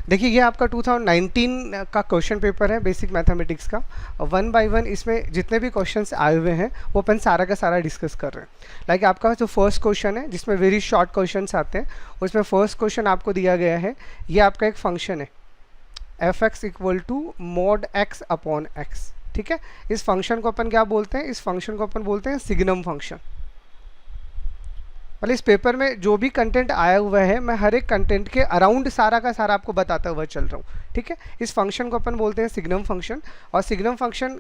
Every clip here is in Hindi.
देखिए ये आपका 2019 का क्वेश्चन पेपर है बेसिक मैथमेटिक्स का। वन बाय वन इसमें जितने भी क्वेश्चंस आए हुए हैं वो अपन सारा का सारा डिस्कस कर रहे हैं। लाइक आपका जो फर्स्ट क्वेश्चन है जिसमें वेरी शॉर्ट क्वेश्चंस आते हैं, उसमें फर्स्ट क्वेश्चन आपको दिया गया है, ये आपका एक फंक्शन है f x equal to mod x upon x. ठीक है, इस फंक्शन को अपन क्या बोलते हैं? इस फंक्शन को अपन बोलते हैं सिग्नम फंक्शन। मतलब इस पेपर में जो भी कंटेंट आया हुआ है मैं हर एक कंटेंट के अराउंड सारा का सारा आपको बताता हुआ चल रहा हूँ। ठीक है, इस फंक्शन को अपन बोलते हैं सिग्नम फंक्शन। और signum function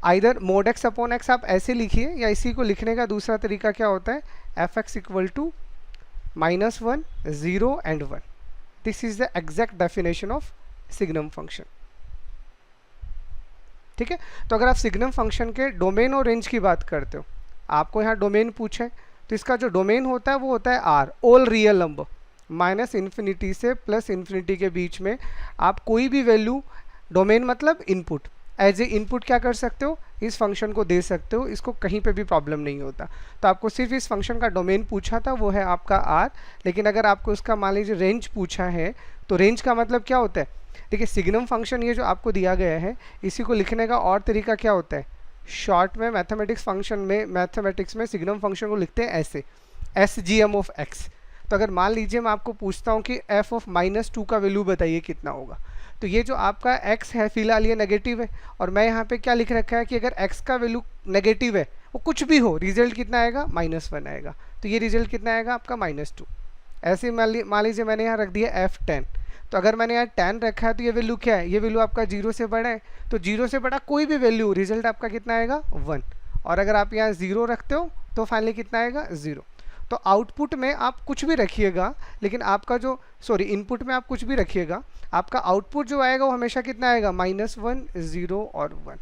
either mode x upon x आप ऐसे लिखिए, या इसी को लिखने का दूसरा तरीका क्या होता है, f x equal to -1 0 and 1। This is the exact definition of signum function. ठीक है, तो अगर आप सिग्नम फंक्शन के डोमेन और रेंज की बात करते हो, आपको यहाँ डोमेन पूछे तो इसका जो डोमेन होता है वो होता है आर, ऑल रियल नंबर, -∞ से +∞ के बीच में आप कोई भी वैल्यू, डोमेन मतलब इनपुट, एज ए इनपुट क्या कर सकते हो, इस फंक्शन को दे सकते हो। इसको कहीं पे भी प्रॉब्लम नहीं होता। तो आपको सिर्फ इस फंक्शन का डोमेन पूछा था, वो है आपका आर। लेकिन अगर आपको उसका मान लीजिए रेंज पूछा है, तो रेंज का मतलब क्या होता है? देखिए सिग्नम फंक्शन ये जो आपको दिया गया है, इसी को लिखने का और तरीका क्या होता है? शॉर्ट में मैथमेटिक्स में सिग्नम फंक्शन को लिखते हैं ऐसे, s g m of x. तो अगर मान लीजिए मैं आपको पूछता हूँ कि एफ ऑफ -2 का वैल्यू बताइए कितना होगा, तो ये जो आपका x है फिलहाल ये नेगेटिव है, और मैं यहाँ पे क्या लिख रखा है कि अगर x का वैल्यू नेगेटिव है, वो कुछ भी हो, रिजल्ट कितना आएगा? -1 आएगा। तो ये रिजल्ट कितना आएगा आपका? -2। ऐसे मान लीजिए मैंने यहाँ रख दिया f10, तो अगर मैंने यहाँ 10 रखा है तो ये वैल्यू क्या है? ये वैल्यू आपका 0 से बड़ा है, तो 0 से बड़ा कोई भी वैल्यू, रिजल्ट आपका कितना आएगा? 1। और अगर आप यहाँ 0 रखते हो तो फाइनली कितना आएगा? 0। तो आउटपुट में आप कुछ भी रखिएगा, लेकिन आपका जो इनपुट में आप कुछ भी रखिएगा, आपका आउटपुट जो आएगा वो हमेशा कितना आएगा? -1 0 और 1।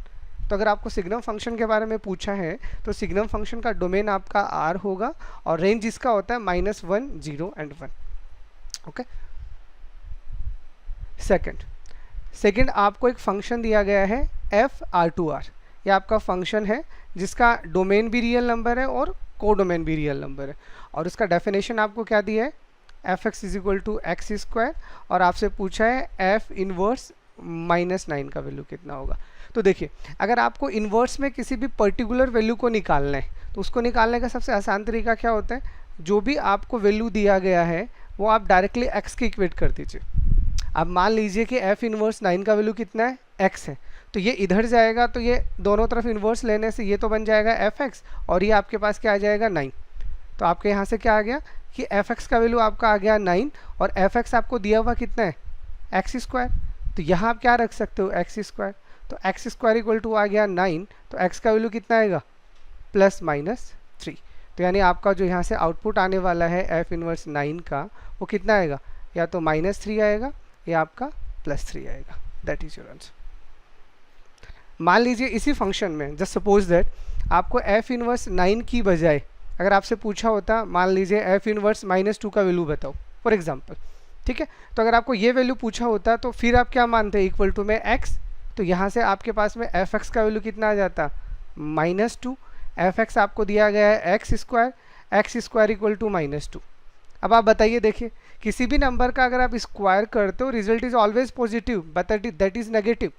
तो अगर आपको सिग्नम फंक्शन के बारे में पूछा है तो सिग्नम फंक्शन का डोमेन आपका आर होगा, और रेंज इसका होता है -1 0 एंड 1। ओके, सेकंड आपको एक फंक्शन दिया गया है एफ R2R। ये आपका फंक्शन है जिसका डोमेन भी रियल नंबर है और कोडोमेन भी रियल नंबर है, और उसका डेफिनेशन आपको क्या दिया है? F x is equal to x square, और आपसे पूछा है एफ इनवर्स -9 का वैल्यू कितना होगा। तो देखिए अगर आपको इन्वर्स में किसी भी पर्टिकुलर वैल्यू को निकालना है, तो उसको निकालने का सबसे आसान तरीका क्या होता है? जो भी आपको वैल्यू दिया गया है वो आप डायरेक्टली एक्स की इक्वेट कर दीजिए। अब मान लीजिए कि एफ इनवर्स 9 का वैल्यू कितना है? एक्स है, तो ये इधर जाएगा, तो ये दोनों तरफ इन्वर्स लेने से ये तो बन जाएगा एफ एक्स, और ये आपके पास क्या आ जाएगा? 9। तो आपके यहाँ से क्या आ गया कि एफ एक्स का वैल्यू आपका आ गया 9, और एफ एक्स आपको दिया हुआ कितना है? X square. तो यहाँ आप क्या रख सकते हो? X square. तो एक्स स्क्वायर इक्वल टू आ गया 9, तो एक्स का वैल्यू कितना आएगा? +-3। तो यानी आपका जो यहाँ से आउटपुट आने वाला है एफ इनवर्स 9 का, वो कितना आएगा? या तो -3 आएगा या आपका +3 आएगा। That is your answer. मान लीजिए इसी फंक्शन में जस्ट सपोज दैट आपको एफ इनवर्स 9 की बजाय अगर आपसे पूछा होता, मान लीजिए एफ इनवर्स -2 का वैल्यू बताओ फॉर एग्जांपल। ठीक है, तो अगर आपको ये वैल्यू पूछा होता तो फिर आप क्या मानते? इक्वल टू में एक्स, तो यहाँ से आपके पास में एफ एक्स का वैल्यू कितना आ जाता? -2। एफ एक्स आपको दिया गया है एक्स स्क्वायर इक्वल टू -2। अब आप बताइए, देखिए किसी भी नंबर का अगर आप स्क्वायर करते हो result is always positive, but that is negative.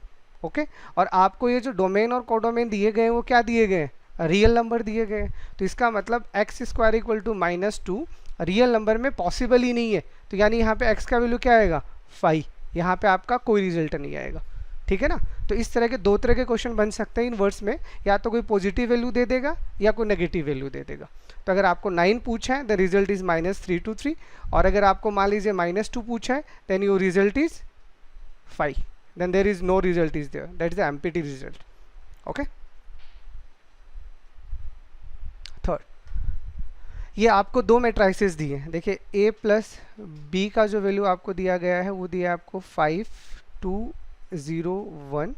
Okay, और आपको ये जो डोमेन और कोडोमेन दिए गए हैं वो क्या दिए गए हैं? रियल नंबर दिए गए हैं। तो इसका मतलब x square equal to -2 real number में पॉसिबल ही नहीं है। तो यानी यहाँ पे एक्स का वैल्यू क्या आएगा? 5। यहाँ पे आपका कोई रिजल्ट नहीं आएगा। ठीक है ना? तो इस तरह के दो तरह के क्वेश्चन बन सकते हैं इनवर्स में, या तो कोई पॉजिटिव वैल्यू दे देगा या कोई नेगेटिव वैल्यू दे देगा। तो अगर आपको 9 पूछा है द रिजल्ट इज -3 to 3, और अगर आपको मान लीजिए -2 पूछा है then your result is 5, then there is no result is there, that is the empty result. Okay, third, ये आपको दो मैट्रिसेस दिए हैं। देखिए a प्लस b का जो वैल्यू आपको दिया गया है वो दिया है आपको 5 2 0 1,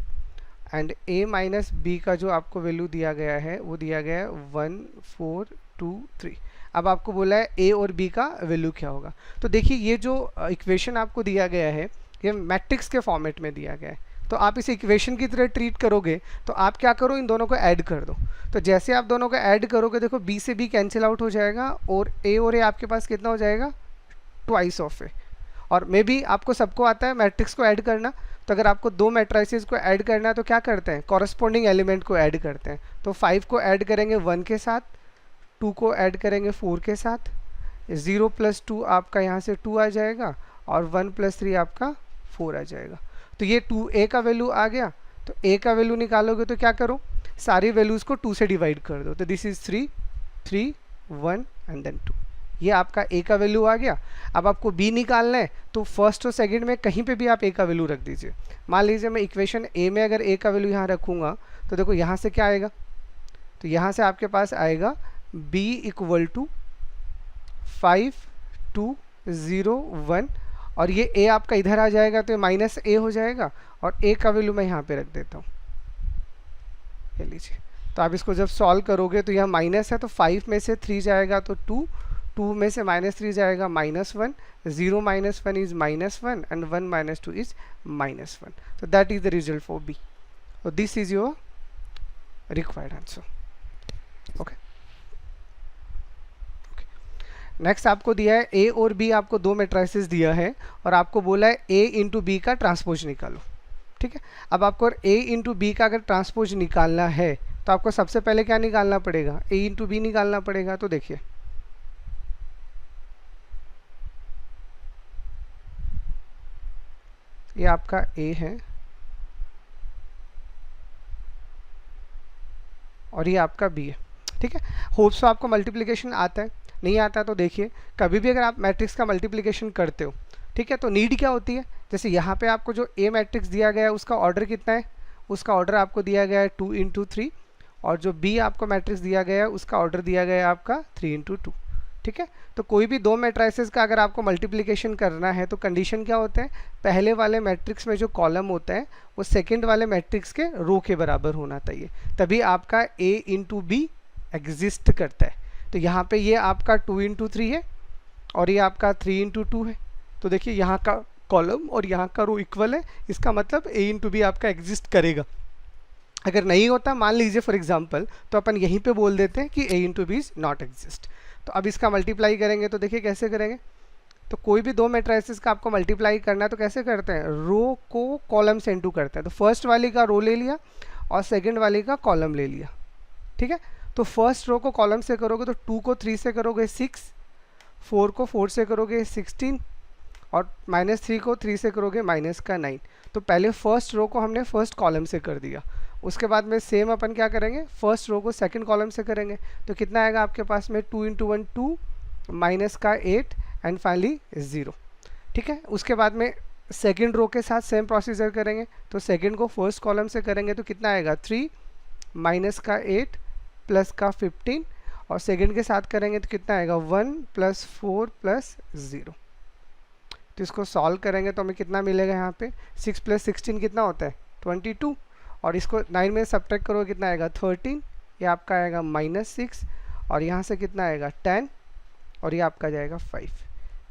एंड a माइनस b का जो आपको वैल्यू दिया गया है वो दिया गया है 1 4 2 3। अब आपको बोला है a और b का वैल्यू क्या होगा। तो देखिए ये जो इक्वेशन आपको दिया गया है ये मैट्रिक्स के फॉर्मेट में दिया गया है, तो आप इसे इक्वेशन की तरह ट्रीट करोगे। तो आप क्या करो, इन दोनों को ऐड कर दो। तो जैसे आप दोनों को ऐड करोगे, देखो b से b कैंसिल आउट हो जाएगा, और a आपके पास कितना हो जाएगा? Twice of a। और मे बी आपको सबको आता है मैट्रिक्स को ऐड करना, तो अगर आपको दो मैट्राइसेस को ऐड करना है तो क्या करते हैं, कॉरस्पॉन्डिंग एलिमेंट को ऐड करते हैं। तो 5 को ऐड करेंगे 1 के साथ, 2 को ऐड करेंगे 4 के साथ, 0 + 2 आपका यहाँ से 2 आ जाएगा और 1 + 3 आपका 4 आ जाएगा। तो ये 2a का वैल्यू आ गया। तो a का वैल्यू निकालोगे तो क्या करो, सारी वैल्यूज़ को 2 से डिवाइड कर दो। तो दिस इज़ 3, 3, 1 एंड देन 2। ये आपका a का वैल्यू आ गया। अब आपको b निकालना है तो फर्स्ट और सेकंड में कहीं पे भी आप a का वैल्यू रख दीजिए। मान लीजिए मैं इक्वेशन a में अगर a का वैल्यू यहाँ रखूँगा तो देखो यहाँ से क्या आएगा, तो यहाँ से आपके पास आएगा b = 5, 2, 0, 1 और ये a आपका इधर आ जाएगा तो ये -a हो जाएगा और a का वैल्यू मैं यहाँ पे रख देता हूँ, ये लीजिए। तो आप इसको जब सॉल्व करोगे तो यह माइनस है तो 5 में से 3 जाएगा तो 2, 2 में से -3 जाएगा -1, 0 - 1 इज -1 एंड 1 - 2 इज -1। तो that is the result for b. So this is your required answer. Okay. Next आपको दिया है a और b, आपको दो मैट्रिसेस दिया है और आपको बोला है a इंटू बी का ट्रांसपोज निकालो। ठीक है, अब आपको a इंटू बी का अगर ट्रांसपोज निकालना है तो आपको सबसे पहले क्या निकालना पड़ेगा, a इंटू बी निकालना पड़ेगा। तो देखिए ये आपका a है और ये आपका b है। ठीक है, होप्स आपको मल्टीप्लिकेशन आता है, नहीं आता तो देखिए कभी भी अगर आप मैट्रिक्स का मल्टीप्लिकेशन करते हो, ठीक है, तो नीड क्या होती है, जैसे यहाँ पे आपको जो ए मैट्रिक्स दिया गया है उसका ऑर्डर कितना है, उसका ऑर्डर आपको दिया गया है 2 × 3 और जो बी आपको मैट्रिक्स दिया गया है उसका ऑर्डर दिया गया है आपका 3 × 2। ठीक है, तो कोई भी दो मैट्रिसेस का अगर आपको मल्टीप्लिकेशन करना है तो कंडीशन क्या होते हैं, पहले वाले मैट्रिक्स में जो कॉलम होता है वो सेकेंड वाले मैट्रिक्स के रो के बराबर होना चाहिए, तभी आपका a इंटू बी एग्जिस्ट करता है। तो यहाँ पे ये आपका 2 × 3 है और ये आपका 3 × 2 है। तो देखिए यहाँ का कॉलम और यहाँ का रो इक्वल है, इसका मतलब a इंटू बी आपका एग्जिस्ट करेगा। अगर नहीं होता मान लीजिए फॉर एग्जांपल, तो अपन यहीं पे बोल देते हैं कि a into b is not exist. तो अब इसका मल्टीप्लाई करेंगे तो देखिए कैसे करेंगे, तो कोई भी दो मैट्रिसेस का आपको मल्टीप्लाई करना है तो कैसे करते हैं, रो को कॉलम से इंटू करते हैं। तो फर्स्ट वाली का रो ले लिया और सेकेंड वाली का कॉलम ले लिया। ठीक है, तो फर्स्ट रो को कॉलम से करोगे तो 2 को 3 से करोगे 6, 4 को 4 से करोगे 16 और -3 को 3 से करोगे -9। तो पहले फर्स्ट रो को हमने फर्स्ट कॉलम से कर दिया, उसके बाद में सेम अपन क्या करेंगे, फर्स्ट रो को सेकंड कॉलम से करेंगे। तो कितना आएगा आपके पास में 2 × 1 2 -8 एंड फाइनली 0। ठीक है, उसके बाद में सेकंड रो के साथ सेम प्रोसीजर करेंगे। तो सेकंड को फर्स्ट कॉलम से करेंगे तो कितना आएगा 3 -8 + 15 और सेकंड के साथ करेंगे तो कितना आएगा 1 + 4 + 0। तो इसको सॉल्व करेंगे तो हमें कितना मिलेगा, यहाँ पे 6 + 16 कितना होता है 22 और इसको 9 में सब्ट्रैक्ट करोगे कितना आएगा 13, ये आपका आएगा -6 और यहाँ से कितना आएगा 10 और ये आपका जाएगा 5।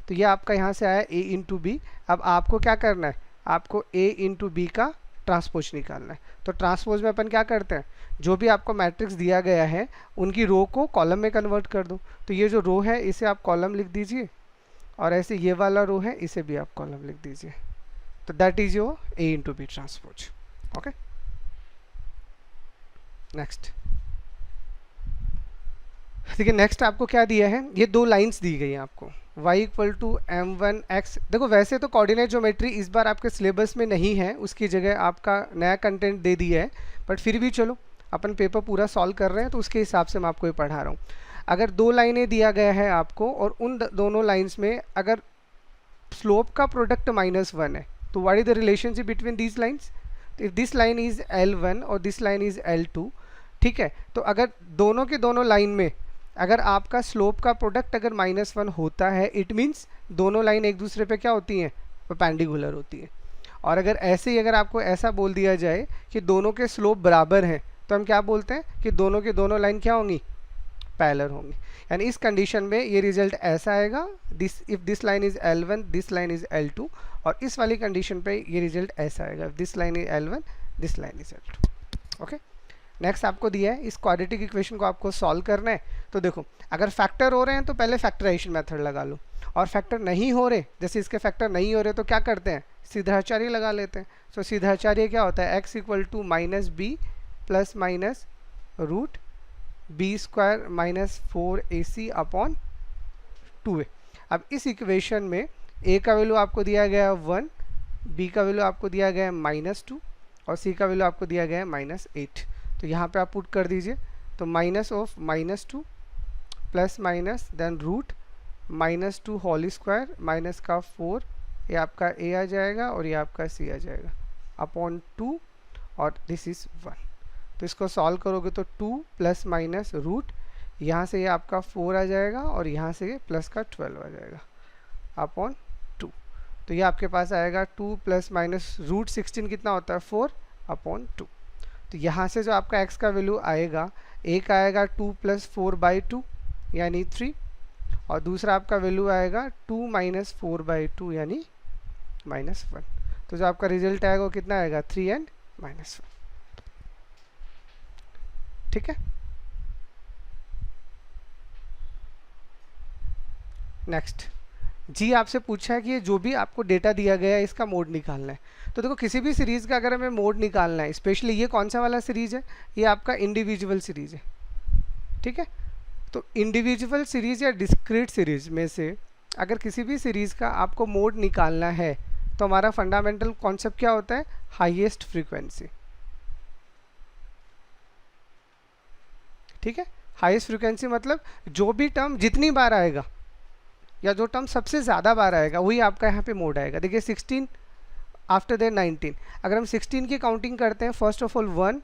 तो ये आपका यहाँ से आया a इंटू बी। अब आपको क्या करना है, आपको a इंटू बी का ट्रांसपोज निकालना है। तो ट्रांसपोज में अपन क्या करते हैं, जो भी आपको मैट्रिक्स दिया गया है उनकी रो को कॉलम में कन्वर्ट कर दो। तो ये जो रो है इसे आप कॉलम लिख दीजिए और ऐसे ये वाला रो है इसे भी आप कॉलम लिख दीजिए। तो that is your a into b transpose. Okay, next देखिए नेक्स्ट आपको क्या दिया है, ये दो लाइंस दी गई हैं आपको y = m1x। देखो वैसे तो कोऑर्डिनेट ज्योमेट्री इस बार आपके सिलेबस में नहीं है, उसकी जगह आपका नया कंटेंट दे दिया है, बट फिर भी चलो अपन पेपर पूरा सॉल्व कर रहे हैं तो उसके हिसाब से मैं आपको ये पढ़ा रहा हूँ। अगर दो लाइनें दिया गया है आपको और उन दोनों लाइन्स में अगर स्लोप का प्रोडक्ट -1 है तो what is the relationship between these lines, if this line is L1 और दिस लाइन इज L2, ठीक है, तो अगर दोनों के दोनों लाइन में अगर आपका स्लोप का प्रोडक्ट अगर -1 होता है, इट मीन्स दोनों लाइन एक दूसरे पे क्या होती हैं, परपेंडिकुलर होती है। और अगर ऐसे ही अगर आपको ऐसा बोल दिया जाए कि दोनों के स्लोप बराबर हैं तो हम क्या बोलते हैं कि दोनों के दोनों लाइन क्या होंगी, पैरेलल होंगी। यानी इस कंडीशन में ये रिजल्ट ऐसा आएगा, this if this line is L1 this line is L2, और इस वाली कंडीशन पे ये रिजल्ट ऐसा आएगा, this line is L1 this line is L2। Okay, next आपको दिया है इस क्वाड्रेटिक इक्वेशन को आपको सॉल्व करना है। तो देखो अगर फैक्टर हो रहे हैं तो पहले फैक्टराइजेशन मेथड लगा लो और फैक्टर नहीं हो रहे, जैसे इसके फैक्टर नहीं हो रहे तो क्या करते हैं, सीधाचार्य लगा लेते हैं। सो सीधाचार्य क्या होता है, x equal to minus b plus minus root b square minus 4ac upon 2a। अब इस इक्वेशन में a का वैल्यू आपको दिया गया है 1, b का वैल्यू आपको दिया गया है -2 और c का वैल्यू आपको दिया गया है -8। तो यहाँ पे आप पुट कर दीजिए, तो minus of -2 plus minus then root -2 whole square minus का 4, ये आपका a आ जाएगा और ये आपका c आ जाएगा अपॉन 2 और दिस इज़ 1। तो इसको सॉल्व करोगे तो 2 प्लस माइनस रूट, यहाँ से ये आपका 4 आ जाएगा और यहाँ से ये प्लस का 12 आ जाएगा अपॉन 2। तो ये आपके पास आएगा 2 प्लस माइनस रूट 16 कितना होता है 4 अपॉन 2। तो यहाँ से जो आपका x का वैल्यू आएगा, एक आएगा 2 प्लस 4/2 यानी 3 और दूसरा आपका वैल्यू आएगा 2 माइनस 4/2 यानी -1। तो जो आपका रिजल्ट आएगा वो कितना आएगा 3 एंड -1। ठीक है। नेक्स्ट जी आपसे पूछा है कि ये जो भी आपको डेटा दिया गया है इसका मोड निकालना है। तो देखो किसी भी सीरीज़ का अगर हमें मोड निकालना है, स्पेशली ये कौन सा वाला सीरीज़ है, ये आपका इंडिविजुअल सीरीज़ है। ठीक है। तो इंडिविजुअल सीरीज़ या डिस्क्रीट सीरीज़ में से अगर किसी भी सीरीज़ का आपको मोड निकालना है तो हमारा फंडामेंटल कॉन्सेप्ट क्या होता है, हाईएस्ट फ्रीक्वेंसी। ठीक है। हाईएस्ट फ्रीक्वेंसी मतलब जो भी टर्म जितनी बार आएगा या जो टर्म सबसे ज़्यादा बार आएगा वही आपका यहाँ पे मोड आएगा। देखिए 16 आफ्टर देन 19, अगर हम 16 की काउंटिंग करते हैं, फर्स्ट ऑफ ऑल 1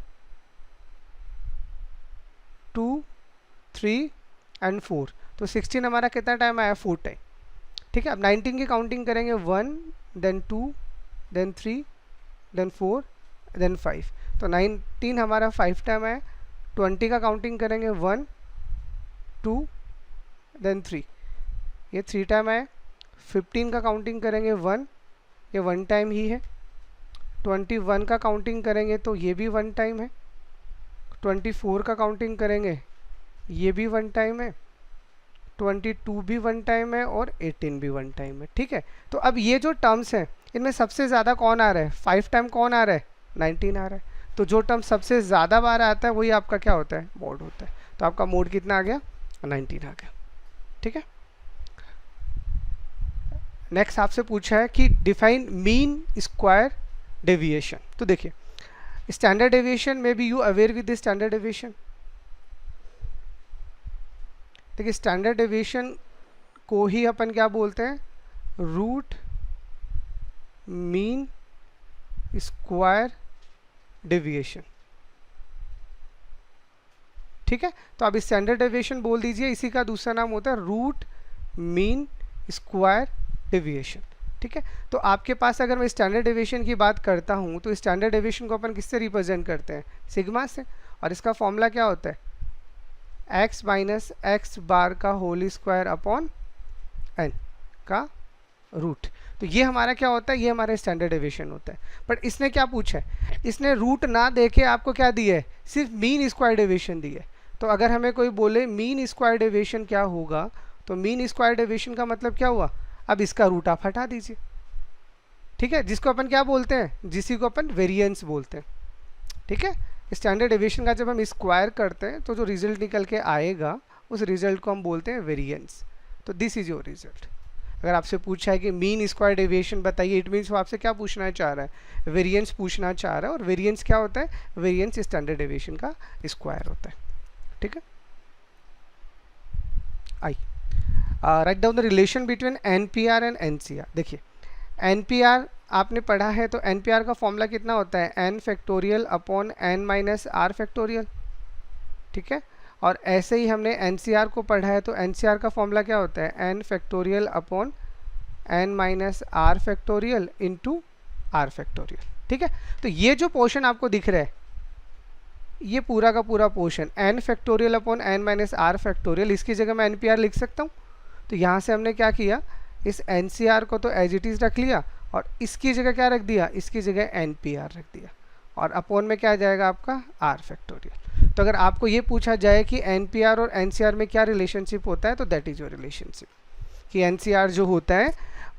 2 3 एंड 4, तो 16 हमारा कितना टाइम आया, 4 टाइम। ठीक है। अब 19 की काउंटिंग करेंगे 1 देन 2 देन 3 देन 4 देन 5, तो 19 हमारा 5 टाइम आया। 20 का काउंटिंग करेंगे 1 2 देन 3, ये 3 टाइम आया। 15 का काउंटिंग करेंगे 1, ये 1 टाइम ही है। 21 का काउंटिंग करेंगे तो ये भी 1 टाइम है। 24 का काउंटिंग करेंगे ये भी 1 टाइम है। 22 भी 1 टाइम है और 18 भी 1 टाइम है। ठीक है। तो अब ये जो टर्म्स हैं इनमें सबसे ज़्यादा कौन आ रहा है, 5 टाइम कौन आ रहा है, 19 आ रहा है। तो जो टर्म सबसे ज़्यादा बार आता है वही आपका क्या होता है, मोड होता है। तो आपका मोड कितना आ गया, 19 आ गया। ठीक है। नेक्स्ट आपसे पूछा है कि डिफाइन मीन स्क्वायर डेविएशन। तो देखिए स्टैंडर्ड डेविएशन में be you aware with the standard deviation. देखिए स्टैंडर्ड डेविएशन को ही अपन क्या बोलते हैं, रूट मीन स्क्वायर डेविएशन। ठीक है। तो आप स्टैंडर्ड डेविएशन बोल दीजिए, इसी का दूसरा नाम होता है रूट मीन स्क्वायर डेविएशन। ठीक है। तो आपके पास अगर मैं स्टैंडर्ड डेविएशन की बात करता हूँ तो स्टैंडर्ड डेविएशन को अपन किससे रिप्रेजेंट करते हैं, सिग्मा से, और इसका फॉर्मूला क्या होता है, x माइनस एक्स बार का होल स्क्वायर अपॉन n का रूट। तो ये हमारा क्या होता है, ये हमारा स्टैंडर्ड डेविएशन होता है। बट इसने क्या पूछा है, इसने रूट ना देके आपको क्या दिया है, सिर्फ मीन स्क्वायर डेविएशन दिया है। तो अगर हमें कोई बोले मीन स्क्वायर डेविएशन क्या होगा, तो मीन स्क्वायर डेविएशन का मतलब क्या हुआ, अब इसका रूट आप हटा दीजिए। ठीक है। जिसको अपन क्या बोलते हैं, जिसी को अपन वेरिएंस बोलते हैं। ठीक है। स्टैंडर्ड डेविएशन का जब हम स्क्वायर करते हैं तो जो रिजल्ट निकल के आएगा उस रिजल्ट को हम बोलते हैं वेरिएंस। तो दिस इज योर रिजल्ट। अगर आपसे पूछा है कि मीन स्क्वायर डेविएशन बताइए, इट मीन्स वो आपसे क्या पूछना चाह रहा है, वेरिएंस पूछना चाह रहा है। और वेरिएंस क्या होता है, वेरिएंस स्टैंडर्ड डेविएशन का स्क्वायर होता है। ठीक है। I write down the relation between NPR and NCR। देखिए NPR आपने पढ़ा है तो NPR का फॉर्मूला कितना होता है, n factorial upon n minus r factorial. ठीक है। और ऐसे ही हमने NCR को पढ़ा है तो NCR का फॉर्मूला क्या होता है, n factorial upon n minus r factorial into r factorial. ठीक है। तो ये जो पोर्शन आपको दिख रहा है, ये पूरा का पूरा portion n factorial upon n minus r factorial, इसकी जगह मैं NPR लिख सकता हूँ। तो यहाँ से हमने क्या किया, इस NCR को तो एज इट इज़ रख लिया और इसकी जगह क्या रख दिया, इसकी जगह NPR रख दिया, और अपॉन में क्या आ जाएगा आपका आर फैक्टोरियल। तो अगर आपको ये पूछा जाए कि NPR और NCR में क्या रिलेशनशिप होता है, तो दैट इज़ योर रिलेशनशिप, कि NCR जो होता है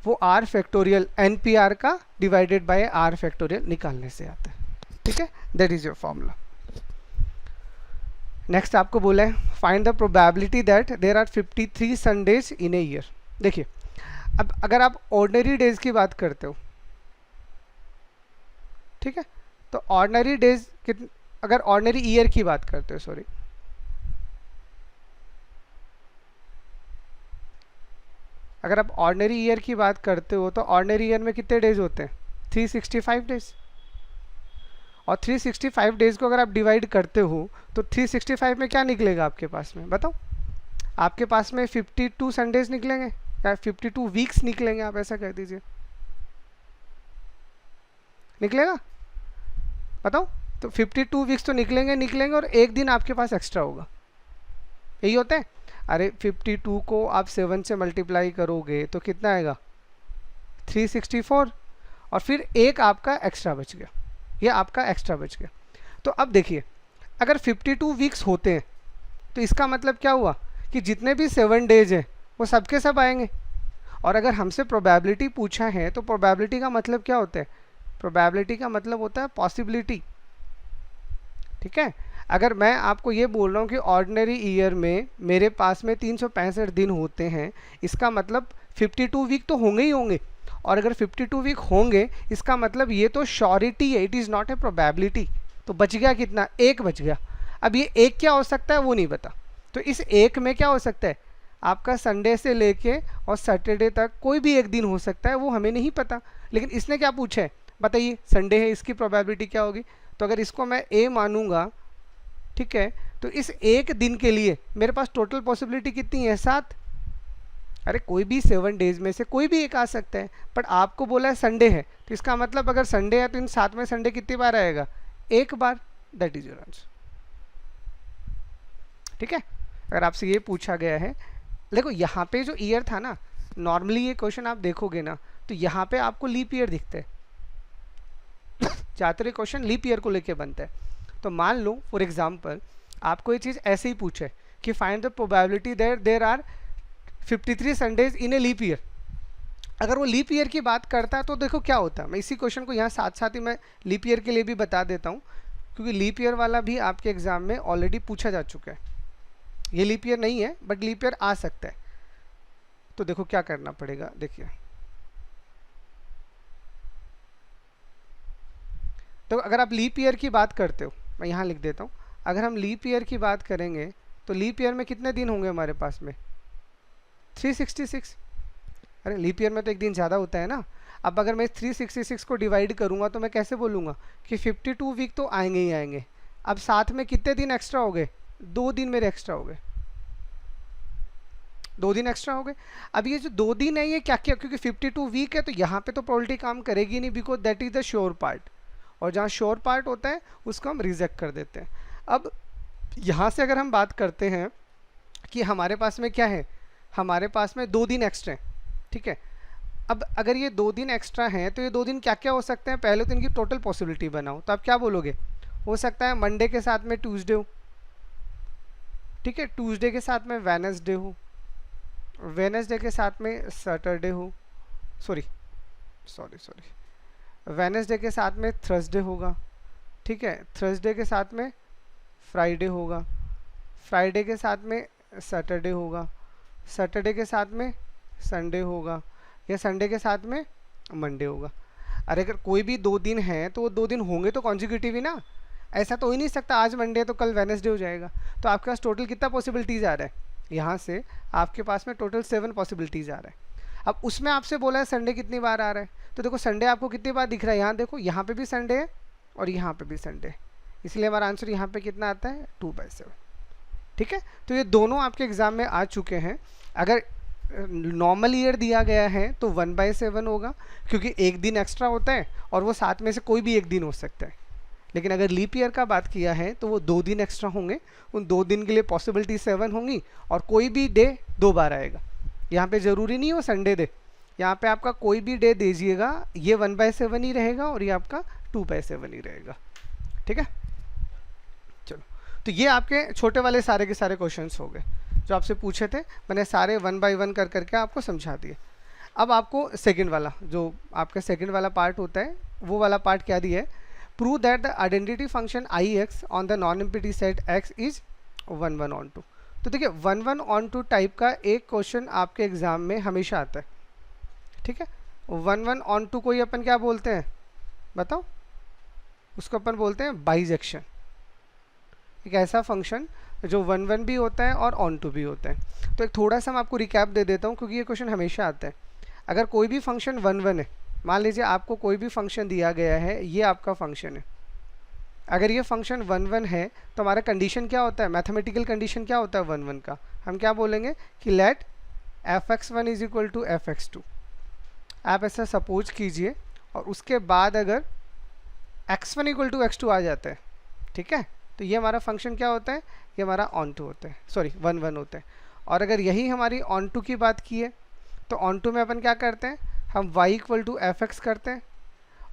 वो R फैक्टोरियल NPR का डिवाइडेड बाय R फैक्टोरियल निकालने से आता है, ठीक है। That is your formula. Next आपको बोला है find the probability that there are 53 Sundays in a year. देखिए अब अगर आप ऑर्डिनरी डेज की बात करते हो, ठीक है, तो ऑर्डिनरी डेज कितने, अगर ऑर्डिनरी ईयर की बात करते हो, सॉरी, अगर आप ऑर्डिनरी ईयर की बात करते हो तो ऑर्डिनरी ईयर में कितने डेज होते हैं? 365 डेज। और 365 डेज को अगर आप डिवाइड करते हो तो 365 में क्या निकलेगा आपके पास में, बताओ? आपके पास में 52 संडेज निकलेंगे या 52 वीक्स निकलेंगे, आप ऐसा कह दीजिए, निकलेगा? बताओ। तो 52 वीक्स तो निकलेंगे और एक दिन आपके पास एक्स्ट्रा होगा, यही होता है। अरे 52 को आप 7 से मल्टीप्लाई करोगे तो कितना आएगा? 364, और फिर एक आपका एक्स्ट्रा बच गया, ये आपका एक्स्ट्रा बच गया। तो अब देखिए अगर 52 वीक्स होते हैं तो इसका मतलब क्या हुआ कि जितने भी 7 डेज हैं वो सब के सब आएंगे। और अगर हमसे प्रोबेबिलिटी पूछा है तो प्रोबेबिलिटी का मतलब क्या होता है? प्रोबेबिलिटी का मतलब होता है पॉसिबिलिटी, ठीक है। अगर मैं आपको ये बोल रहा हूँ कि ऑर्डिनरी ईयर में मेरे पास में 365 दिन होते हैं, इसका मतलब 52 वीक तो होंगे ही होंगे। और अगर 52 वीक होंगे इसका मतलब ये तो श्योरिटी है, it is not a probability. तो बच गया कितना? एक बच गया। अब ये एक क्या हो सकता है वो नहीं पता, तो इस एक में क्या हो सकता है? आपका संडे से लेके और सैटरडे तक कोई भी एक दिन हो सकता है, वो हमें नहीं पता। लेकिन इसने क्या पूछा है, बताइए, संडे है, इसकी प्रोबेबिलिटी क्या होगी? तो अगर इसको मैं ए मानूंगा, ठीक है, तो इस एक दिन के लिए मेरे पास टोटल पॉसिबिलिटी कितनी है? 7। अरे कोई भी 7 डेज में से कोई भी एक आ सकता है, बट आपको बोला है संडे है, तो इसका मतलब अगर संडे है तो इन 7 में संडे कितनी बार आएगा? एक बार। दैट इज योर आंसर, ठीक है। अगर आपसे ये पूछा गया है, देखो यहाँ पे जो ईयर था ना, नॉर्मली ये क्वेश्चन आप देखोगे ना तो यहाँ पे आपको लीप ईयर दिखता है, ज़्यादातर क्वेश्चन लीप ईयर को लेके बनता है। तो मान लो फॉर एग्जांपल आपको ये चीज़ ऐसे ही पूछे कि find the probability that there are 53 Sundays in a leap year. अगर वो लीप ईयर की बात करता है तो देखो क्या होता है। मैं इसी क्वेश्चन को यहाँ साथ साथ ही मैं लीप ईयर के लिए भी बता देता हूँ, क्योंकि लीप ईयर वाला भी आपके एग्जाम में ऑलरेडी पूछा जा चुका है। ये लीप ईयर नहीं है बट लीप ईयर आ सकता है। तो देखो क्या करना पड़ेगा, देखिए, तो अगर आप लीप ईयर की बात करते हो, मैं यहाँ लिख देता हूँ, अगर हम लीप ईयर की बात करेंगे तो लीप ईयर में कितने दिन होंगे हमारे पास में? 366। अरे लीप ईयर में तो एक दिन ज़्यादा होता है ना। अब अगर मैं 366 को डिवाइड करूँगा तो मैं कैसे बोलूँगा कि 52 वीक तो आएंगे ही आएंगे। अब साथ में कितने दिन एक्स्ट्रा हो गए? 2 दिन मेरे एक्स्ट्रा हो गए, 2 दिन एक्स्ट्रा हो गए। अब ये जो 2 दिन है ये क्या क्या, क्योंकि 52 वीक है तो यहाँ पे तो प्रोबेबिलिटी काम करेगी नहीं, because that is the sure part, और जहाँ श्योर पार्ट होता है उसको हम रिजेक्ट कर देते हैं। अब यहाँ से अगर हम बात करते हैं कि हमारे पास में क्या है, हमारे पास में 2 दिन एक्स्ट्रा हैं, ठीक है। अब अगर ये 2 दिन एक्स्ट्रा हैं तो ये 2 दिन क्या क्या हो सकते हैं? पहले तो इनकी टोटल पॉसिबिलिटी बनाओ, तो आप क्या बोलोगे? हो सकता है मंडे के साथ में ट्यूसडे हो, ठीक है, ट्यूसडे के साथ में वेडनेसडे हो, वेडनेसडे के साथ में सैटरडे हो, सॉरी वेडनेसडे के साथ में थर्सडे होगा, ठीक है, थर्सडे के साथ में फ्राइडे होगा, फ्राइडे के साथ में सैटरडे होगा, सैटरडे के साथ में संडे होगा, या संडे के साथ में मंडे होगा। अरे अगर कोई भी 2 दिन है तो वो 2 दिन होंगे तो कॉन्जिक्यूटिव ही ना, ऐसा तो हो ही नहीं सकता आज मंडे है तो कल वेडनेसडे हो जाएगा। तो आपके पास टोटल कितना पॉसिबिलिटीज़ आ रहा है? यहाँ से आपके पास में टोटल 7 पॉसिबिलिटीज़ आ रहा है। अब उसमें आपसे बोला है संडे कितनी बार आ रहा है, तो देखो संडे आपको कितनी बार दिख रहा है, यहाँ देखो, यहाँ पे भी संडे है और यहाँ पे भी संडे है, इसलिए हमारा आंसर यहाँ पे कितना आता है? 2/7, ठीक है। तो ये दोनों आपके एग्जाम में आ चुके हैं। अगर नॉर्मल ईयर दिया गया है तो 1/7 होगा, क्योंकि एक दिन एक्स्ट्रा होता है और वो साथ में से कोई भी एक दिन हो सकता है। लेकिन अगर लीप ईयर का बात किया है तो वो 2 दिन एक्स्ट्रा होंगे, उन 2 दिन के लिए पॉसिबिलिटी 7 होंगी और कोई भी डे 2 बार आएगा। यहाँ पे ज़रूरी नहीं हो संडे डे, यहाँ पे आपका कोई भी डे दीजिएगा, ये 1/7 ही रहेगा और ये आपका 2/7 ही रहेगा, ठीक है। चलो, तो ये आपके छोटे वाले सारे के सारे क्वेश्चंस हो गए। जो आपसे पूछे थे मैंने सारे 1 बाय 1 कर करके आपको समझा दिए। अब आपको सेकंड वाला, जो आपका सेकंड वाला पार्ट होता है, वो वाला पार्ट क्या दिया है, prove that the identity function I x on the non empty set x is 1 1 on 2। तो देखिए 1 1 ऑन 2 टाइप का एक क्वेश्चन आपके एग्जाम में हमेशा आता है, ठीक है। 1 1 ऑन 2 को ही अपन क्या बोलते हैं बताओ, उसको अपन बोलते हैं बाइजेक्शन। एक ऐसा फंक्शन जो 1 1 भी होता है और ऑन 2 भी होता है। तो एक थोड़ा सा मैं आपको रिकैप दे देता हूँ, क्योंकि ये क्वेश्चन हमेशा आता है। अगर कोई भी फंक्शन 1 1 है, मान लीजिए आपको कोई भी फंक्शन दिया गया है, ये आपका फंक्शन है, अगर ये फंक्शन 1 1 है तो हमारा कंडीशन क्या होता है, मैथमेटिकल कंडीशन क्या होता है 1 1 का, हम क्या बोलेंगे कि late f(x1) is equal to f(x2)। आप ऐसा सपोज कीजिए, और उसके बाद अगर x1 इक्वल टू x2 आ जाता है, ठीक है, तो ये हमारा फंक्शन क्या होता है, ये हमारा ऑन 2 होता है, सॉरी 1 1 होता है। और अगर यही हमारी ऑन 2 की बात की है, तो ऑन 2 में अपन क्या करते हैं, हम y इक्वल टू f(x) करते हैं,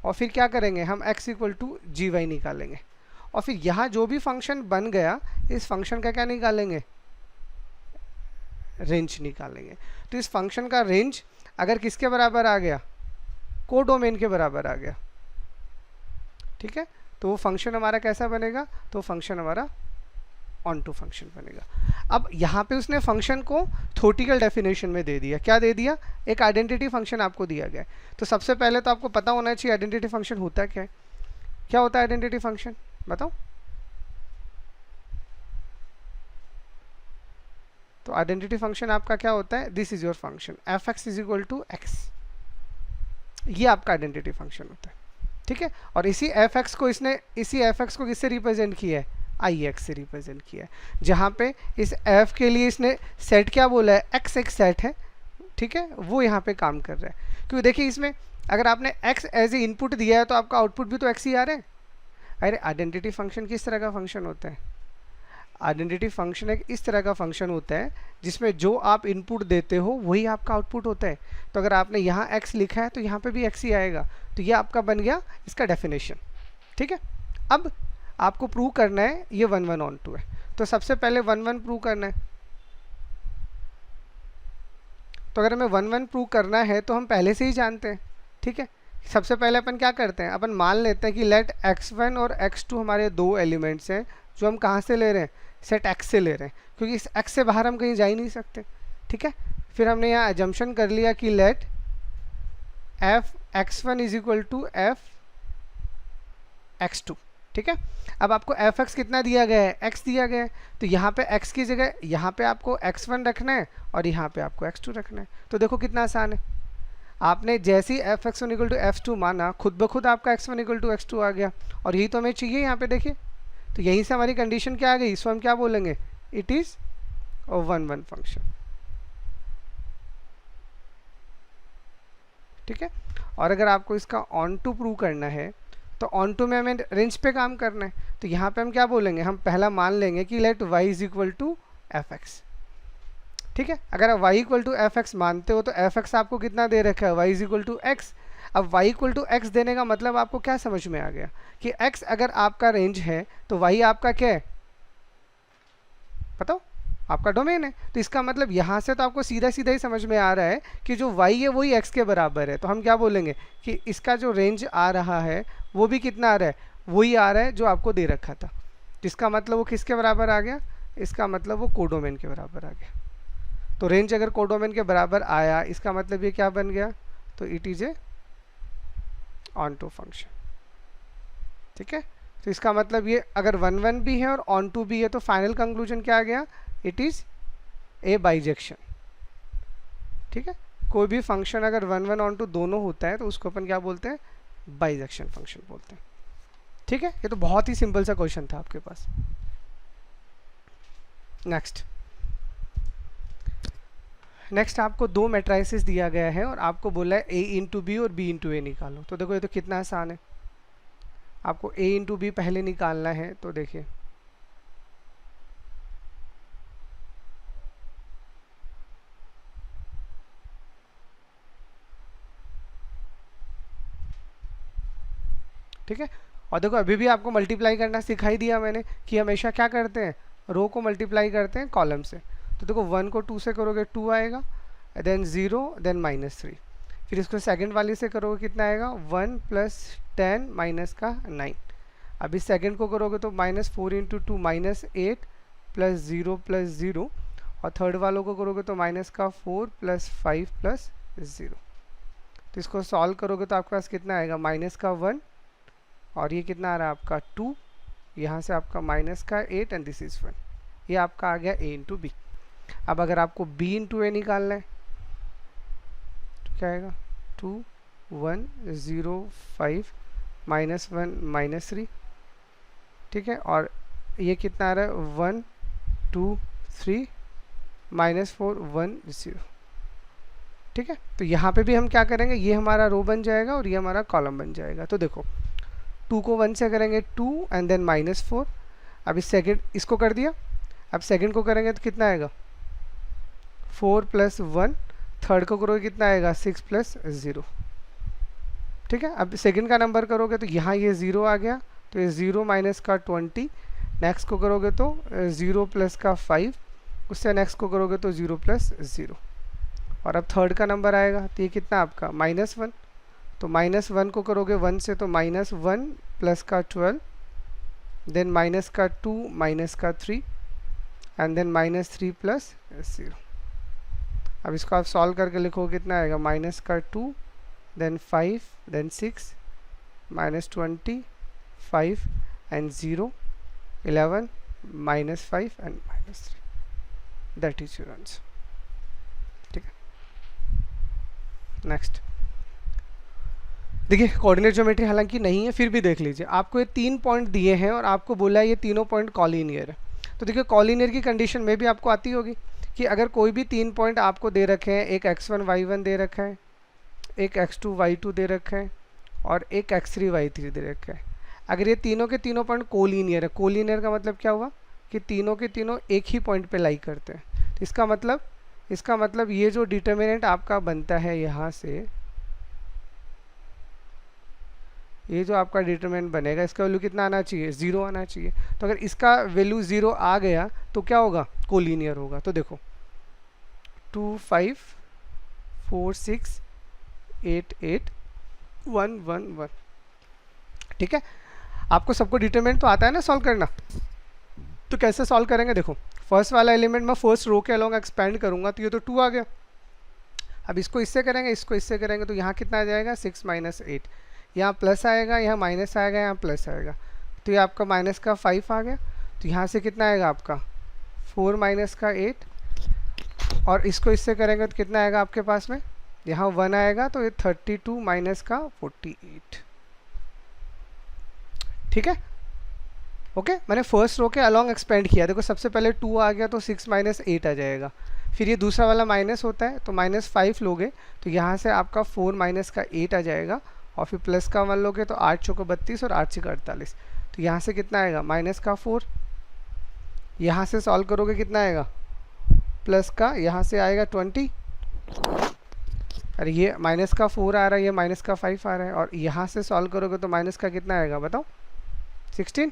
और फिर क्या करेंगे, हम x इक्वल टू gy निकालेंगे, और फिर यहाँ जो भी फंक्शन बन गया, इस फंक्शन का क्या निकालेंगे, रेंज निकालेंगे। तो इस फंक्शन का रेंज अगर किसके बराबर आ गया, कोडोमेन के बराबर आ गया, ठीक है, तो वो फंक्शन हमारा कैसा बनेगा, तो फंक्शन हमारा ऑन टू फंक्शन बनेगा। अब यहाँ पे उसने फंक्शन को थ्योरेटिकल डेफिनेशन में दे दिया, क्या दे दिया, एक आइडेंटिटी फंक्शन आपको दिया गया है। तो सबसे पहले तो आपको पता होना चाहिए आइडेंटिटी फंक्शन होता क्या है, क्या होता है आइडेंटिटी फंक्शन, बताओ। तो आइडेंटिटी फंक्शन आपका क्या होता है, this is your function f(x) is equal to x, ये आपका आइडेंटिटी फंक्शन होता है, ठीक है। और इसी f(x) को इसने, इसी f(x) को किससे रिप्रेजेंट किया है, ix से रिप्रेजेंट किया है, जहाँ पे इस f के लिए इसने सेट क्या बोला है, x एक सेट है, ठीक है, वो यहाँ पे काम कर रहा है। क्योंकि देखिए इसमें अगर आपने x एज ए इनपुट दिया है, तो आपका आउटपुट भी तो x ही आ रहा है। अरे आइडेंटिटी फंक्शन किस तरह का फंक्शन होता है, आइडेंटिटी फंक्शन एक इस तरह का फंक्शन होता है जिसमें जो आप इनपुट देते हो वही आपका आउटपुट होता है। तो अगर आपने यहाँ x लिखा है तो यहाँ पे भी x ही आएगा, तो ये आपका बन गया इसका डेफिनेशन, ठीक है। अब आपको प्रूव करना है ये 1 1 ऑन 2 है, तो सबसे पहले 1 1 प्रूव करना है। तो अगर हमें 1 1 प्रूव करना है तो हम पहले से ही जानते हैं, ठीक है। सबसे पहले अपन क्या करते हैं, अपन मान लेते हैं कि लेट x1 और x2 हमारे दो एलिमेंट्स हैं, जो हम कहाँ से ले रहे हैं, सेट x से ले रहे हैं, क्योंकि इस x से बाहर हम कहीं जा ही नहीं सकते, ठीक है। फिर हमने यहाँ एजम्पशन कर लिया कि late f(x1) is equal to f(x2), ठीक है। अब आपको f(x) कितना दिया गया है, x दिया गया है, तो यहाँ पे x की जगह यहाँ पे आपको x1 रखना है और यहाँ पे आपको x2 रखना है। तो देखो कितना आसान है, आपने जैसे ही f(x1) इक्वल टू f2 माना, खुद ब खुद आपका x1 इक्वल टू x2 आ गया, और यही तो हमें चाहिए यहाँ पे, देखिए। तो यहीं से हमारी कंडीशन क्या आ गई, इसको हम क्या बोलेंगे, इट इज 1 1 फंक्शन, ठीक है। और अगर आपको इसका ऑन टू प्रूव करना है, तो ऑन टू में हमें रेंज पे काम करना है, तो यहाँ पे हम क्या बोलेंगे, हम पहला मान लेंगे कि let y is equal to f(x), ठीक है। अगर आप y इक्वल टू f(x) मानते हो, तो f(x) आपको कितना दे रखा है, y is equal to x। अब y इक्वल टू x देने का मतलब आपको क्या समझ में आ गया कि x अगर आपका रेंज है तो y आपका क्या है, बताओ, आपका डोमेन है। तो इसका मतलब यहाँ से तो आपको सीधा सीधा ही समझ में आ रहा है कि जो y है वही x के बराबर है। तो हम क्या बोलेंगे कि इसका जो रेंज आ रहा है वो भी कितना आ रहा है, वही आ रहा है जो आपको दे रखा था। इसका मतलब वो किसके बराबर आ गया, इसका मतलब वो कोडोमेन के बराबर आ गया। तो रेंज अगर कोडोमेन के बराबर आया, इसका मतलब ये क्या बन गया, तो it is a onto function, ठीक है। तो इसका मतलब ये अगर 1 1 भी है और ऑन टू भी है, तो फाइनल कंक्लूजन क्या आ गया, इट इज ए बाइजेक्शन, ठीक है। कोई भी फंक्शन अगर 1 1 ऑन टू दोनों होता है तो उसको अपन क्या बोलते हैं, बाइजेक्शन फंक्शन बोलते हैं, ठीक है। ये तो बहुत ही सिंपल सा क्वेश्चन था आपके पास। नेक्स्ट आपको दो मैट्राइसिस दिया गया है और आपको बोला है a इंटू बी और b इंटू ए निकालो। तो देखो ये तो कितना आसान है, आपको a इंटू बी पहले निकालना है। तो देखिए ठीक है, और देखो अभी भी आपको मल्टीप्लाई करना सिखाई दिया मैंने कि हमेशा क्या करते हैं, रो को मल्टीप्लाई करते हैं कॉलम से। तो देखो 1 को 2 से करोगे 2 आएगा, देन 0, देन -3। फिर इसको सेकंड वाली से करोगे कितना आएगा, 1 + 10 माइनस का 9। अभी सेकंड को करोगे तो -4 × 2 -8 + 0 + 0, और थर्ड वालों को करोगे तो -4 + 5 + 0। तो इसको सॉल्व करोगे तो आपके पास कितना आएगा, -1, और ये कितना आ रहा है आपका 2, यहाँ से आपका -8 एंड दिस इज़ 1। ये आपका आ गया a × b। अब अगर आपको b × a निकालना है तो क्या आएगा, 2 1 0 5 -1 -3, ठीक है। और ये कितना आ रहा है, 1 2 3 -4 1 0, ठीक है। तो यहाँ पे भी हम क्या करेंगे, ये हमारा रो बन जाएगा और ये हमारा कॉलम बन जाएगा। तो देखो 2 को 1 से करेंगे 2 एंड देन -4। अभी सेकंड इसको कर दिया, अब सेकंड को करेंगे तो कितना आएगा, 4 + 1। थर्ड को करोगे कितना आएगा, 6 + 0, ठीक है। अब सेकंड का नंबर करोगे तो यहाँ ये 0 आ गया, तो ये 0 माइनस का 20। नेक्स्ट को करोगे तो 0 + का 5, उससे नेक्स्ट को करोगे तो 0 + 0। और अब थर्ड का नंबर आएगा तो ये कितना आपका -1, तो -1 को करोगे 1 से तो -1 + का 12, देन माइनस का 2 माइनस का 3 एंड देन -3 + 0। अब इसको आप सॉल्व करके लिखोगे कितना आएगा, -2, then 5, then 6, -20, 5 and 0, 11, -5 and -3। That is your answer, ठीक है। नेक्स्ट देखिए, कोऑर्डिनेट ज्योमेट्री हालांकि नहीं है, फिर भी देख लीजिए। आपको ये 3 पॉइंट दिए हैं और आपको बोला है ये तीनों पॉइंट कॉलिनियर है। तो देखिए कॉलिनियर की कंडीशन में भी आपको आती होगी कि अगर कोई भी 3 पॉइंट आपको दे रखे हैं, एक x1 y1 दे रखा है, एक x2 y2 दे रखा है, और एक x3 y3 दे रखा है। अगर ये तीनों के तीनों पॉइंट कोलिनियर है, कोलिनियर का मतलब क्या हुआ कि तीनों के तीनों एक ही पॉइंट पे लाई करते हैं। तो इसका मतलब ये जो डिटर्मिनेंट आपका बनता है यहाँ से, ये जो आपका डिटरमिनेंट बनेगा, इसका वैल्यू कितना आना चाहिए, 0 आना चाहिए। तो अगर इसका वैल्यू 0 आ गया तो क्या होगा, कोलिनियर होगा। तो देखो 2 5 4 6 8 8 1 1 1, ठीक है। आपको सबको डिटरमिनेंट तो आता है ना सॉल्व करना। तो कैसे सॉल्व करेंगे, देखो फर्स्ट वाला एलिमेंट मैं फर्स्ट रो के अलोंग एक्सपेंड करूंगा तो ये तो 2 आ गया। अब इसको इससे करेंगे, इसको इससे करेंगे, तो यहाँ कितना आ जाएगा, 6 - 8। यहाँ प्लस आएगा, यहाँ माइनस आएगा, यहाँ प्लस आएगा, तो ये आपका माइनस का 5 आ गया। तो यहाँ से कितना आएगा आपका 4 माइनस का 8, और इसको इससे करेंगे तो कितना आएगा आपके पास में, यहाँ 1 आएगा, तो ये 32 माइनस का 48, ठीक है। ओके, मैंने फर्स्ट रो के अलॉन्ग एक्सपेंड किया। देखो सबसे पहले 2 आ गया तो 6 - 8 आ जाएगा। फिर ये दूसरा वाला माइनस होता है तो -5 लोगे तो यहाँ से आपका 4 माइनस का 8 आ जाएगा, और फिर प्लस का 1 लोगे तो 8 चौको 32 और 8 6 48। तो यहाँ से कितना आएगा, माइनस का 4। यहाँ से सॉल्व करोगे कितना आएगा, प्लस का यहाँ से आएगा 20, अरे ये माइनस का 4 आ रहा है, ये माइनस का 5 आ रहा है, और यहाँ से सॉल्व करोगे तो माइनस का कितना आएगा बताओ, 16,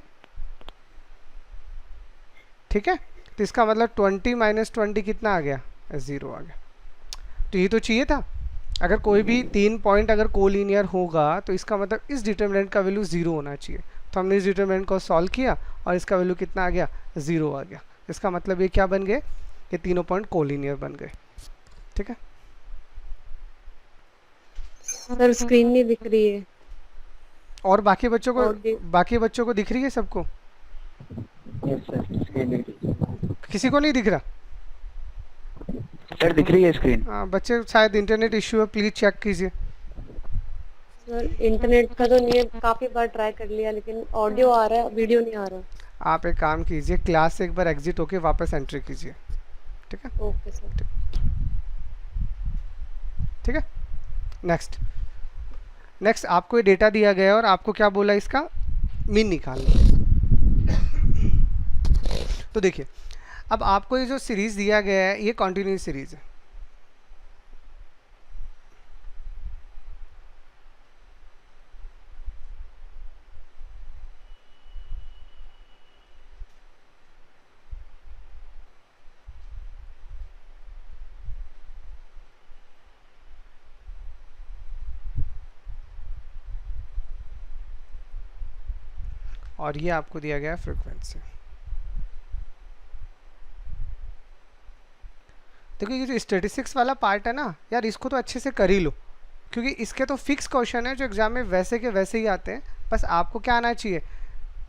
ठीक है। तो इसका मतलब 20 - 20 कितना आ गया, 0 आ गया। तो ये तो चाहिए था। अगर कोई भी 3 पॉइंट अगर कोलिनियर होगा तो इसका मतलब इस डिटरमिनेंट का वैल्यू 0 होना चाहिए। तो हमने इस डिटरमिनेंट को सॉल्व किया और इसका वैल्यू कितना आ गया, 0 आ गया। इसका मतलब ये क्या बन गए, ये तीनों पॉइंट कोलिनियर बन गए, ठीक है। सर स्क्रीन नहीं दिख रही है। और बाकी बच्चों को दिख रही है सबको, यस सर, स्क्रीन दिख रही है। किसी को नहीं दिख रहा? सर दिख रही है स्क्रीन। हाँ बच्चे, शायद इंटरनेट इश्यू है, प्लीज़ चेक कीजिए। सर इंटरनेट का तो नहीं है, काफी बार ट्राई कर लिया लेकिन ऑडियो आ रहा है, वीडियो नहीं आ रहा। आप एक काम कीजिए, क्लास से एक बार एग्जिट होके वापस एंट्री कीजिए, ठीक है। Okay sir. ठीक है। नेक्स्ट आपको ये डेटा दिया गया है और आपको क्या बोला, इसका मीन निकालना। तो देखिए, अब आपको ये जो सीरीज दिया गया है ये कॉन्टिन्यूस सीरीज है। और ये आपको दिया गया है फ्रीक्वेंसी। देखो ये जो स्टैटिस्टिक्स वाला पार्ट है ना यार, इसको तो अच्छे से कर ही लो, क्योंकि इसके तो फिक्स क्वेश्चन है जो एग्जाम में वैसे के वैसे ही आते हैं। बस आपको क्या आना चाहिए,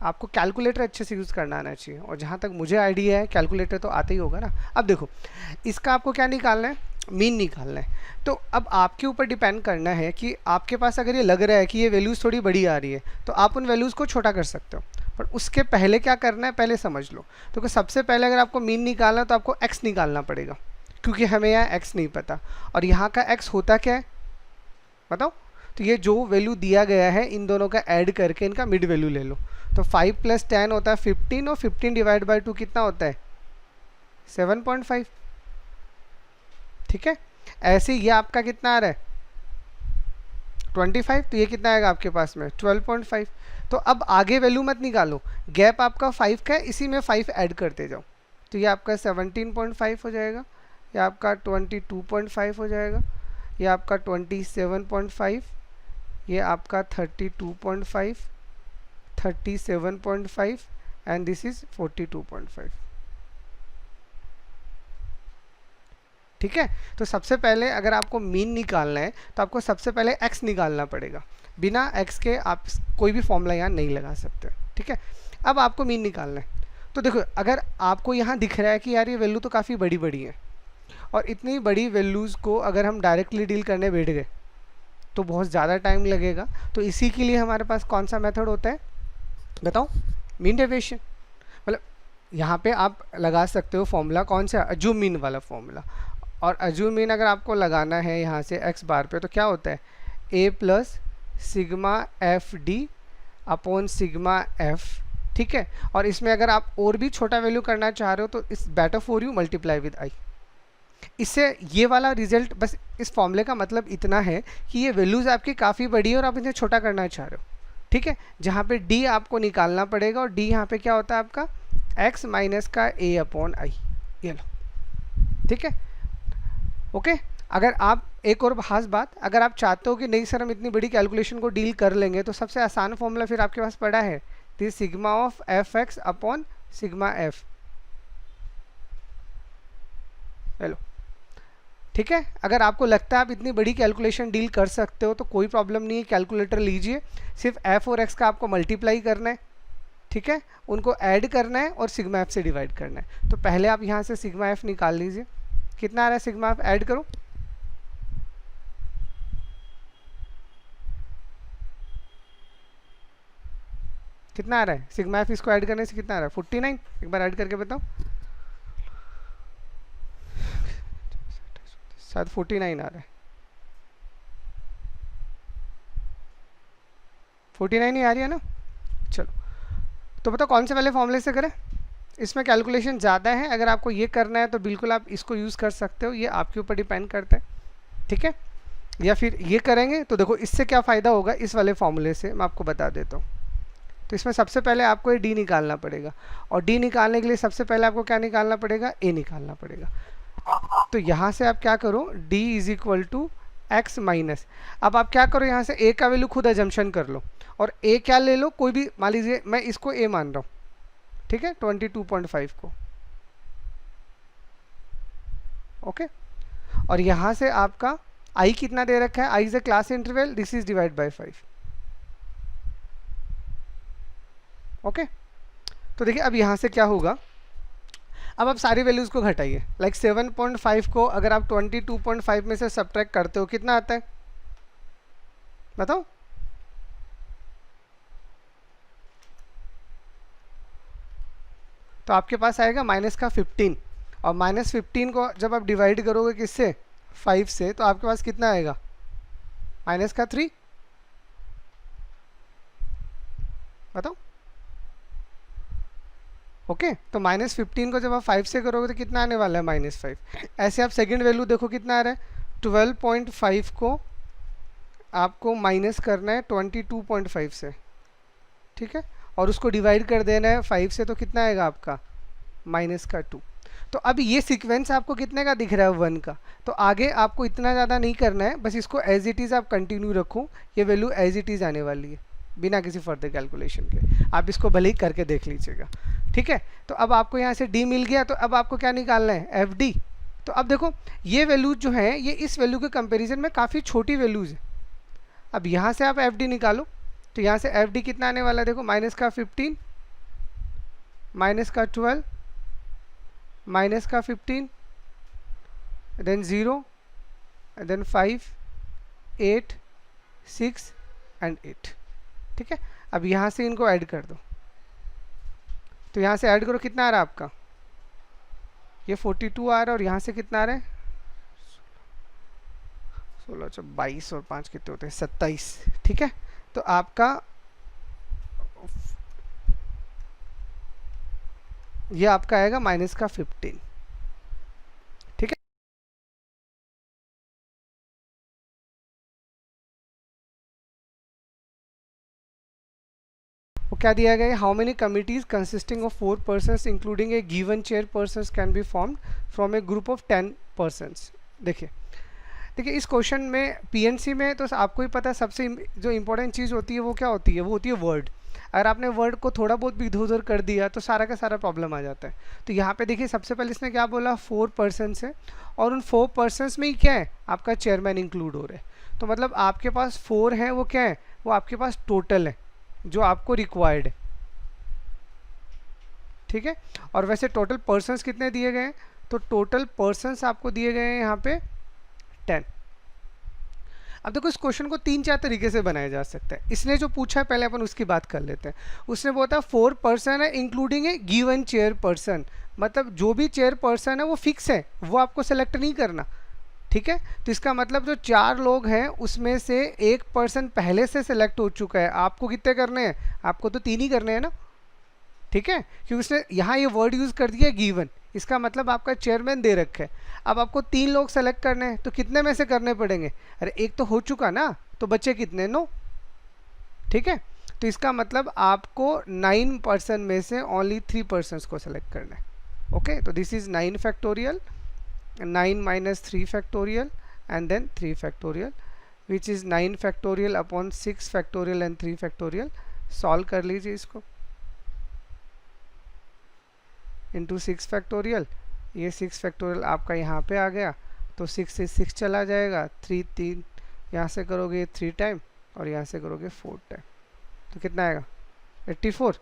आपको कैलकुलेटर अच्छे से यूज़ करना आना चाहिए, और जहाँ तक मुझे आइडिया है कैलकुलेटर तो आता ही होगा ना। अब देखो इसका आपको क्या निकालना है, मीन निकालना है। तो अब आपके ऊपर डिपेंड करना है कि आपके पास अगर ये लग रहा है कि ये वैल्यूज़ थोड़ी बड़ी आ रही है तो आप उन वैल्यूज़ को छोटा कर सकते हो, पर उसके पहले क्या करना है पहले समझ लो। तो सबसे पहले अगर आपको मीन निकालना है तो आपको एक्स निकालना पड़ेगा, क्योंकि हमें यहाँ एक्स नहीं पता, और यहाँ का एक्स होता क्या है बताओ। तो ये जो वैल्यू दिया गया है इन दोनों का ऐड करके इनका मिड वैल्यू ले लो। तो 5 + 10 होता है 15, और 15 डिवाइड बाई 2 कितना होता है 7.5। ठीक है, ऐसे ये आपका कितना आ रहा है 25, तो ये कितना आएगा आपके पास में 12.5। तो अब आगे वैल्यू मत निकालो, गैप आपका 5 का है, इसी में 5 ऐड करते जाओ। तो ये आपका 17.5 हो जाएगा, ये आपका 22.5 हो जाएगा, ये आपका 27.5, ये आपका 32.5, 37.5 एंड दिस इज 42.5। ठीक है, तो सबसे पहले अगर आपको मीन निकालना है तो आपको सबसे पहले x निकालना पड़ेगा। बिना x के आप कोई भी फॉर्मूला यहाँ नहीं लगा सकते। ठीक है, अब आपको मीन निकालना है। तो देखो अगर आपको यहाँ दिख रहा है कि यार ये वैल्यू तो काफ़ी बड़ी बड़ी है, और इतनी बड़ी वैल्यूज़ को अगर हम डायरेक्टली डील करने बैठ गए तो बहुत ज़्यादा टाइम लगेगा। तो इसी के लिए हमारे पास कौन सा मेथड होता है बताओ, मीन डेविएशन। मतलब यहाँ पे आप लगा सकते हो फॉर्मूला कौन सा, अज्यूम मीन वाला फॉर्मूला। और अज्यूम मीन अगर आपको लगाना है यहाँ से x बार पे तो क्या होता है a + sigma F D upon sigma f. ठीक है, और इसमें अगर आप और भी छोटा वैल्यू करना चाह रहे हो तो इस better for you multiply with i। इससे ये वाला रिजल्ट, बस इस फॉर्मूले का मतलब इतना है कि ये वैल्यूज़ आपकी काफ़ी बड़ी है और आप इन्हें छोटा करना चाह रहे हो। ठीक है, जहाँ पे d आपको निकालना पड़ेगा, और d यहाँ पे क्या होता है आपका x माइनस का a अपॉन i। ये लो, ठीक है ओके। अगर आप एक और खास बात, अगर आप चाहते हो कि नहीं सर हम इतनी बड़ी कैलकुलेशन को डील कर लेंगे, तो सबसे आसान फॉर्मूला फिर आपके पास पड़ा है, this sigma of F x upon sigma F. Hello, ठीक है। अगर आपको लगता है आप इतनी बड़ी कैलकुलेशन डील कर सकते हो तो कोई प्रॉब्लम नहीं है, कैलकुलेटर लीजिए, सिर्फ एफ और एक्स का आपको मल्टीप्लाई करना है। ठीक है, उनको ऐड करना है और सिग्मा एफ से डिवाइड करना है। तो पहले आप यहाँ से सिग्मा एफ निकाल लीजिए, कितना आ रहा है सिग्मा एफ, ऐड करो, कितना आ रहा है सिग्मा एफ, इसको ऐड करने से कितना आ रहा है 49। एक बार ऐड करके बताओ, शायद 49 आ रहा है, 49 ही आ रही है ना। चलो तो बताओ कौन से वाले फॉर्मूले से करें, इसमें कैलकुलेशन ज़्यादा है। अगर आपको ये करना है तो बिल्कुल आप इसको यूज़ कर सकते हो, ये आपके ऊपर डिपेंड करता है। ठीक है, या फिर ये करेंगे तो देखो इससे क्या फ़ायदा होगा, इस वाले फॉर्मूले से मैं आपको बता देता हूँ। तो इसमें सबसे पहले आपको ये डी निकालना पड़ेगा, और डी निकालने के लिए सबसे पहले आपको क्या निकालना पड़ेगा, ए निकालना पड़ेगा। तो यहाँ से आप क्या करो, d is equal to x minus, अब आप क्या करो यहाँ से a का वैल्यू खुद अजम्पशन कर लो, और a क्या ले लो, कोई भी मान लीजिए, मैं इसको a मान रहा हूँ। ठीक है, 22.5 को, ओके। और यहाँ से आपका i कितना दे रखा है, i is a class interval, this is divide by 5। Okay, तो देखिए अब यहाँ से क्या होगा, अब आप सारी वैल्यूज़ को घटाइए। लाइक 7.5 को अगर आप 22.5 में से सब्ट्रैक्ट करते हो कितना आता है बताओ, तो आपके पास आएगा माइनस का 15, और माइनस 15 को जब आप डिवाइड करोगे किससे, 5 से, तो आपके पास कितना आएगा, माइनस का 3। बताओ, ओके। तो माइनस 15 को जब आप 5 से करोगे तो कितना आने वाला है, -5। ऐसे आप सेकंड वैल्यू देखो कितना आ रहा है, 12.5 को आपको माइनस करना है 22.5 से। ठीक है, और उसको डिवाइड कर देना है 5 से, तो कितना आएगा आपका, माइनस का 2। तो अब ये सीक्वेंस आपको कितने का दिख रहा है, 1 का। तो आगे आपको इतना ज़्यादा नहीं करना है, बस इसको एज इट इज़ आप कंटिन्यू रखो, ये वैल्यू एज इट इज़ आने वाली है। बिना किसी फर्दर कैलकुलेशन के। आप इसको भले ही करके देख लीजिएगा, ठीक है। तो अब आपको यहाँ से डी मिल गया, तो अब आपको क्या निकालना है, एफ डी। तो अब देखो ये वैल्यूज जो है ये इस वैल्यू के कंपैरिजन में काफ़ी छोटी वैल्यूज है। अब यहाँ से आप एफ डी निकालो, तो यहाँ से एफ डी कितना आने वाला है, देखो माइनस का 15, माइनस का 12, माइनस का 15, देन 0, देन 5, 8, 6 एंड 8, ठीक है। अब यहाँ से इनको ऐड कर दो, तो यहाँ से ऐड करो, कितना आ रहा है आपका, ये 42 आ रहा है, और यहाँ से कितना आ रहा है 16, 22 और 5 कितने होते हैं 27, ठीक है। तो आपका ये आपका आएगा माइनस का 15, ठीक है। वो क्या दिया गया है, how many committees consisting of 4 persons including A given chair persons can be formed from A group of 10 persons. देखिए इस क्वेश्चन में पीएनसी में तो आपको ही पता है सबसे जो इम्पोर्टेंट चीज़ होती है वो क्या होती है, वो होती है वर्ड। अगर आपने वर्ड को थोड़ा बहुत भी इधर उधर कर दिया तो सारा का सारा प्रॉब्लम आ जाता है। तो यहाँ पे देखिए सबसे पहले इसने क्या बोला, 4 पर्सन्स है, और उन 4 पर्सन्स में ही क्या है, आपका चेयरमैन इंक्लूड हो रहे हैं। तो मतलब आपके पास 4 है, वो क्या है, वो आपके पास टोटल है जो आपको रिक्वायर्ड है, ठीक है। और वैसे टोटल पर्सन्स कितने दिए गए हैं, तो टोटल पर्सन्स आपको दिए गए हैं यहाँ पे 10। अब देखो इस क्वेश्चन को 3-4 तरीके से बनाया जा सकता है। इसने जो पूछा है पहले अपन उसकी बात कर लेते हैं। उसने बोला 4 पर्सन है इंक्लूडिंग ए गिवन चेयर पर्सन, मतलब जो भी चेयर पर्सन है वो फिक्स है, वो आपको सेलेक्ट नहीं करना, ठीक है। तो इसका मतलब जो 4 लोग हैं उसमें से एक पर्सन पहले से सेलेक्ट हो चुका है। आपको कितने करने हैं, आपको तो 3 ही करने हैं ना, ठीक है, क्योंकि उसने यहाँ ये वर्ड यूज़ कर दिया गिवन, इसका मतलब आपका चेयरमैन दे रखा है। अब आपको 3 लोग सेलेक्ट करने हैं, तो कितने में से करने पड़ेंगे, अरे एक तो हो चुका ना, तो बच्चे कितने, 9, ठीक है। तो इसका मतलब आपको 9 पर्सन में से ओनली 3 पर्सन्स को सेलेक्ट करना है, ओके। तो this is 9 factorial, 9 minus 3 factorial and then 3 factorial, which is 9 factorial upon 6 factorial and 3 factorial. Solve कर लीजिए इसको, इंटू 6 फैक्टोरियल, ये 6 फैक्टोरियल आपका यहाँ पे आ गया, तो 6 से 6 चला जाएगा, 3 यहाँ से करोगे 3 टाइम और यहाँ से करोगे 4 टाइम, तो कितना आएगा 84,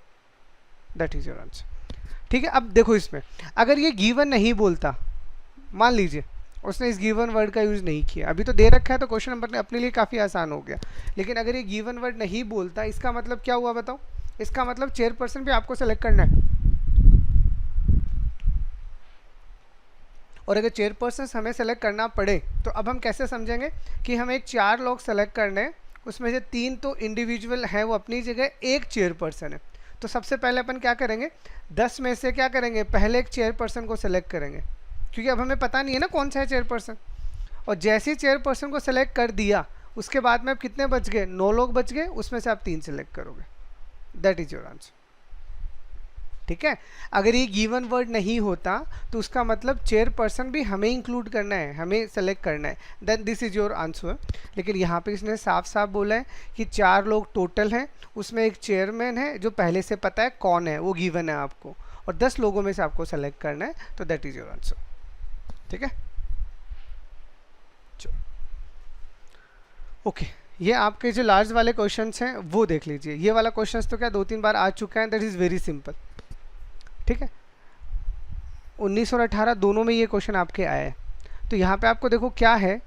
दैट इज योर आंसर, ठीक है। अब देखो इसमें अगर ये गिवन नहीं बोलता, मान लीजिए उसने इस गिवन वर्ड का यूज़ नहीं किया, अभी तो दे रखा है तो क्वेश्चन नंबर अपने लिए काफ़ी आसान हो गया, लेकिन अगर ये गिवन वर्ड नहीं बोलता, इसका मतलब क्या हुआ बताओ, इसका मतलब चेयरपर्सन भी आपको सेलेक्ट करना है। और अगर चेयरपर्सन हमें सेलेक्ट करना पड़े तो अब हम कैसे समझेंगे कि हमें 4 लोग सेलेक्ट करने हैं, उसमें से 3 तो इंडिविजुअल हैं, वो अपनी जगह, एक चेयरपर्सन है। तो सबसे पहले अपन क्या करेंगे, 10 में से क्या करेंगे, पहले एक चेयरपर्सन को सेलेक्ट करेंगे, क्योंकि अब हमें पता नहीं है ना कौन सा है चेयरपर्सन। और जैसे ही चेयरपर्सन को सेलेक्ट कर दिया उसके बाद में अब कितने बच गए, 9 लोग बच गए, उसमें से आप 3 सेलेक्ट करोगे, दैट इज योर आंसर, ठीक है। अगर ये गिवन वर्ड नहीं होता तो उसका मतलब चेयरपर्सन भी हमें इंक्लूड करना है, हमें सेलेक्ट करना है, then this is your answer. लेकिन यहाँ पे इसने साफ साफ बोला है कि 4 लोग टोटल हैं, उसमें एक चेयरमैन है जो पहले से पता है कौन है, वो गिवन है आपको, और 10 लोगों में से आपको सेलेक्ट करना है, तो दैट इज योर आंसर, ठीक है। ओके ये आपके जो लार्ज वाले क्वेश्चंस हैं वो देख लीजिए। ये वाला क्वेश्चंस तो क्या 2-3 बार आ चुका है, दैट इज़ वेरी सिंपल, ठीक है। 19 और 18 दोनों में ये क्वेश्चन आपके आए हैं। तो यहाँ पे आपको देखो क्या है,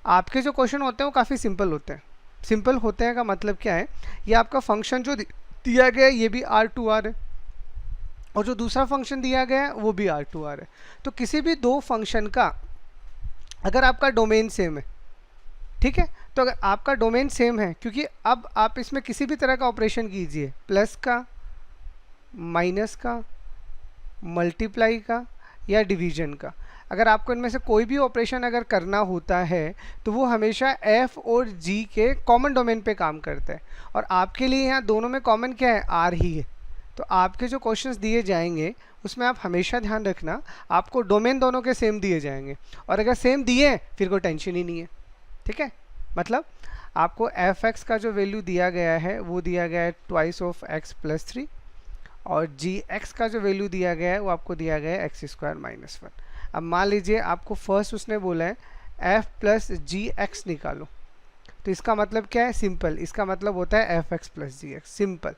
आपके जो क्वेश्चन होते हैं वो काफ़ी सिंपल होते हैं। सिंपल होते हैं का मतलब क्या है, ये आपका फंक्शन जो दिया गया है ये भी R2R है, और जो दूसरा फंक्शन दिया गया है वो भी R2R है। तो किसी भी 2 फंक्शन का अगर आपका डोमेन सेम है, ठीक है, तो अगर आपका डोमेन सेम है, क्योंकि अब आप इसमें किसी भी तरह का ऑपरेशन कीजिए, प्लस का, माइनस का, मल्टीप्लाई का या डिवीजन का, अगर आपको इनमें से कोई भी ऑपरेशन अगर करना होता है तो वो हमेशा एफ और जी के कॉमन डोमेन पे काम करता है, और आपके लिए यहाँ दोनों में कॉमन क्या है, आर ही है। तो आपके जो क्वेश्चंस दिए जाएंगे उसमें आप हमेशा ध्यान रखना आपको डोमेन दोनों के सेम दिए जाएंगे, और अगर सेम दिए फिर कोई टेंशन ही नहीं है, ठीक है। मतलब आपको एफ एक्स का जो वैल्यू दिया गया है वो दिया गया है ट्वाइस ऑफ एक्स प्लस 3, और जी एक्स का जो वैल्यू दिया गया है वो आपको दिया गया है एक्स स्क्वायर माइनस 1। अब मान लीजिए आपको फर्स्ट उसने बोला है एफ प्लस जी एक्स निकालो, तो इसका मतलब क्या है? सिंपल, इसका मतलब होता है एफ एक्स प्लस जी एक्स, सिंपल।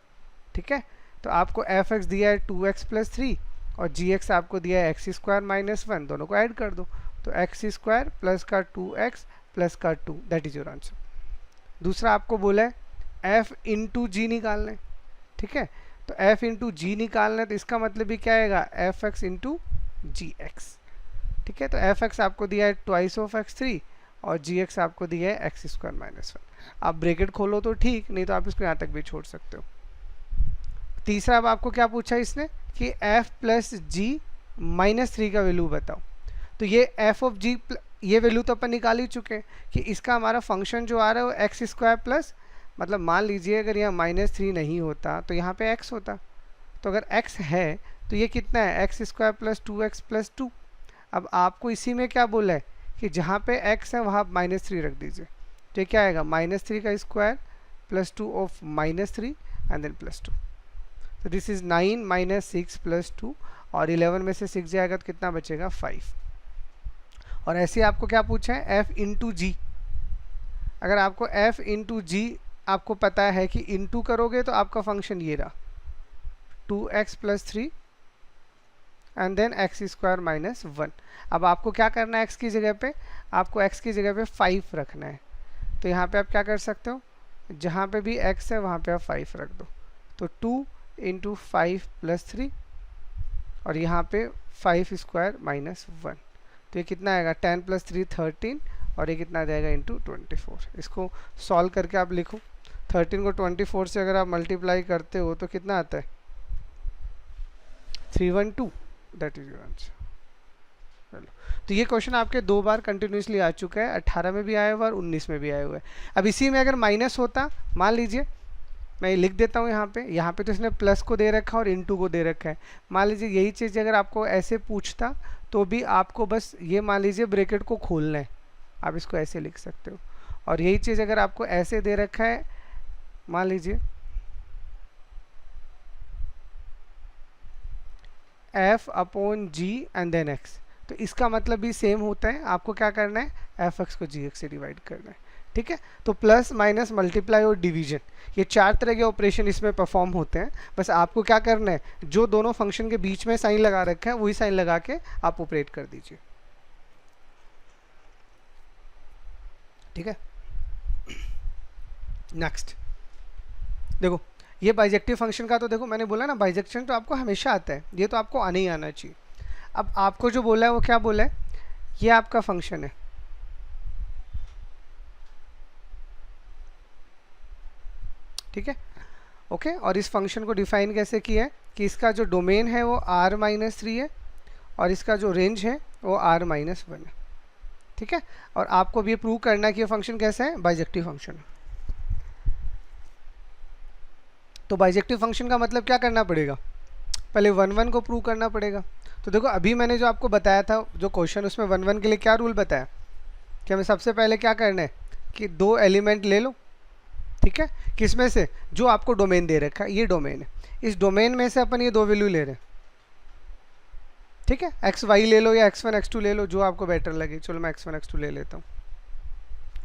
ठीक है, तो आपको एफ एक्स दिया है 2x प्लस 3 और जी एक्स आपको दिया है एक्स स्क्वायर माइनस 1, दोनों को ऐड कर दो तो एक्स स्क्वायर प्लस का 2x प्लस का 2, दैट इज योर आंसर। दूसरा आपको बोला है f इंटू जी निकालना है। ठीक है, तो f इंटू जी निकालना है, तो इसका मतलब भी क्या आएगा? एफ एक्स इंटू जी एक्स। ठीक है, तो एफ एक्स आपको दिया है ट्वाइस ऑफ x3 और जी एक्स आपको दिया है एक्स स्क्वायर माइनस 1। आप ब्रैकेट खोलो तो ठीक, नहीं तो आप इसको यहाँ तक भी छोड़ सकते हो। तीसरा अब आपको क्या पूछा है इसने कि f प्लस जी माइनस 3 का वैल्यू बताओ। तो ये f ऑफ जी, ये वैल्यू तो अपन निकाल ही चुके हैं कि इसका हमारा फंक्शन जो आ रहा है वो एक्स स्क्वायर प्लस, मतलब मान लीजिए अगर यहाँ माइनस 3 नहीं होता तो यहाँ पे x होता, तो अगर x है तो ये कितना है? X square plus 2x plus 2। अब आपको इसी में क्या बोला है कि जहाँ पे x है वहाँ माइनस 3 रख दीजिए, तो ये क्या आएगा? माइनस 3 का square plus 2 of minus 3 and then plus 2। तो दिस इज 9 माइनस 6 प्लस 2, और 11 में से 6 जाएगा तो कितना बचेगा? 5। और ऐसे आपको क्या पूछा है? f इंटू जी। अगर आपको f इंटू जी आपको पता है कि इंटू करोगे तो आपका फंक्शन ये रहा 2x plus 3 and then x square minus 1। अब आपको क्या करना है? x की जगह पे आपको x की जगह पे 5 रखना है, तो यहाँ पे आप क्या कर सकते हो? जहाँ पे भी x है वहाँ पे आप 5 रख दो, तो 2 इंटू 5 प्लस 3 और यहाँ पे 5 स्क्वायर माइनस 1, तो ये कितना आएगा? 10 प्लस 3 13, और ये कितना आ जाएगा? इंटू 24। इसको सॉल्व करके आप लिखो, 13 को 24 से अगर आप मल्टीप्लाई करते हो तो कितना आता है? 312, दैट इज योर आंसर। चलो, तो ये क्वेश्चन आपके 2 बार कंटिन्यूसली आ चुका है, 18 में भी आया हुआ है और 19 में भी आया हुआ है। अब इसी में अगर माइनस होता, मान लीजिए मैं लिख देता हूँ यहाँ पे तो इसने प्लस को दे रखा है और इनटू को दे रखा है। मान लीजिए यही चीज़ अगर आपको ऐसे पूछता तो भी आपको बस ये मान लीजिए ब्रैकेट को खोलना है, आप इसको ऐसे लिख सकते हो। और यही चीज़ अगर आपको ऐसे दे रखा है, मान लीजिए f upon g and then x, तो इसका मतलब भी सेम होता है। आपको क्या करना है? एफ एक्स को जी एक्स से डिवाइड करना है। ठीक है, तो प्लस माइनस मल्टीप्लाई और डिवीजन, ये 4 तरह के ऑपरेशन इसमें परफॉर्म होते हैं। बस आपको क्या करना है? जो दोनों फंक्शन के बीच में साइन लगा रखा है वही साइन लगा के आप ऑपरेट कर दीजिए। ठीक है, नेक्स्ट देखो, ये बाइजेक्टिव फंक्शन का तो देखो मैंने बोला ना, बाइजेक्शन तो आपको हमेशा आता है, ये तो आपको आने ही आना चाहिए। अब आपको जो बोला है वो क्या बोला है? ये आपका फंक्शन है, ठीक है, ओके। और इस फंक्शन को डिफाइन कैसे किया है कि इसका जो डोमेन है वो r माइनस 3 है और इसका जो रेंज है वो r माइनस 1 है। ठीक है, और आपको भी ये प्रूव करना है कि ये फंक्शन कैसा है? बाइजेक्टिव फंक्शन है। तो बाइजेक्टिव फंक्शन का मतलब क्या करना पड़ेगा? पहले 1 1 को प्रूव करना पड़ेगा। तो देखो अभी मैंने जो आपको बताया था जो क्वेश्चन, उसमें 1 1 के लिए क्या रूल बताया कि हमें सबसे पहले क्या करना है कि 2 एलिमेंट ले लो। ठीक है, किसमें से? जो आपको डोमेन दे रखा है, ये डोमेन है, इस डोमेन में से अपन ये 2 वैल्यू ले रहे हैं। ठीक है, एक्स वाई ले लो या x1 x2 ले लो, जो आपको बेटर लगे। चलो मैं x1 x2 ले लेता हूँ,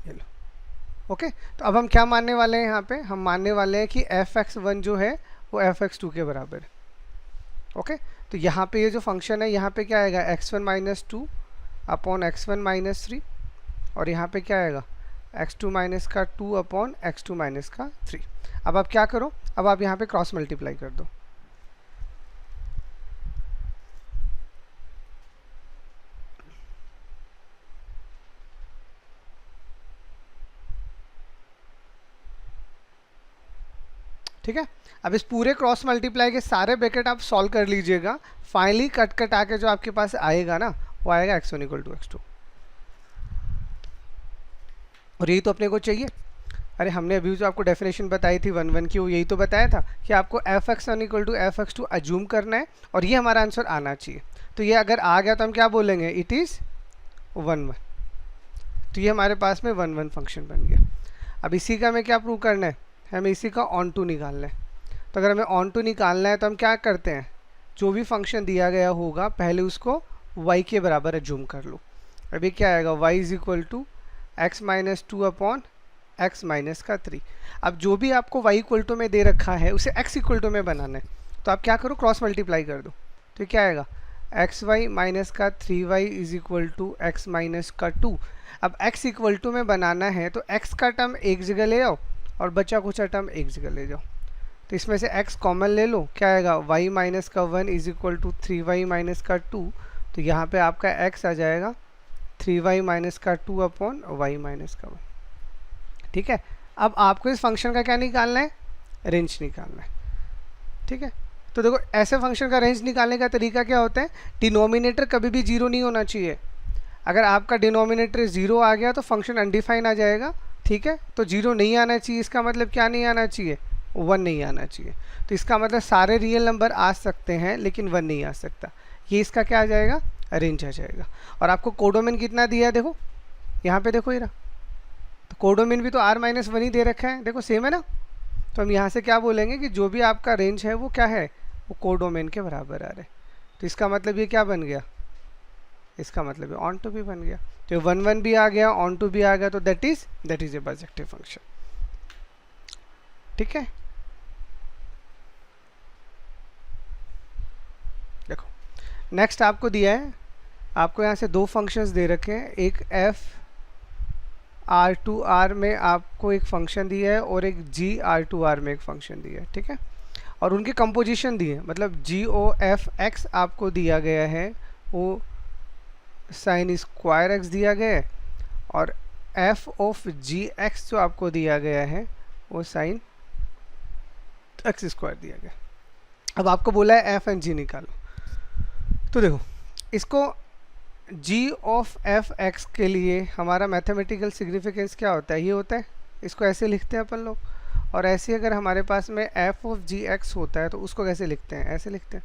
ये लो। ओके, तो अब हम क्या मानने वाले हैं यहाँ पे? हम मानने वाले हैं कि f(x1) जो है वो f(x2) के बराबर है। ओके, तो यहाँ पे ये जो फंक्शन है यहाँ पे क्या आएगा? x1 minus 2 upon x1 minus 3, और यहाँ पे क्या आएगा? x2 माइनस का 2 अपॉन x2 माइनस का 3। अब आप क्या करो? अब आप यहाँ पे क्रॉस मल्टीप्लाई कर दो। ठीक है, अब इस पूरे क्रॉस मल्टीप्लाई के सारे ब्रैकेट आप सॉल्व कर लीजिएगा। फाइनली कट कट आके जो आपके पास आएगा ना, वो आएगा x1 इक्वल टू x2, और यही तो अपने को चाहिए। अरे हमने अभी जो आपको डेफिनेशन बताई थी 1 1 की, वो यही तो बताया था कि आपको f(x1) equal to f(x2) assume करना है और ये हमारा आंसर आना चाहिए। तो ये अगर आ गया तो हम क्या बोलेंगे? It is 1 1। तो ये हमारे पास में 1 1 फंक्शन बन गया। अब इसी का हमें क्या प्रूव करना है, हमें इसी का ऑन टू निकालना है। तो अगर हमें ऑन टू निकालना है तो हम क्या करते हैं, जो भी फंक्शन दिया गया होगा पहले उसको y के बराबर एज्यूम कर लो। अभी क्या आएगा, y is equal to x minus two upon x minus का 3। अब जो भी आपको y इक्वल टू में दे रखा है उसे x इक्वल टू में बनाना है, तो आप क्या करो, क्रॉस मल्टीप्लाई कर दो। तो क्या आएगा, एक्स वाई माइनस का 3y is equal to x minus का 2। अब x इक्वल टू में बनाना है तो x का टर्म एक जगह ले आओ और बचा कुछ टर्म एक जगह ले जाओ। तो इसमें से x कॉमन ले लो, क्या आएगा, y माइनस का 1 is equal to 3y minus का 2। तो यहाँ पे आपका x आ जाएगा 3y माइनस का 2 अपॉन y माइनस का 1। ठीक है, अब आपको इस फंक्शन का क्या निकालना है, रेंज निकालना है। ठीक है, तो देखो ऐसे फंक्शन का रेंज निकालने का तरीका क्या होता है, डिनोमिनेटर कभी भी जीरो नहीं होना चाहिए। अगर आपका डिनोमिनेटर जीरो आ गया तो फंक्शन अनडिफाइन आ जाएगा। ठीक है, तो जीरो नहीं आना चाहिए, इसका मतलब क्या नहीं आना चाहिए, 1 नहीं आना चाहिए। तो इसका मतलब सारे रियल नंबर आ सकते हैं लेकिन 1 नहीं आ सकता। ये इसका क्या आ जाएगा, रेंज आ जाएगा। और आपको कोडोमेन कितना दिया है, देखो यहाँ पे देखो, ये रहा। तो कोडोमेन भी तो r-1 ही दे रखा है, देखो सेम है ना। तो हम यहाँ से क्या बोलेंगे कि जो भी आपका रेंज है वो क्या है, वो कोडोमेन के बराबर आ रहा है। तो इसका मतलब ये क्या बन गया, इसका मतलब ये ऑन टू भी बन गया। तो 1 1 भी आ गया, ऑन टू भी आ गया, तो that is a bijective function. ठीक है, देखो नेक्स्ट आपको दिया है, आपको यहाँ से दो फंक्शंस दे रखे हैं, एक f(r2r) में आपको एक फंक्शन दिया है और एक g(r2r) में एक फंक्शन दिया है। ठीक है, और उनकी कंपोजिशन दी है, मतलब g(f(x) आपको दिया गया है वो sin स्क्वायर x दिया गया है, और f(g(x) जो आपको दिया गया है वो sin x स्क्वायर दिया गया। अब आपको बोला है f एंड g निकालो। तो देखो इसको g(f(x) के लिए हमारा मैथमेटिकल सिग्निफिकेंस क्या होता है, ये होता है, इसको ऐसे लिखते हैं अपन लोग। और ऐसे अगर हमारे पास में f(g(x) होता है तो उसको कैसे लिखते हैं, ऐसे लिखते हैं।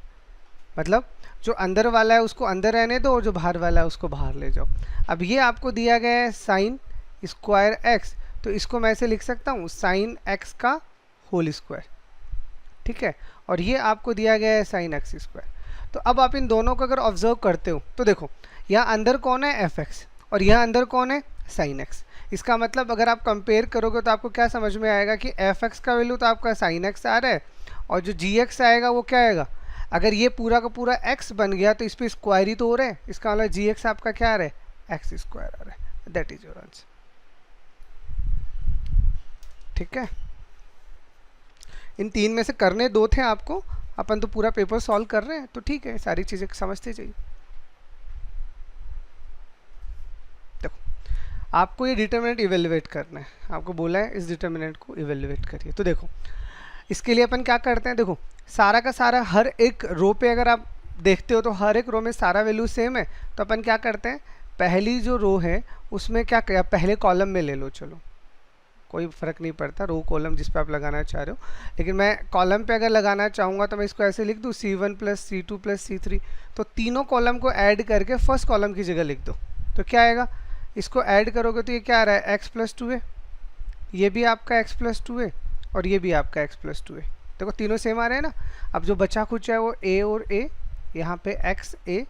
मतलब जो अंदर वाला है उसको अंदर रहने दो और जो बाहर वाला है उसको बाहर ले जाओ। अब ये आपको दिया गया है sin स्क्वायर x, तो इसको मैं ऐसे लिख सकता हूँ sin x का होल स्क्वायर। ठीक है, और ये आपको दिया गया है sin x स्क्वायर। तो अब आप इन दोनों को अगर ऑब्जर्व करते हो तो देखो यहाँ अंदर कौन है f(x) और यहाँ अंदर कौन है sin x। इसका मतलब अगर आप कंपेयर करोगे तो आपको क्या समझ में आएगा कि f(x) का वैल्यू तो आपका sin x आ रहा है, और जो g(x) आएगा वो क्या आएगा, अगर ये पूरा का पूरा x बन गया तो इस पर स्क्वायर ही तो हो रहा है, इसका मतलब g(x) आपका क्या आ रहा है, x स्क्वायर आ रहा है। That is your answer. ठीक है, इन तीन में से करने दो थे आपको, अपन तो पूरा पेपर सॉल्व कर रहे हैं, तो ठीक है, सारी चीज़ें समझते जाइए। देखो आपको ये डिटर्मिनेंट इवेल्युएट करना है, आपको बोला है इस डिटर्मिनेंट को इवेल्युएट करिए। तो देखो इसके लिए अपन क्या करते हैं, देखो सारा का सारा हर एक रो पे अगर आप देखते हो तो हर एक रो में सारा वैल्यू सेम है। तो अपन क्या करते हैं, पहली जो रो है उसमें क्या किया, पहले कॉलम में ले लो, चलो कोई फ़र्क नहीं पड़ता रो कॉलम जिस पे आप लगाना चाह रहे हो, लेकिन मैं कॉलम पे अगर लगाना चाहूँगा तो मैं इसको ऐसे लिख दूँ C1 + C2 + C3। तो तीनों कॉलम को ऐड करके फर्स्ट कॉलम की जगह लिख दो, तो क्या आएगा, इसको ऐड करोगे तो ये क्या आ रहा है, x + 2 है, ये भी आपका x + 2 है, और ये भी आपका x + 2 है। देखो तीनों सेम आ रहे हैं ना। अब जो बचा कुछ है वो a और a, यहाँ पे x a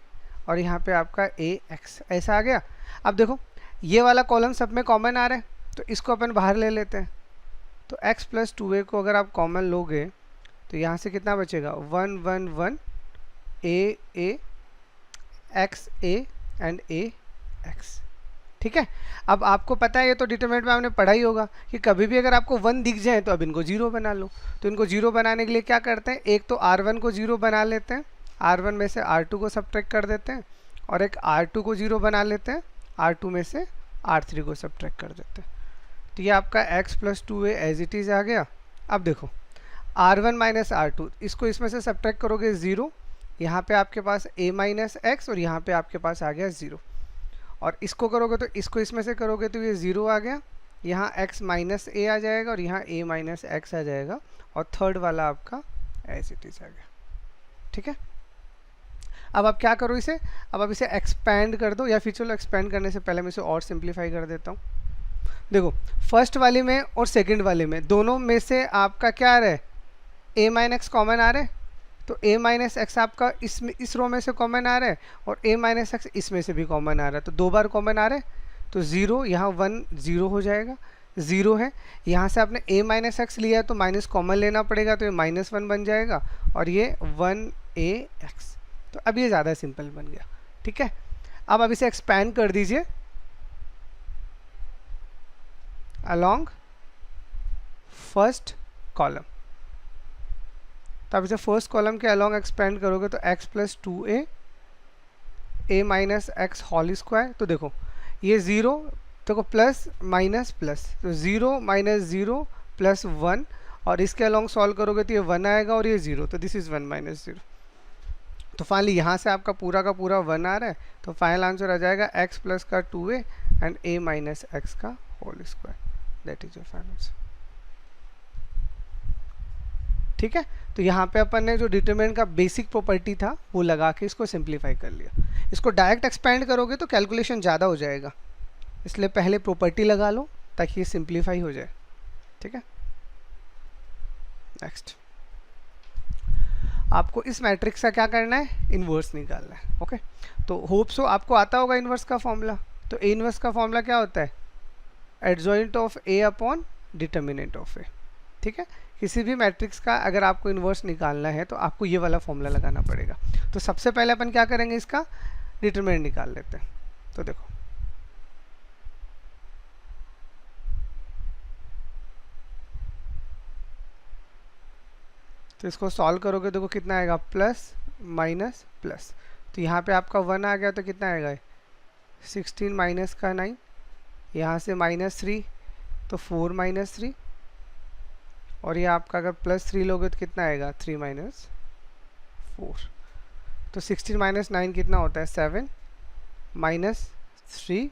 और यहाँ पे आपका a x, ऐसा आ गया। अब देखो ये वाला कॉलम सब में कॉमन आ रहा है, तो इसको अपन बाहर ले लेते हैं। तो x + 2a को अगर आप कॉमन लोगे तो यहाँ से कितना बचेगा, 1 1 1 a x a and a x। ठीक है, अब आपको पता है, ये तो डिटरमिनेंट में आपने पढ़ा ही होगा कि कभी भी अगर आपको 1 दिख जाए तो अब इनको 0 बना लो। तो इनको 0 बनाने के लिए क्या करते हैं, एक तो r1 को 0 बना लेते हैं, r1 में से r2 को सब्ट्रैक्ट कर देते हैं, और एक r2 को 0 बना लेते हैं, r2 में से r3 को सब्ट्रैक्ट कर देते हैं। तो ये आपका x + 2a as it is आ गया। अब देखो r1 - r2, इसको इसमें से सब्ट्रैक्ट करोगे 0, यहाँ पे आपके पास a - x और यहाँ पे आपके पास आ गया 0, और इसको करोगे तो इसको इसमें से करोगे तो ये 0 आ गया, यहाँ x - a आ जाएगा और यहाँ a - x आ जाएगा, और थर्ड वाला आपका एज इट इज़ आ गया। ठीक है, अब आप क्या करो इसे, अब आप इसे एक्सपैंड कर दो, या फिर चलो एक्सपैंड करने से पहले मैं इसे और सिंप्लीफाई कर देता हूँ। देखो फर्स्ट वाले में और सेकंड वाले में दोनों में से आपका क्या आ रहा है, a माइन एक्स कॉमन आ रहा है, तो a माइनस एक्स आपका इसमें इस रो में से कॉमन आ रहा है और a माइनस एक्स इसमें से भी कॉमन आ रहा है, तो 2 बार कॉमन आ रहा है, तो 0 यहाँ 1 0 हो जाएगा, 0 है। यहाँ से आपने a माइनस एक्स लिया है तो माइनस कॉमन लेना पड़ेगा, तो ये -1 बन जाएगा और ये 1ax। तो अब ये ज़्यादा सिंपल बन गया, ठीक है। अब इसे एक्सपैंड कर दीजिए अलोंग फर्स्ट कॉलम, तो आप इसे फर्स्ट कॉलम के अलोंग एक्सपेंड करोगे तो x plus 2a a minus x whole square, तो देखो ये 0, देखो प्लस माइनस प्लस, तो 0 माइनस 0 प्लस 1, और इसके अलोंग सॉल्व करोगे तो ये 1 आएगा और ये 0, तो दिस इज़ 1 माइनस 0। तो फाइनली यहाँ से आपका पूरा का पूरा 1 आ रहा है, तो फाइनल आंसर आ जाएगा x प्लस का 2a and a minus x का whole square, that is your final answer, ठीक है। तो यहाँ पे अपन ने जो डिटरमिनेंट का बेसिक प्रॉपर्टी था वो लगा के इसको सिंप्लीफाई कर लिया। इसको डायरेक्ट एक्सपेंड करोगे तो कैलकुलेशन ज़्यादा हो जाएगा, इसलिए पहले प्रॉपर्टी लगा लो ताकि ये सिंप्लीफाई हो जाए, ठीक है। नेक्स्ट आपको इस मैट्रिक्स का क्या करना है, इन्वर्स निकालना है, ओके। तो होप सो आपको आता होगा इन्वर्स का फॉर्मूला। तो ए इन्वर्स का फॉर्मूला क्या होता है, adjoint of A upon determinant of A, ठीक है। किसी भी मैट्रिक्स का अगर आपको इन्वर्स निकालना है तो आपको ये वाला फॉर्मूला लगाना पड़ेगा। तो सबसे पहले अपन क्या करेंगे, इसका डिटरमिनेंट निकाल लेते हैं। तो देखो तो इसको सॉल्व करोगे, देखो कितना आएगा, प्लस माइनस प्लस, तो यहाँ पे आपका 1 आ गया, तो कितना आएगा 16 माइनस का 9, यहाँ से -3 तो 4 माइनस 3, और ये आपका अगर +3 लोगे तो कितना आएगा 3 माइनस 4, तो 16 माइनस 9 कितना होता है 7 माइनस 3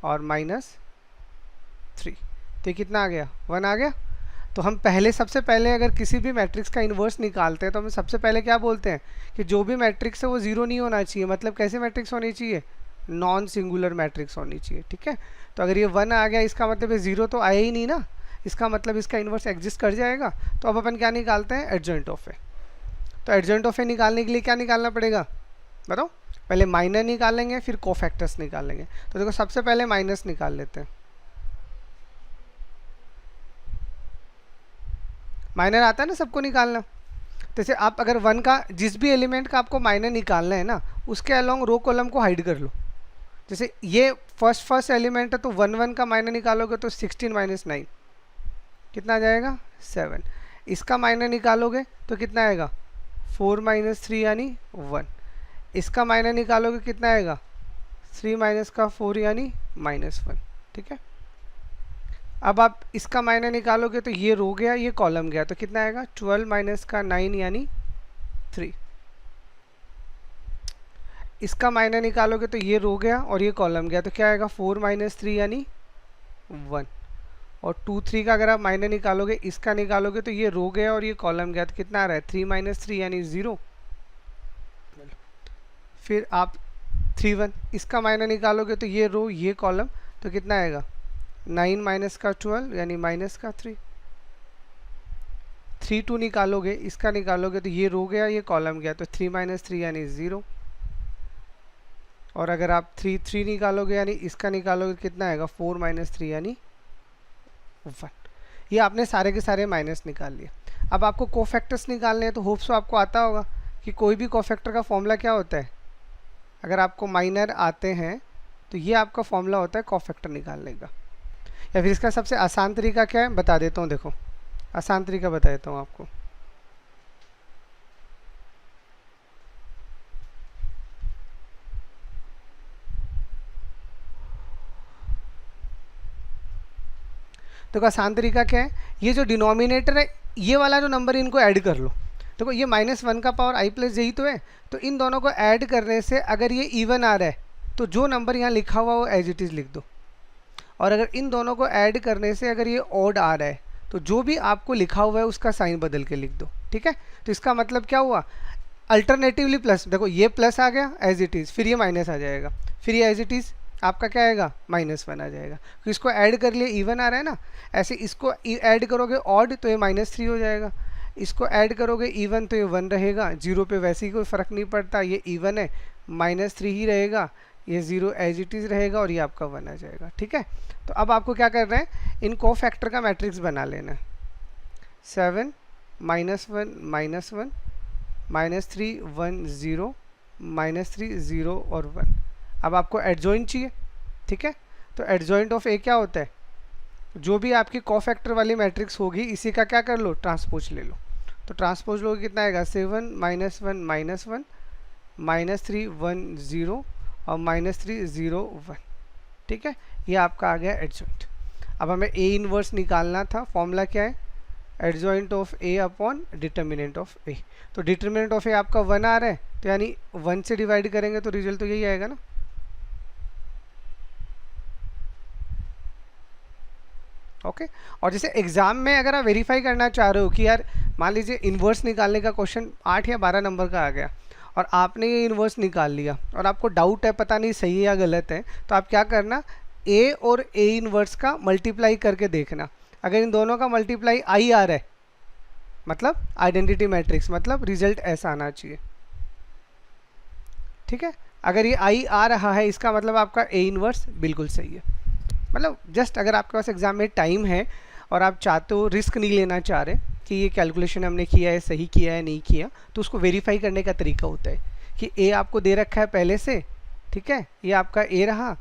और -3, तो ये कितना आ गया 1 आ गया। तो हम पहले सबसे पहले अगर किसी भी मैट्रिक्स का इन्वर्स निकालते हैं तो हम सबसे पहले क्या बोलते हैं कि जो भी मैट्रिक्स है वो 0 नहीं होना चाहिए, मतलब कैसे मैट्रिक्स होनी चाहिए, नॉन सिंगुलर मैट्रिक्स होनी चाहिए, ठीक है। तो अगर ये 1 आ गया इसका मतलब ये 0 तो आया ही नहीं ना, इसका मतलब इसका इन्वर्स एग्जिस्ट कर जाएगा। तो अब अपन क्या निकालते हैं, एडजॉइंट ऑफ ए। तो एडजॉइंट ऑफ ए निकालने के लिए क्या निकालना पड़ेगा बताओ, पहले माइनर निकालेंगे फिर कोफैक्टर्स निकालेंगे। तो देखो सबसे पहले माइनस निकाल लेते हैं, माइनर आता है ना सबको निकालना। जैसे आप अगर 1 का जिस भी एलिमेंट का आपको माइनर निकालना है ना, उसके अलोंग रो कॉलम को हाइड कर लो। जैसे ये फर्स्ट एलिमेंट है तो 1 का माइनर निकालोगे तो 16 माइनस 9 कितना आ जाएगा 7, इसका माइनर निकालोगे तो कितना आएगा 4 माइनस 3 यानी 1, इसका माइनर निकालोगे कितना आएगा 3 माइनस का 4 यानी -1, ठीक है। अब आप इसका माइनर निकालोगे तो ये रो गया ये कॉलम गया, तो कितना आएगा 12 माइनस का 9 यानी 3, इसका माइनर निकालोगे तो ये रो गया और ये कॉलम गया, तो क्या आएगा 4 माइनस 3 यानी 1, और 2 3 का अगर आप माइनर निकालोगे इसका निकालोगे तो ये रो गया और ये कॉलम गया, तो कितना आ रहा है 3 माइनस 3 यानी 0। फिर आप 3 1 इसका माइनर निकालोगे तो ये रो ये कॉलम, तो कितना आएगा 9 माइनस का 12 यानी माइनस का 3, 3 2 निकालोगे इसका निकालोगे तो ये रो गया ये कॉलम गया, तो 3 माइनस 3 यानी 0, और अगर आप 3 3 निकालोगे यानी इसका निकालोगे कितना आएगा 4 माइनस 3 यानी 1। ये आपने सारे के सारे माइनस निकाल लिए। अब आपको कोफैक्टर्स निकालने हैं, तो होप सो आपको आता होगा कि कोई भी कोफैक्टर का फॉर्मूला क्या होता है, अगर आपको माइनर आते हैं तो ये आपका फॉर्मूला होता है कोफैक्टर निकालने का। या फिर इसका सबसे आसान तरीका क्या है बता देता हूँ, देखो आसान तरीका बता देता हूँ आपको। देखो आसान तरीका क्या है, ये जो डिनोमिनेटर है ये वाला जो नंबर इनको ऐड कर लो। देखो ये -1 का पावर i प्लस यही तो है, तो इन दोनों को ऐड करने से अगर ये इवन आ रहा है तो जो नंबर यहाँ लिखा हुआ वो एज इट इज़ लिख दो, और अगर इन दोनों को ऐड करने से अगर ये ऑड आ रहा है तो जो भी आपको लिखा हुआ है उसका साइन बदल के लिख दो, ठीक है। तो इसका मतलब क्या हुआ, अल्टरनेटिवली प्लस, देखो ये प्लस आ गया एज इट इज़, फिर ये माइनस आ जाएगा, फिर ये एज इट इज़ आपका क्या आएगा -1 आ जाएगा। तो इसको ऐड कर लिए इवन आ रहा है ना, ऐसे इसको ऐड करोगे ऑड तो ये -3 हो जाएगा, इसको ऐड करोगे इवन तो ये 1 रहेगा, 0 पे वैसे ही कोई फ़र्क नहीं पड़ता, ये इवन है -3 ही रहेगा, ये 0 एज इट इज़ रहेगा और ये आपका 1 आ जाएगा। ठीक है, तो अब आपको क्या करना है, इन कोफैक्टर का मैट्रिक्स बना लेना है। 7 -1 -1 -3 1 0 -3 0 और 1। अब आपको एडजॉइंट चाहिए। ठीक है, तो एडजॉइंट ऑफ ए क्या होता है, जो भी आपकी कोफैक्टर वाली मैट्रिक्स होगी इसी का क्या कर लो, ट्रांसपोज ले लो। तो ट्रांसपोज लोगे कितना आएगा, 7 -1 -1 -3 1 0 और -3 0 1। ठीक है, ये आपका आ गया एडजॉइंट। अब हमें ए इनवर्स निकालना था, फॉर्मूला क्या है, adjoint of A upon determinant of A. तो डिटर्मिनेंट ऑफ ए आपका 1 आ रहा है, तो यानी 1 से डिवाइड करेंगे तो रिजल्ट तो यही आएगा ना। ओके, और जैसे एग्जाम में अगर आप वेरीफाई करना चाह रहे हो कि यार मान लीजिए इन्वर्स निकालने का क्वेश्चन 8 या 12 नंबर का आ गया और आपने ये इन्वर्स निकाल लिया और आपको डाउट है पता नहीं सही है या गलत है, तो आप क्या करना, ए और ए इन्वर्स का मल्टीप्लाई करके देखना। अगर इन दोनों का मल्टीप्लाई आई आ रहा है मतलब आइडेंटिटी मैट्रिक्स, मतलब रिजल्ट ऐसा आना चाहिए। ठीक है, अगर ये आई आ रहा है इसका मतलब आपका ए इन्वर्स बिल्कुल सही है। मतलब जस्ट अगर आपके पास एग्जाम में टाइम है और आप चाहते हो, रिस्क नहीं लेना चाह रहे कि ये कैलकुलेशन हमने किया है सही किया है नहीं किया, तो उसको वेरीफाई करने का तरीका होता है कि ए आपको दे रखा है पहले से, ठीक है, ये आपका ए रहा,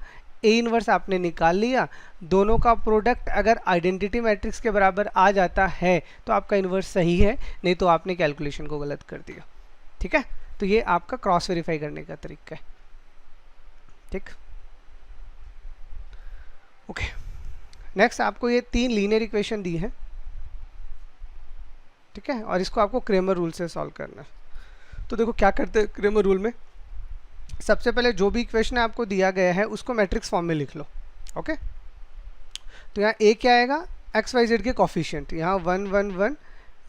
ए इनवर्स आपने निकाल लिया, दोनों का प्रोडक्ट अगर आइडेंटिटी मैट्रिक्स के बराबर आ जाता है तो आपका इनवर्स सही है, नहीं तो आपने कैलकुलेशन को गलत कर दिया। ठीक है, तो ये आपका क्रॉस वेरीफाई करने का तरीका है। ठीक, ओके, नेक्स्ट आपको ये 3 लीनियर इक्वेशन दी है। ठीक है, और इसको आपको क्रेमर रूल से सॉल्व करना है। तो देखो क्या करते हैं क्रेमर रूल में, सबसे पहले जो भी इक्वेशन आपको दिया गया है उसको मैट्रिक्स फॉर्म में लिख लो। ओके, तो यहाँ ए क्या आएगा, एक्स वाई जेड के कॉफिशिएंट, यहाँ 1 1 1,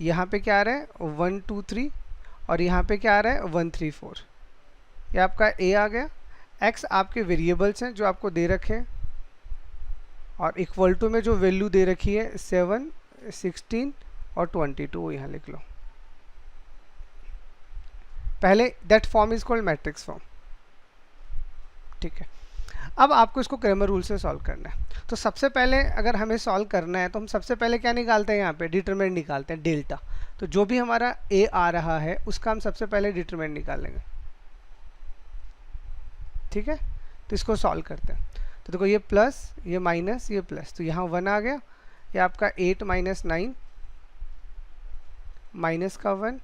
यहाँ पे क्या आ रहा है 1 2 3 और यहाँ पे क्या आ रहा है 1 3 4। ये आपका ए आ गया। एक्स आपके वेरिएबल्स हैं जो आपको दे रखे हैं और इक्वल टू में जो वैल्यू दे रखी है 7 16 और 22 यहाँ लिख लो। पहले that form is called matrix form. ठीक है, अब आपको इसको क्रेमर रूल से सॉल्व करना है। तो सबसे पहले अगर हमें सॉल्व करना है तो हम सबसे पहले क्या निकालते हैं, यहाँ पे डिटरमिनेंट निकालते हैं डेल्टा। तो जो भी हमारा ए आ रहा है उसका हम सबसे पहले डिटरमिनेंट निकालेंगे। ठीक है, तो इसको सॉल्व करते हैं। तो देखो ये प्लस ये माइनस ये प्लस, तो यहाँ 1 आ गया, ये आपका 8 - 9 माइनस का 1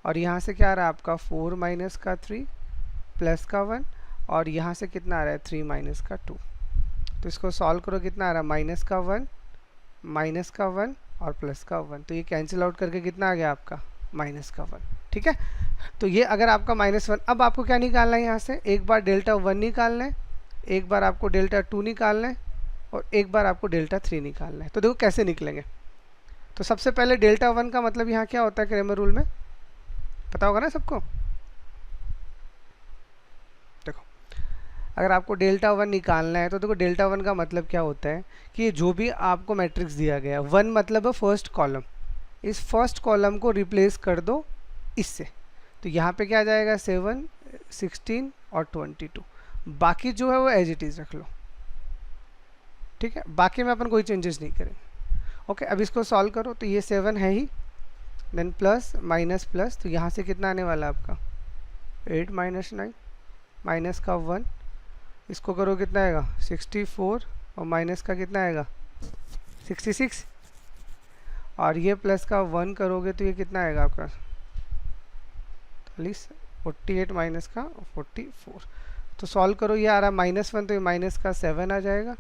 और यहाँ से क्या आ रहा है आपका 4 माइनस का 3 प्लस का 1 और यहाँ से कितना आ रहा है 3 माइनस का 2। तो इसको सॉल्व करो, कितना आ रहा है माइनस का 1 और प्लस का 1, तो ये कैंसिल आउट करके कितना आ गया आपका माइनस का 1। ठीक है, तो ये अगर आपका -1, अब आपको क्या निकालना है, यहाँ से एक बार डेल्टा 1 निकालना है, एक बार आपको डेल्टा 2 निकालना है और एक बार आपको डेल्टा 3 निकालना है। तो देखो कैसे निकलेंगे। तो सबसे पहले डेल्टा 1 का मतलब यहाँ क्या होता है क्रेमर रूल में, पता होगा ना सबको। देखो अगर आपको डेल्टा 1 निकालना है तो देखो डेल्टा 1 का मतलब क्या होता है कि जो भी आपको मैट्रिक्स दिया गया, 1 मतलब है फर्स्ट कॉलम, इस फर्स्ट कॉलम को रिप्लेस कर दो इससे, तो यहाँ पे क्या आ जाएगा 7 16 और 22, बाकी जो है वो एज इट इज़ रख लो। ठीक है, बाकी में अपन कोई चेंजेस नहीं करेंगे। ओके, अब इसको सॉल्व करो, तो ये 7 है ही, देन प्लस माइनस प्लस, तो यहाँ से कितना आने वाला आपका 8 - 9 माइनस का 1, इसको करो कितना आएगा 64 और माइनस का कितना आएगा 66 और ये प्लस का 1 करोगे तो ये कितना आएगा आपका 48 माइनस का 44। तो सॉल्व करो, ये आ रहा -1 तो ये माइनस का 7 आ जाएगा,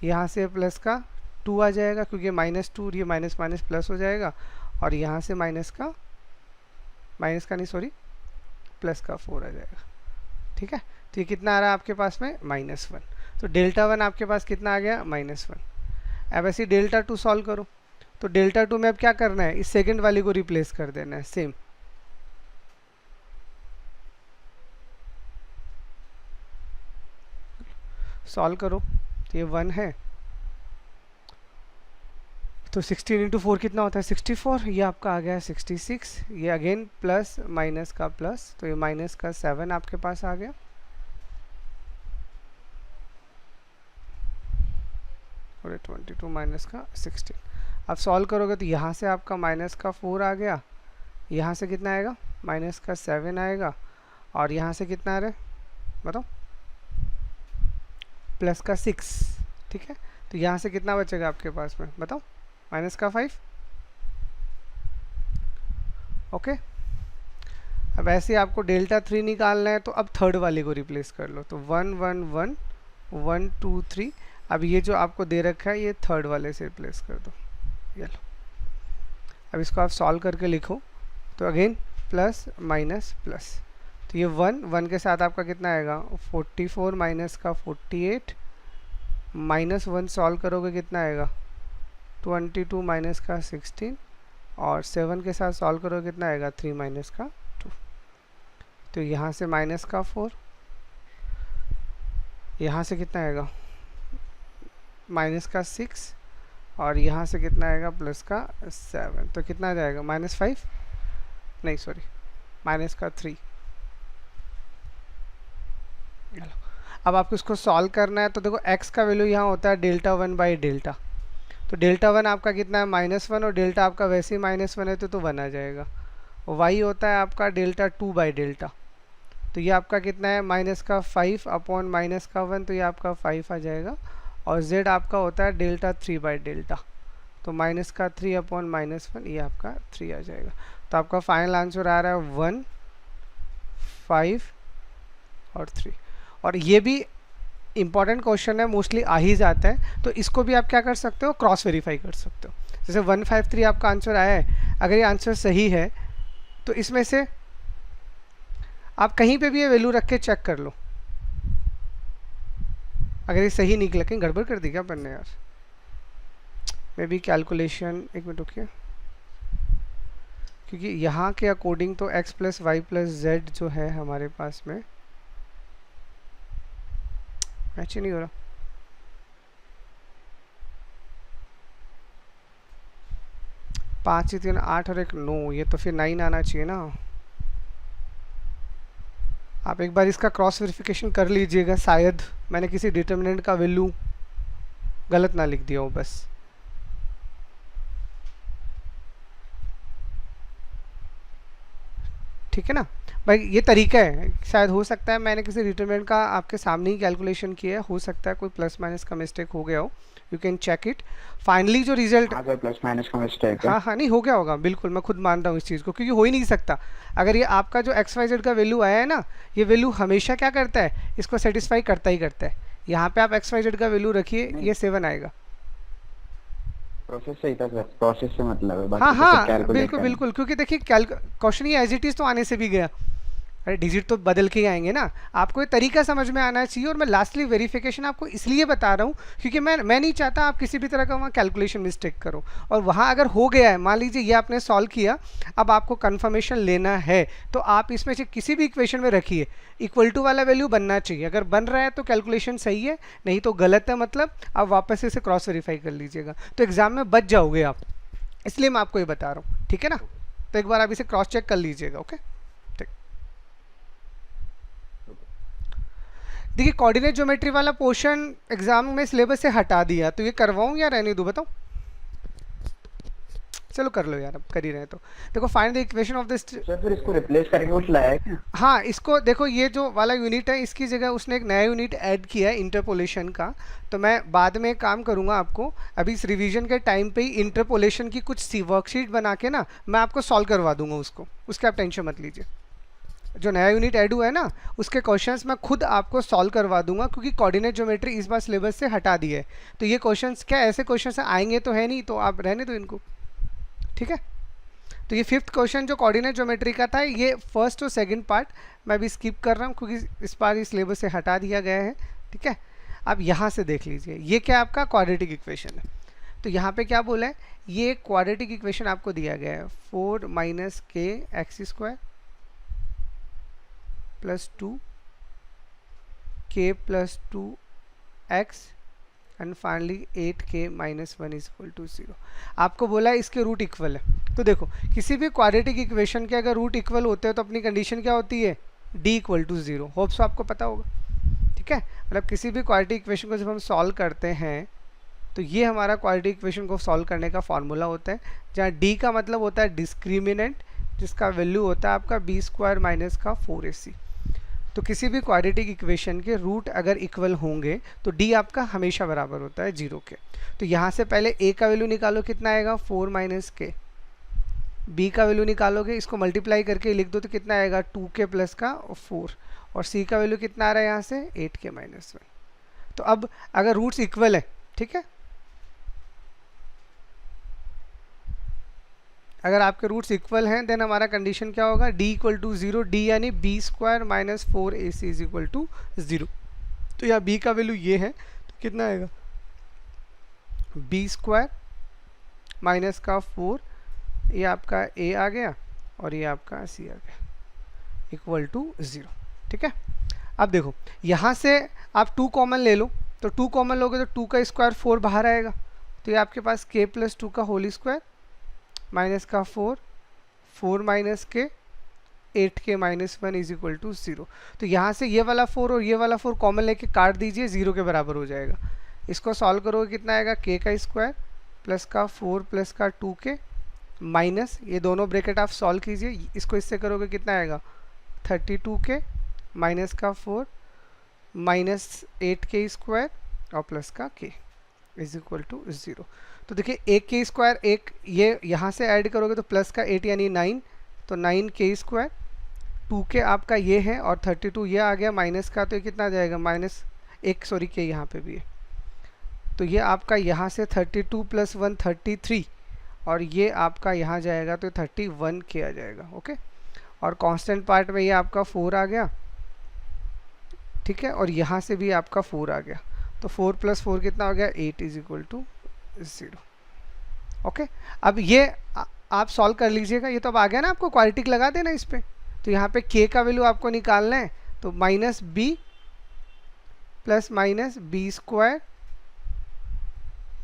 यहाँ से प्लस का 2 आ जाएगा क्योंकि -2 ये माइनस माइनस प्लस हो जाएगा और यहाँ से प्लस का 4 आ जाएगा। ठीक है, तो ये कितना आ रहा है आपके पास में -1। तो डेल्टा 1 आपके पास कितना आ गया -1। अब ऐसे डेल्टा 2 सॉल्व करो, तो डेल्टा 2 में अब क्या करना है, इस सेकंड वाली को रिप्लेस कर देना है सेम। सॉल्व करो तो ये 1 है, तो 16 इंटू 4 कितना होता है 64, ये आपका आ गया 66, ये अगेन प्लस माइनस का प्लस, तो ये माइनस का 7 आपके पास आ गया, और 22 माइनस का 16। अब सॉल्व करोगे तो यहाँ से आपका माइनस का 4 आ गया, यहाँ से कितना आएगा माइनस का 7 आएगा, और यहाँ से कितना आ रहा है बताओ प्लस का 6, ठीक है। तो यहाँ से कितना बचेगा आपके पास में बताओ, माइनस का 5, ओके। अब ऐसे आपको डेल्टा 3 निकालना है, तो अब थर्ड वाले को रिप्लेस कर लो, तो 1 1 1 1 2 3, अब ये जो आपको दे रखा है ये थर्ड वाले से रिप्लेस कर दो, ये लो। अब इसको आप सॉल्व करके लिखो, तो अगेन प्लस माइनस प्लस, तो ये 1 1 के साथ आपका कितना आएगा 44 माइनस का 48, माइनस 1 सॉल्व करोगे कितना आएगा 22 माइनस का 16, और 7 के साथ सॉल्व करोगे कितना आएगा 3 माइनस का 2, तो यहाँ से माइनस का 4, यहाँ से कितना आएगा माइनस का 6, और यहाँ से कितना आएगा प्लस का 7, तो कितना आ जाएगा -5, नहीं सॉरी माइनस का 3। अब आपको इसको सॉल्व करना है, तो देखो x का वैल्यू यहाँ होता है डेल्टा 1 बाई डेल्टा, तो डेल्टा 1 आपका कितना है -1, और डेल्टा आपका वैसे ही -1 है तो 1 आ जाएगा, और y होता है आपका डेल्टा 2 बाई डेल्टा, तो ये आपका कितना है माइनस का 5 अपॉन माइनस का 1, तो ये आपका 5 आ जाएगा, और z आपका होता है डेल्टा 3 बाई डेल्टा, तो माइनस का 3 अपॉन -1, ये आपका 3 आ जाएगा। तो आपका फाइनल आंसर आ रहा है 1 5 और 3, और ये भी इंपॉर्टेंट क्वेश्चन है, मोस्टली आ ही जाता है, तो इसको भी आप क्या कर सकते हो क्रॉस वेरीफाई कर सकते हो। जैसे 153 आपका आंसर आया है, अगर ये आंसर सही है तो इसमें से आप कहीं पे भी ये वैल्यू रख के चेक कर लो, अगर ये सही निकला, कहीं गड़बड़ कर दी क्या अपन ने यार, मे बी कैलकुलेशन, एक मिनट रुकिए, क्योंकि यहाँ के अकॉर्डिंग तो x plus y plus z जो है हमारे पास में मैच ही नहीं हो रहा, पाँच ही 3 8 और 1 9, ये तो फिर 9 आना चाहिए ना। आप एक बार इसका क्रॉस वेरिफिकेशन कर लीजिएगा, शायद मैंने किसी डिटर्मिनेंट का वैल्यू गलत ना लिख दिया हो बस। ठीक है ना भाई, ये तरीका है, शायद हो सकता है मैंने किसी डिटरमिनेंट का आपके सामने ही कैलकुलेशन किया है, हो सकता है कोई प्लस माइनस का मिस्टेक हो गया हो, you can check it. Finally जो रिजल्ट, अगर प्लस माइनस का मिस्टेक है, हाँ हाँ नहीं हो गया होगा, बिल्कुल मैं खुद मान रहा हूँ इस चीज़ को, क्योंकि हो ही नहीं सकता। अगर ये आपका जो XYZ का वैल्यू आया है ना, ये वैल्यू हमेशा क्या करता है, इसको सेटिस्फाई करता ही करता है। यहाँ पे आप XYZ का वैल्यू रखिए, ये 7 आएगा। प्रोसेस सही था सर, प्रोसेस से मतलब है, बाकी हाँ तो हाँ कैलकुलेट बिल्कुल बिल्कुल, क्योंकि देखिए क्वेश्चन ये एज इट इज़ तो आने से भी गया, अरे डिजिट तो बदल के ही आएंगे ना, आपको ये तरीका समझ में आना चाहिए। और मैं लास्टली वेरिफिकेशन आपको इसलिए बता रहा हूँ क्योंकि मैं नहीं चाहता आप किसी भी तरह का वहाँ कैलकुलेशन मिस्टेक करो, और वहाँ अगर हो गया है, मान लीजिए ये आपने सॉल्व किया, अब आपको कंफर्मेशन लेना है, तो आप इसमें से किसी भी इक्वेशन में रखिए, इक्वल टू वाला वैल्यू बनना चाहिए, अगर बन रहा है तो कैलकुलेशन सही है, नहीं तो गलत है, मतलब आप वापस इसे क्रॉस वेरीफाई कर लीजिएगा, तो एग्जाम में बच जाओगे आप, इसलिए मैं आपको ये बता रहा हूँ, ठीक है ना। तो एक बार आप इसे क्रॉस चेक कर लीजिएगा, ओके। देखिए कोऑर्डिनेट ज्योमेट्री वाला पोर्शन एग्जाम में सिलेबस से हटा दिया, तो ये करवाऊं या रहने दूं बताओ, चलो कर लो यार, अब कर ही रहे तो। देखो find the equation of this, sir फिर इसको रिप्लेस करके कुछ लाया है क्या? हाँ इसको देखो, ये जो वाला यूनिट है इसकी जगह उसने एक नया यूनिट ऐड किया है इंटरपोलेशन का, तो मैं बाद में एक काम करूंगा, आपको अभी इस रिवीजन के टाइम पे ही इंटरपोलेशन की कुछ वर्कशीट बना के ना मैं आपको सॉल्व करवा दूंगा उसको, उसके आप टेंशन मत लीजिए। जो नया यूनिट ऐड हुआ है ना, उसके क्वेश्चंस मैं खुद आपको सॉल्व करवा दूंगा, क्योंकि कोऑर्डिनेट ज्योमेट्री इस बार सिलेबस से हटा दी है, तो ये क्वेश्चंस क्या ऐसे क्वेश्चंस आएंगे तो है नहीं, तो आप रहने दो इनको, ठीक है। तो ये 5th क्वेश्चन जो कोऑर्डिनेट ज्योमेट्री का था, ये फर्स्ट और सेकंड पार्ट मैं भी स्किप कर रहा हूँ क्योंकि इस बार ये सिलेबस से हटा दिया गया है, ठीक है। अब यहाँ से देख लीजिए, ये क्या आपका क्वाड्रेटिक इक्वेशन है, तो यहाँ पे क्या बोला है, ये क्वाड्रेटिक इक्वेशन आपको दिया गया है 4 - kx² + 2 k + 2 x and finally 8k minus 1 is equal to 0। आपको बोला है इसके रूट इक्वल है। तो देखो किसी भी क्वाड्रेटिक इक्वेशन के अगर रूट इक्वल होते हैं तो अपनी कंडीशन क्या होती है, d equal to 0। Hope so आपको पता होगा, ठीक है। मतलब किसी भी क्वाड्रेटिक इक्वेशन को जब हम सॉल्व करते हैं तो ये हमारा क्वाड्रेटिक इक्वेशन को सॉल्व करने का फॉर्मूला होता है, जहाँ d का मतलब होता है डिस्क्रिमिनेंट, जिसका वैल्यू होता है आपका b स्क्वायर माइनस का 4ac। तो किसी भी क्वाड्रेटिक इक्वेशन के रूट अगर इक्वल होंगे तो d आपका हमेशा बराबर होता है 0 के। तो यहाँ से पहले a का वैल्यू निकालो, कितना आएगा 4 माइनस के। b का वैल्यू निकालोगे, इसको मल्टीप्लाई करके लिख दो तो कितना आएगा 2k प्लस का 4, और c का वैल्यू कितना आ रहा है यहाँ से 8k माइनस 1। तो अब अगर रूट्स इक्वल है, ठीक है, अगर आपके रूट्स इक्वल हैं देन हमारा कंडीशन क्या होगा, d इक्वल टू 0, d यानी b square minus 4ac is equal to 0। तो यहाँ b का वैल्यू ये है तो कितना आएगा b स्क्वायर माइनस का 4, ये आपका a आ गया और ये आपका c आ गया इक्वल टू 0, ठीक है। अब देखो यहाँ से आप 2 कॉमन ले लो, तो 2 कॉमन लोगे तो 2 का स्क्वायर 4 बाहर आएगा, तो ये आपके पास k प्लस 2 का होल स्क्वायर माइनस का 4, 4 माइनस के 8k minus 1 is equal to 0। तो यहाँ से ये वाला 4 और ये वाला 4 कॉमन लेके काट दीजिए, 0 के बराबर हो जाएगा। इसको सॉल्व करोगे कितना आएगा k का स्क्वायर प्लस का 4 प्लस का 2k माइनस, ये दोनों ब्रैकेट आप सॉल्व कीजिए, इसको इससे करोगे कितना आएगा 32k माइनस का 4 माइनस 8k स्क्वायर और प्लस का k इज इक्वल टू 0। तो देखिए 1k स्क्वायर, एक ये यहाँ से ऐड करोगे तो प्लस का 8 यानी 9, तो 9k स्क्वायर, 2k आपका ये है और 32 ये आ गया माइनस का, तो ये कितना आ जाएगा माइनस एक, सॉरी k यहाँ पे भी है, तो ये आपका यहाँ से 32 प्लस 1 33, और ये आपका यहाँ जाएगा तो 31k आ जाएगा, ओके। और कांस्टेंट पार्ट में ये आपका 4 आ गया, ठीक है, और यहाँ से भी आपका 4 आ गया, तो 4 प्लस 4 कितना हो गया 8 इज इक्वल टू 0, ओके। अब ये आप सॉल्व कर लीजिएगा, ये तो अब आ गया ना, आपको क्वाड्रेटिक लगा देना इस पे। तो यहाँ पे k का वैल्यू आपको निकालना है, तो minus b plus minus b square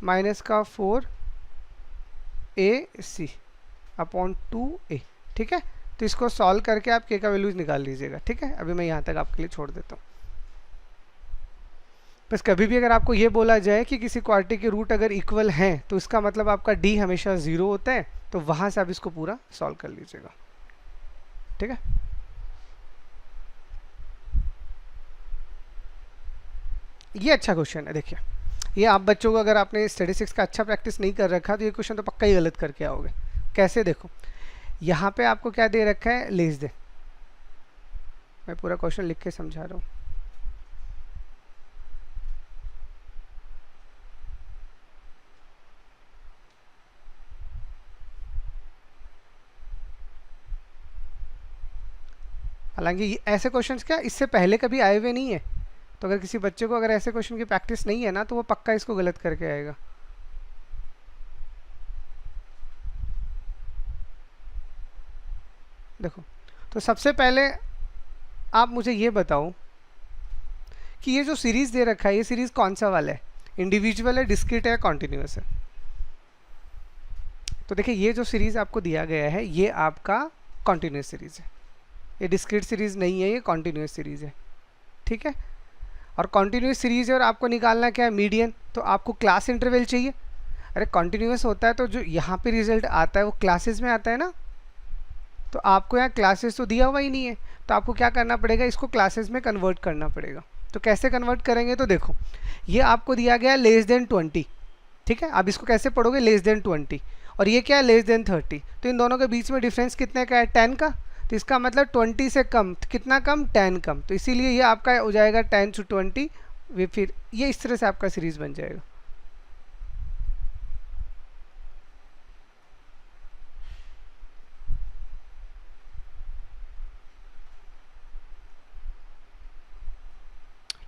minus का 4ac अपॉन 2a, ठीक है। तो इसको सॉल्व करके आप k का वैल्यू निकाल लीजिएगा, ठीक है। अभी मैं यहाँ तक आपके लिए छोड़ देता हूँ। बस कभी भी अगर आपको ये बोला जाए कि किसी क्वाड्रेटिक के रूट अगर इक्वल हैं तो इसका मतलब आपका d हमेशा 0 होता है, तो वहाँ से आप इसको पूरा सॉल्व कर लीजिएगा, ठीक है। ये अच्छा क्वेश्चन है, देखिए ये आप बच्चों को अगर आपने स्टैटिस्टिक्स का अच्छा प्रैक्टिस नहीं कर रखा तो ये क्वेश्चन तो पक्का ही गलत करके आओगे। कैसे, देखो यहाँ पे आपको क्या दे रखा है, लेस देन, मैं पूरा क्वेश्चन लिख के समझा रहा हूँ। हालांकि ऐसे क्वेश्चंस क्या इससे पहले कभी आए हुए नहीं है, तो अगर किसी बच्चे को अगर ऐसे क्वेश्चन की प्रैक्टिस नहीं है ना तो वो पक्का इसको गलत करके आएगा। देखो तो सबसे पहले आप मुझे ये बताओ कि ये जो सीरीज दे रखा है ये सीरीज कौन सा वाला है, इंडिविजुअल है, डिस्क्रीट है, कॉन्टिन्यूस है। तो देखिए ये जो सीरीज आपको दिया गया है ये आपका कॉन्टिन्यूस सीरीज है, ये डिस्क्रीट सीरीज नहीं है, ये कॉन्टिन्यूस सीरीज है, ठीक है। और कॉन्टिन्यूस सीरीज है और आपको निकालना क्या है, मीडियन। तो आपको क्लास इंटरवल चाहिए। अरे कॉन्टिन्यूस होता है तो जो यहाँ पे रिजल्ट आता है वो क्लासेस में आता है ना, तो आपको यहाँ क्लासेस तो दिया हुआ ही नहीं है, तो आपको क्या करना पड़ेगा, इसको क्लासेस में कन्वर्ट करना पड़ेगा। तो कैसे कन्वर्ट करेंगे, तो देखो ये आपको दिया गया लेस देन 20, ठीक है। अब इसको कैसे पढ़ोगे, लेस देन 20, और ये क्या है लेस देन 30, तो इन दोनों के बीच में डिफरेंस कितने का है, 10 का। तो इसका मतलब 20 से कम, कितना कम, 10 कम, तो इसीलिए ये आपका हो जाएगा 10 to 20। फिर ये इस तरह से आपका सीरीज बन जाएगा।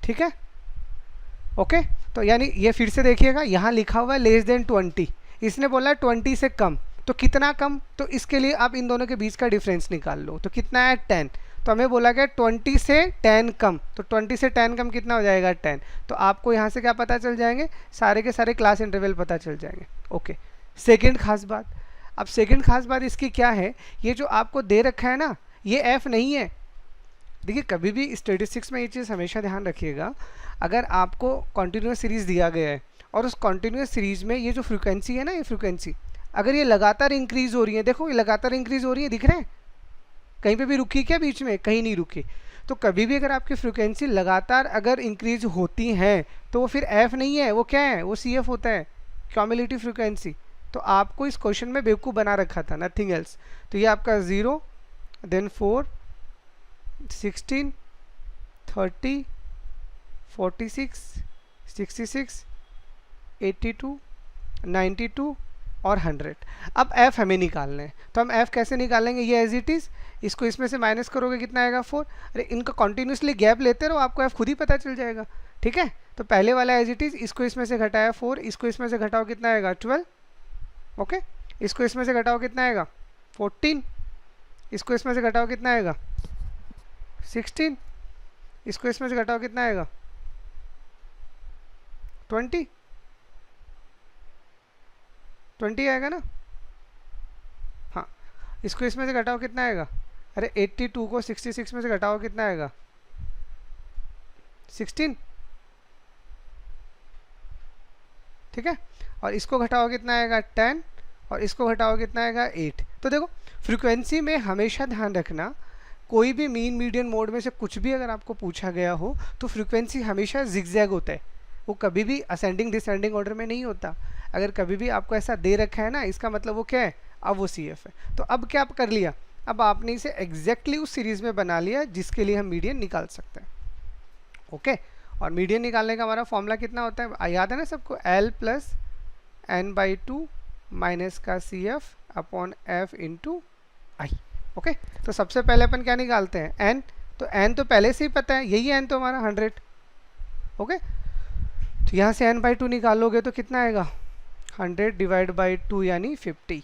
ठीक है, ओके। तो यानी ये फिर से देखिएगा, यहाँ लिखा हुआ है लेस देन 20, इसने बोला है 20 से कम, तो कितना कम, तो इसके लिए आप इन दोनों के बीच का डिफरेंस निकाल लो, तो कितना है 10, तो हमें बोला गया 20 से 10 कम, तो 20 से 10 कम कितना हो जाएगा 10। तो आपको यहाँ से क्या पता चल जाएंगे, सारे के सारे क्लास इंटरवल पता चल जाएंगे। ओके, सेकंड खास बात, अब सेकंड खास बात इसकी क्या है, ये जो आपको दे रखा है ना ये एफ नहीं है। देखिए कभी भी स्टैटिस्टिक्स में ये चीज़ हमेशा ध्यान रखिएगा, अगर आपको कॉन्टिन्यूस सीरीज दिया गया है और उस कॉन्टिन्यूस सीरीज में ये जो फ्रीक्वेंसी है ना, ये फ्रीक्वेंसी अगर ये लगातार इंक्रीज हो रही है, देखो ये लगातार इंक्रीज हो रही है, दिख रहे हैं, कहीं पे भी रुकी क्या बीच में, कहीं नहीं रुकी। तो कभी भी अगर आपकी फ्रीक्वेंसी लगातार अगर इंक्रीज होती है तो वो फिर एफ नहीं है, वो क्या है, वो सी एफ होता है, क्यूमुलेटिव फ्रीक्वेंसी। तो आपको इस क्वेश्चन में बेवकूफ़ बना रखा था, नथिंग एल्स। तो ये आपका 0, देन 4, 16, 30, 46, 66, 82, 92 और 100। अब f हमें निकालना है, तो हम f कैसे निकालेंगे, ये एज इट इज़, इसको इसमें से माइनस करोगे कितना आएगा 4। अरे इनका कॉन्टिन्यूसली गैप लेते रहो, आपको f खुद ही पता चल जाएगा। ठीक है, तो पहले वाला एज इट इज़, इसको इसमें से घटाया 4, इसको इसमें से घटाओ कितना आएगा 12। ओके, इसको इसमें से घटाओ कितना आएगा 14, इसको इसमें से घटाओ कितना आएगा 16, इसको इसमें से घटाओ कितना आएगा 20 आएगा ना। हाँ, इसको इसमें से घटाओ कितना आएगा, अरे 82 को 66 में से घटाओ कितना आएगा 16। ठीक है, और इसको घटाओ कितना आएगा 10, और इसको घटाओ कितना आएगा 8। तो देखो फ्रीक्वेंसी में हमेशा ध्यान रखना, कोई भी मीन मीडियन मोड में से कुछ भी अगर आपको पूछा गया हो तो फ्रीक्वेंसी हमेशा जिगजैग होता है, वो कभी भी असेंडिंग डिसेंडिंग ऑर्डर में नहीं होता। अगर कभी भी आपको ऐसा दे रखा है ना, इसका मतलब वो क्या है, अब वो सी एफ है। तो अब क्या आप कर लिया, अब आपने इसे एग्जैक्टली उस सीरीज़ में बना लिया जिसके लिए हम मीडियन निकाल सकते हैं। ओके, और मीडियन निकालने का हमारा फॉर्मूला कितना होता है, याद है ना सबको, L प्लस n/2 माइनस का C F upon F into I. Okay, तो सबसे पहले अपन क्या निकालते हैं, n, तो n तो पहले से ही पता है, यही n तो हमारा 100। ओके, तो यहाँ से n/2 निकालोगे तो कितना आएगा 100 डिवाइड बाई 2 यानी 50।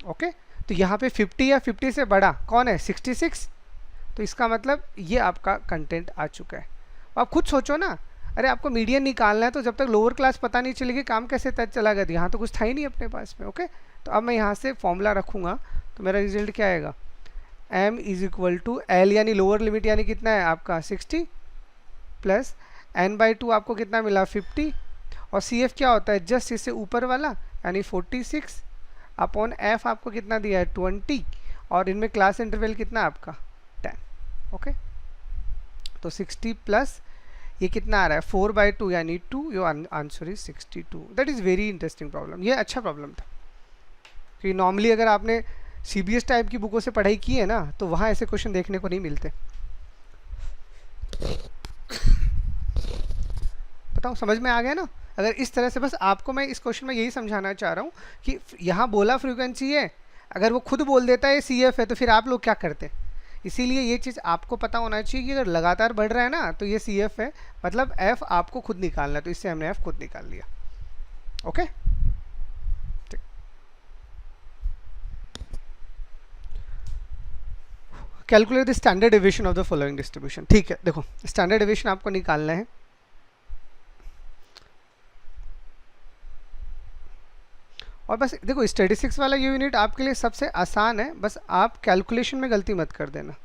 ओके, तो यहाँ पे 50 या 50 से बड़ा कौन है 66, तो इसका मतलब ये आपका कंटेंट आ चुका है। आप खुद सोचो ना, अरे आपको मीडियन निकालना है तो जब तक लोअर क्लास पता नहीं चलेगी काम कैसे तय चला गया, यहाँ तो कुछ था ही नहीं अपने पास में। ओके, तो अब मैं यहाँ से फॉर्मूला रखूँगा तो मेरा रिजल्ट क्या आएगा, m is equal to L यानी लोअर लिमिट यानी कितना है आपका 60 प्लस n/2 आपको कितना मिला 50, और सी एफ क्या होता है जस्ट इससे ऊपर वाला यानी 46 अपॉन f आपको कितना दिया है 20, और इनमें क्लास इंटरवल कितना आपका 10। ओके, तो 60 प्लस ये कितना आ रहा है 4/2 यानी 2, your answer is 62। That is very interesting problem, ये अच्छा प्रॉब्लम था, क्योंकि नॉर्मली अगर आपने CBS टाइप की बुकों से पढ़ाई की है ना तो वहाँ ऐसे क्वेश्चन देखने को नहीं मिलते। बताओ समझ में आ गया ना। अगर इस तरह से, बस आपको मैं इस क्वेश्चन में यही समझाना चाह रहा हूँ कि यहाँ बोला फ्रीक्वेंसी है, अगर वो खुद बोल देता है CF है तो फिर आप लोग क्या करते हैं। इसीलिए ये चीज़ आपको पता होना चाहिए कि अगर लगातार बढ़ रहा है ना तो ये CF है, मतलब F आपको खुद निकालना है, तो इससे हमने F खुद निकाल लिया। Okay, calculate the standard deviation of the following distribution. ठीक है, देखो स्टैंडर्ड डेविएशन आपको निकालना है। और बस देखो स्टैटिस्टिक्स वाला ये यूनिट आपके लिए सबसे आसान है, बस आप कैलकुलेशन में गलती मत कर देना,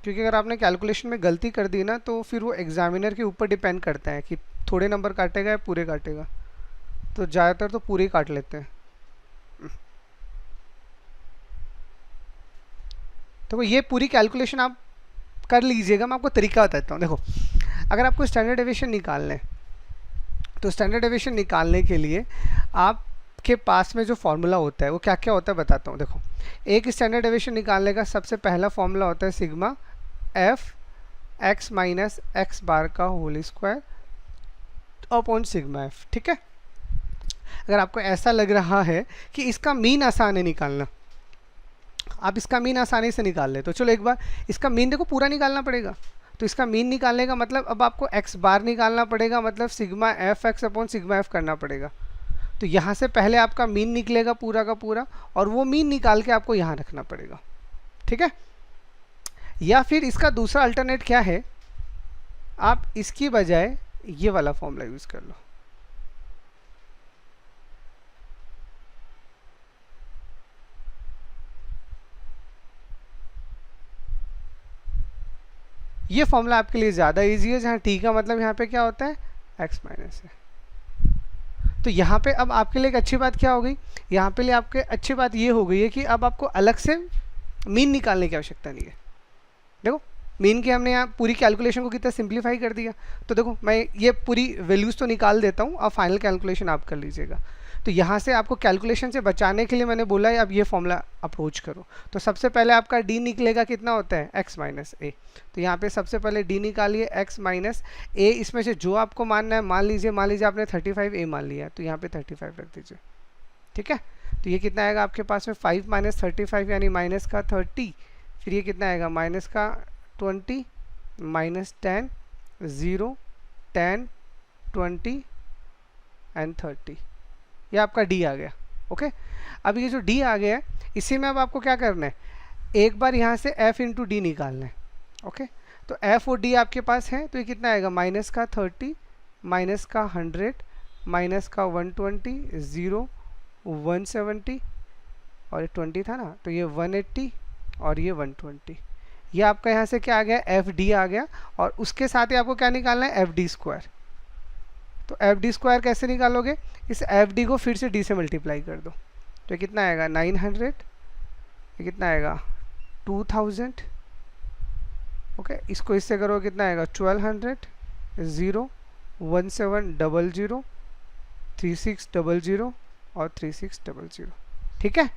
क्योंकि अगर आपने कैलकुलेशन में गलती कर दी ना तो फिर वो एग्जामिनर के ऊपर डिपेंड करता है कि थोड़े नंबर काटेगा या पूरे काटेगा। तो ज़्यादातर तो पूरे काट लेते हैं। तो ये पूरी कैलकुलेशन आप कर लीजिएगा, मैं आपको तरीका बताता हूँ। देखो अगर आपको स्टैंडर्ड डेविएशन निकालना है तो स्टैंडर्ड डेविएशन निकालने के लिए आपके पास में जो फॉर्मूला होता है वो क्या क्या होता है बताता हूँ। देखो एक स्टैंडर्ड डेविएशन निकालने का सबसे पहला फॉर्मूला होता है sigma f x minus x bar का whole square upon sigma f. ठीक है, अगर आपको ऐसा लग रहा है कि इसका मीन आसान है निकालना, आप इसका मीन आसानी से निकाल ले, तो चलो एक बार इसका मीन देखो पूरा निकालना पड़ेगा। तो इसका मीन निकालने का मतलब अब आपको एक्स बार निकालना पड़ेगा, मतलब sigma f x upon sigma F करना पड़ेगा। तो यहाँ से पहले आपका मीन निकलेगा पूरा का पूरा, और वो मीन निकाल के आपको यहाँ रखना पड़ेगा। ठीक है, या फिर इसका दूसरा अल्टरनेट क्या है, आप इसकी बजाय ये वाला फॉर्मूला यूज कर लो। ये फॉर्मूला आपके लिए ज़्यादा इजी है, जहाँ टी का मतलब यहाँ पे क्या होता है, x माइनस है। तो यहाँ पे अब आपके लिए एक अच्छी बात क्या हो गई, यहाँ पे लिए आपके अच्छी बात ये हो गई है कि अब आपको अलग से मीन निकालने की आवश्यकता नहीं है। देखो मीन की हमने यहाँ पूरी कैलकुलेशन को कितना सिंप्लीफाई कर दिया। तो देखो मैं ये पूरी वैल्यूज़ तो निकाल देता हूँ, अब फाइनल कैलकुलेशन आप कर लीजिएगा। तो यहाँ से आपको कैलकुलेशन से बचाने के लिए मैंने बोला है अब ये फॉर्मूला अप्रोच करो। तो सबसे पहले आपका d निकलेगा, कितना होता है x माइनस ए। तो यहाँ पे सबसे पहले d निकालिए x माइनस ए, इसमें से जो आपको मानना है मान लीजिए आपने 35a मान लिया है, तो यहाँ पे 35 रख दीजिए। ठीक है, तो ये कितना आएगा आपके पास में 5 माइनस 35 यानी माइनस का 30, फिर ये कितना आएगा माइनस का 20 माइनस 10 0 10 20 एंड 30, ये आपका d आ गया। ओके, अब ये जो d आ गया है इसी में अब आपको क्या करना है, एक बार यहाँ से f इंटू डी निकालना है। ओके, तो f और d आपके पास है, तो ये कितना आएगा माइनस का 30 माइनस का 100 माइनस का 120 0 170 और ये 20 था ना, तो ये 180 और ये 120, ये आपका यहाँ से क्या आ गया एफ डी आ गया। और उसके साथ ही आपको क्या निकालना है, एफ डी स्क्वायर। तो एफ डी स्क्वायर कैसे निकालोगे, इस एफ डी को फिर से डी से मल्टीप्लाई कर दो, तो कितना आएगा 900, ये कितना आएगा 2000। ओके, इसको इससे करो कितना आएगा 1200 0 1700 3600 और 3600। ठीक है,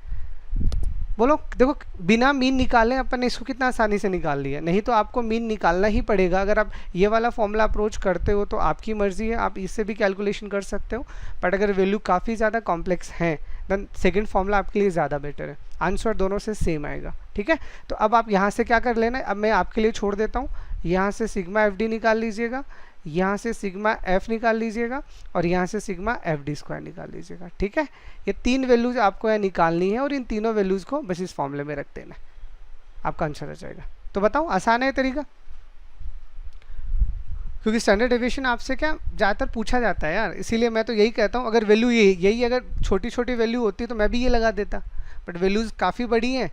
बोलो देखो बिना मीन निकाले अपन ने इसको कितना आसानी से निकाल लिया। नहीं तो आपको मीन निकालना ही पड़ेगा। अगर आप ये वाला फॉर्मूला अप्रोच करते हो तो आपकी मर्जी है, आप इससे भी कैलकुलेशन कर सकते हो, बट अगर वैल्यू काफ़ी ज़्यादा कॉम्प्लेक्स हैं देन सेकंड फॉर्मूला आपके लिए ज़्यादा बेटर है, आंसर दोनों से सेम आएगा। ठीक है, तो अब आप यहाँ से क्या कर लेना है, अब मैं आपके लिए छोड़ देता हूँ, यहाँ से सिग्मा एफ डी निकाल लीजिएगा, यहाँ से सिग्मा एफ निकाल लीजिएगा और यहाँ से सिग्मा एफ डी स्क्वायर निकाल लीजिएगा। ठीक है, ये तीन वैल्यूज आपको यहाँ निकालनी है और इन तीनों वैल्यूज़ को बस इस फॉर्मूले में रख देना है, आपका आंसर आ जाएगा। तो बताओ आसान है तरीका, क्योंकि स्टैंडर्ड डेविएशन आपसे क्या ज़्यादातर पूछा जाता है यार, इसीलिए मैं तो यही कहता हूँ अगर वैल्यू यही अगर छोटी छोटी वैल्यू होती तो मैं भी ये लगा देता, बट वैल्यूज़ काफ़ी बड़ी हैं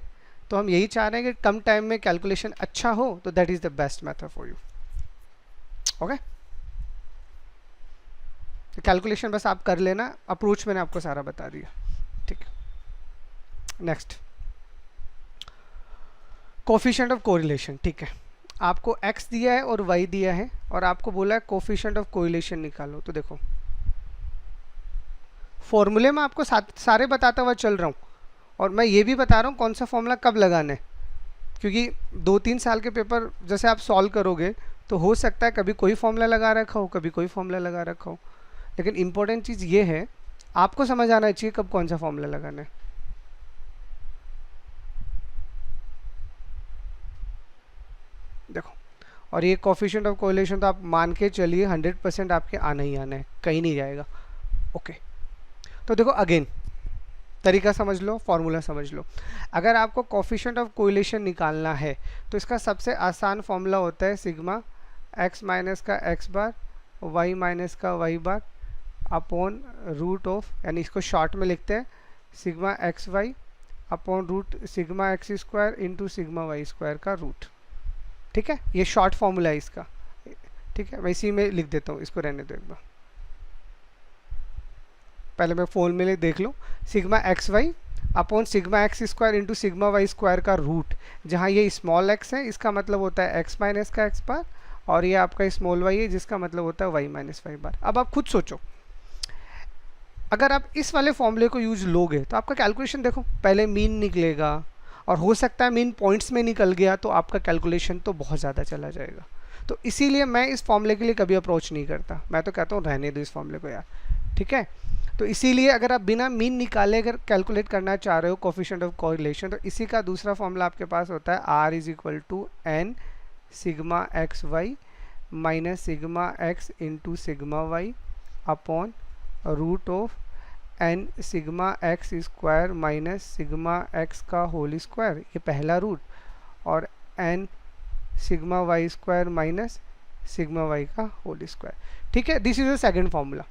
तो हम यही चाह रहे हैं कि कम टाइम में कैलकुलेशन अच्छा हो, तो that is the best method for you. Okay, तो कैलकुलेशन बस आप कर लेना, अप्रोच मैंने आपको सारा बता दिया। ठीक, नेक्स्ट कोफिशिएंट ऑफ कोरिलेशन। ठीक है, आपको x दिया है और y दिया है और आपको बोला है कोफिशिएंट ऑफ कोरिलेशन निकालो। तो देखो फॉर्मूले में आपको सारे बताता हुआ चल रहा हूँ और मैं ये भी बता रहा हूँ कौन सा फॉर्मूला कब लगाना है, क्योंकि 2-3 साल के पेपर जैसे आप सॉल्व करोगे तो हो सकता है कभी कोई फॉर्मूला लगा रखा हो, कभी कोई फॉर्मूला लगा रखा हो, लेकिन इंपॉर्टेंट चीज़ ये है आपको समझ आना चाहिए कब कौन सा फॉर्मूला लगाना है। देखो, और ये कोफिशिएंट ऑफ कोरिलेशन तो आप मान के चलिए 100% आपके आना ही आना है, कहीं नहीं जाएगा। ओके, तो देखो अगेन तरीका समझ लो, फॉर्मूला समझ लो। अगर आपको कोफिशिएंट ऑफ कोरिलेशन निकालना है तो इसका सबसे आसान फॉर्मूला होता है सिग्मा x माइनस का x बार y माइनस का y bar upon root of, यानी इसको शॉर्ट में लिखते हैं sigma x y upon root sigma x square into sigma y square का रूट। ठीक है, ये शॉर्ट फॉर्मूला है इसका। ठीक है, मैं इसी में लिख देता हूँ, इसको रहने दो एक बार, पहले मैं फॉर्मूले में देख लो, sigma x y upon sigma x square into sigma y square का रूट, जहाँ ये स्मॉल एक्स है इसका मतलब होता है एक्स माइनस का एक्स बार और ये आपका स्मॉल वाई है जिसका मतलब होता है वाई माइनस वाई बार। अब आप खुद सोचो, अगर आप इस वाले फॉर्मूले को यूज लोगे तो आपका कैलकुलेशन देखो पहले मीन निकलेगा और हो सकता है मीन पॉइंट्स में निकल गया तो आपका कैलकुलेशन तो बहुत ज़्यादा चला जाएगा। तो इसीलिए मैं इस फॉर्मूले के लिए कभी अप्रोच नहीं करता, मैं तो कहता हूँ रहने दो इस फॉर्मूले को यार। ठीक है, तो इसीलिए अगर आप बिना मीन निकाले अगर कैलकुलेट करना चाह रहे हो कोफिशिएंट ऑफ कोरिलेशन, तो इसी का दूसरा फॉर्मूला आपके पास होता है r is equal to n sigma x y minus sigma x into sigma y upon root of n sigma x square minus sigma x का होल स्क्वायर, ये पहला रूट, और n sigma y square minus sigma y का होल स्क्वायर। ठीक है, this is the second formula.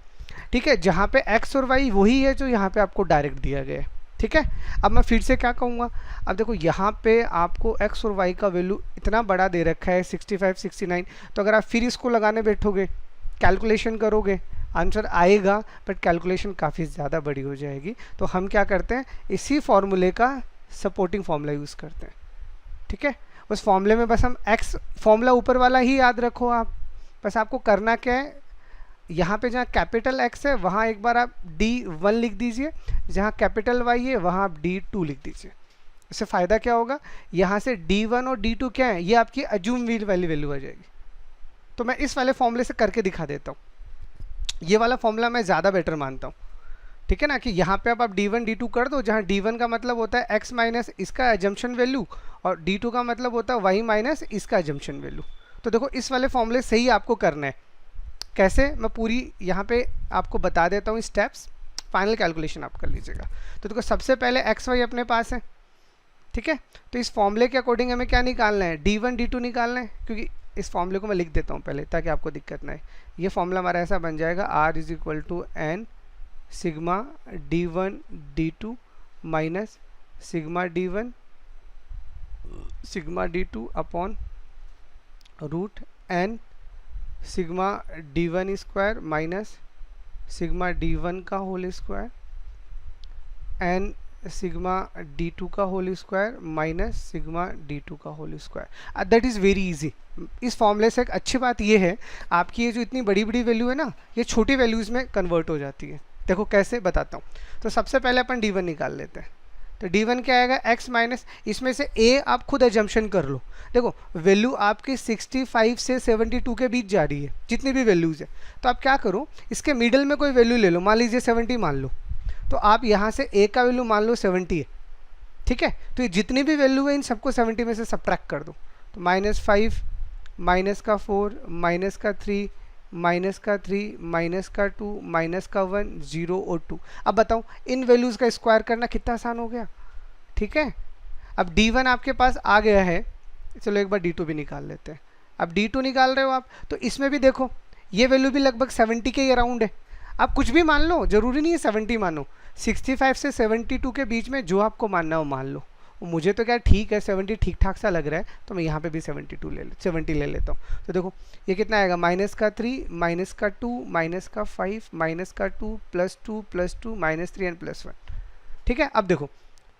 ठीक है, जहाँ पे एक्स और वाई वही है जो यहाँ पे आपको डायरेक्ट दिया गया है। ठीक है, अब मैं फिर से क्या कहूँगा, अब देखो यहाँ पे आपको एक्स और वाई का वैल्यू इतना बड़ा दे रखा है 65 69, तो अगर आप फिर इसको लगाने बैठोगे कैलकुलेशन करोगे आंसर आएगा, बट कैलकुलेशन काफ़ी ज़्यादा बड़ी हो जाएगी। तो हम क्या करते हैं, इसी फॉर्मूले का सपोर्टिंग फॉर्मूला यूज़ करते हैं। ठीक है, उस फॉर्मूले में बस हम एक्स फॉर्मूला ऊपर वाला ही याद रखो आप, बस आपको करना क्या है, यहाँ पे जहाँ कैपिटल एक्स है वहाँ एक बार आप D1 लिख दीजिए, जहाँ कैपिटल वाई है वहाँ आप D2 लिख दीजिए। इससे फ़ायदा क्या होगा, यहाँ से D1 और D2 क्या है, ये आपकी अज्यूम वाली वैल्यू आ जाएगी। तो मैं इस वाले फॉर्मूले से करके दिखा देता हूँ, ये वाला फॉर्मूला मैं ज़्यादा बेटर मानता हूँ। ठीक है ना, कि यहाँ पे आप D1 D2 कर दो, जहाँ D1 का मतलब होता है x माइनस इसका एजम्पशन वैल्यू और D2 का मतलब होता है y माइनस इसका एजम्पशन वैल्यू। तो देखो इस वाले फॉर्मूले से ही आपको करना है। कैसे, मैं पूरी यहाँ पे आपको बता देता हूँ स्टेप्स, फाइनल कैलकुलेशन आप कर लीजिएगा। तो देखो सबसे पहले एक्स वाई अपने पास है। ठीक है, तो इस फॉर्मूले के अकॉर्डिंग हमें क्या निकालना है, D1 D2 निकालना है, क्योंकि इस फॉर्मूले को मैं लिख देता हूँ पहले ताकि आपको दिक्कत ना आए। ये फॉर्मूला हमारा ऐसा बन जाएगा R is equal to n sigma D1 D2 minus sigma D2 upon root n sigma D1 square minus sigma D1 का whole square N sigma D2 का whole square minus sigma D2 का whole square. That is very easy. इस फॉर्मूले से एक अच्छी बात ये है, आपकी ये जो इतनी बड़ी बड़ी वैल्यू है ना, ये छोटी वैल्यूज़ में कन्वर्ट हो जाती है। देखो कैसे बताता हूँ। तो सबसे पहले अपन D1 निकाल लेते हैं। तो D1 क्या आएगा, x माइनस इसमें से a आप खुद एजम्पशन कर लो। देखो वैल्यू आपकी 65 से 72 के बीच जा रही है, जितनी भी वैल्यूज़ है। तो आप क्या करो, इसके मिडल में कोई वैल्यू ले लो, मान लीजिए 70 मान लो, तो आप यहाँ से a का वैल्यू मान लो 70 है। ठीक है, तो ये जितनी भी वैल्यू है इन सबको 70 में से सब्ट्रैक्ट कर दो। तो -5 माइनस का 4 माइनस का 3 माइनस का 3 माइनस का 2 माइनस का 1 0 और 2। अब बताओ इन वैल्यूज़ का स्क्वायर करना कितना आसान हो गया। ठीक है, अब D1 आपके पास आ गया है, चलो एक बार D2 भी निकाल लेते हैं। अब D2 निकाल रहे हो आप, तो इसमें भी देखो ये वैल्यू भी लगभग 70 के अराउंड है। आप कुछ भी मान लो, ज़रूरी नहीं है 70 मानो, 65 से 72 के बीच में जो आपको मानना हो मान लो। मुझे तो क्या ठीक है, 70 ठीक ठाक सा लग रहा है, तो मैं यहाँ पे भी 70 ले लेता हूँ। तो देखो ये कितना आएगा, माइनस का 3 माइनस का 2 माइनस का 5 माइनस का 2 प्लस 2 माइनस 3 एंड प्लस 1। ठीक है, अब देखो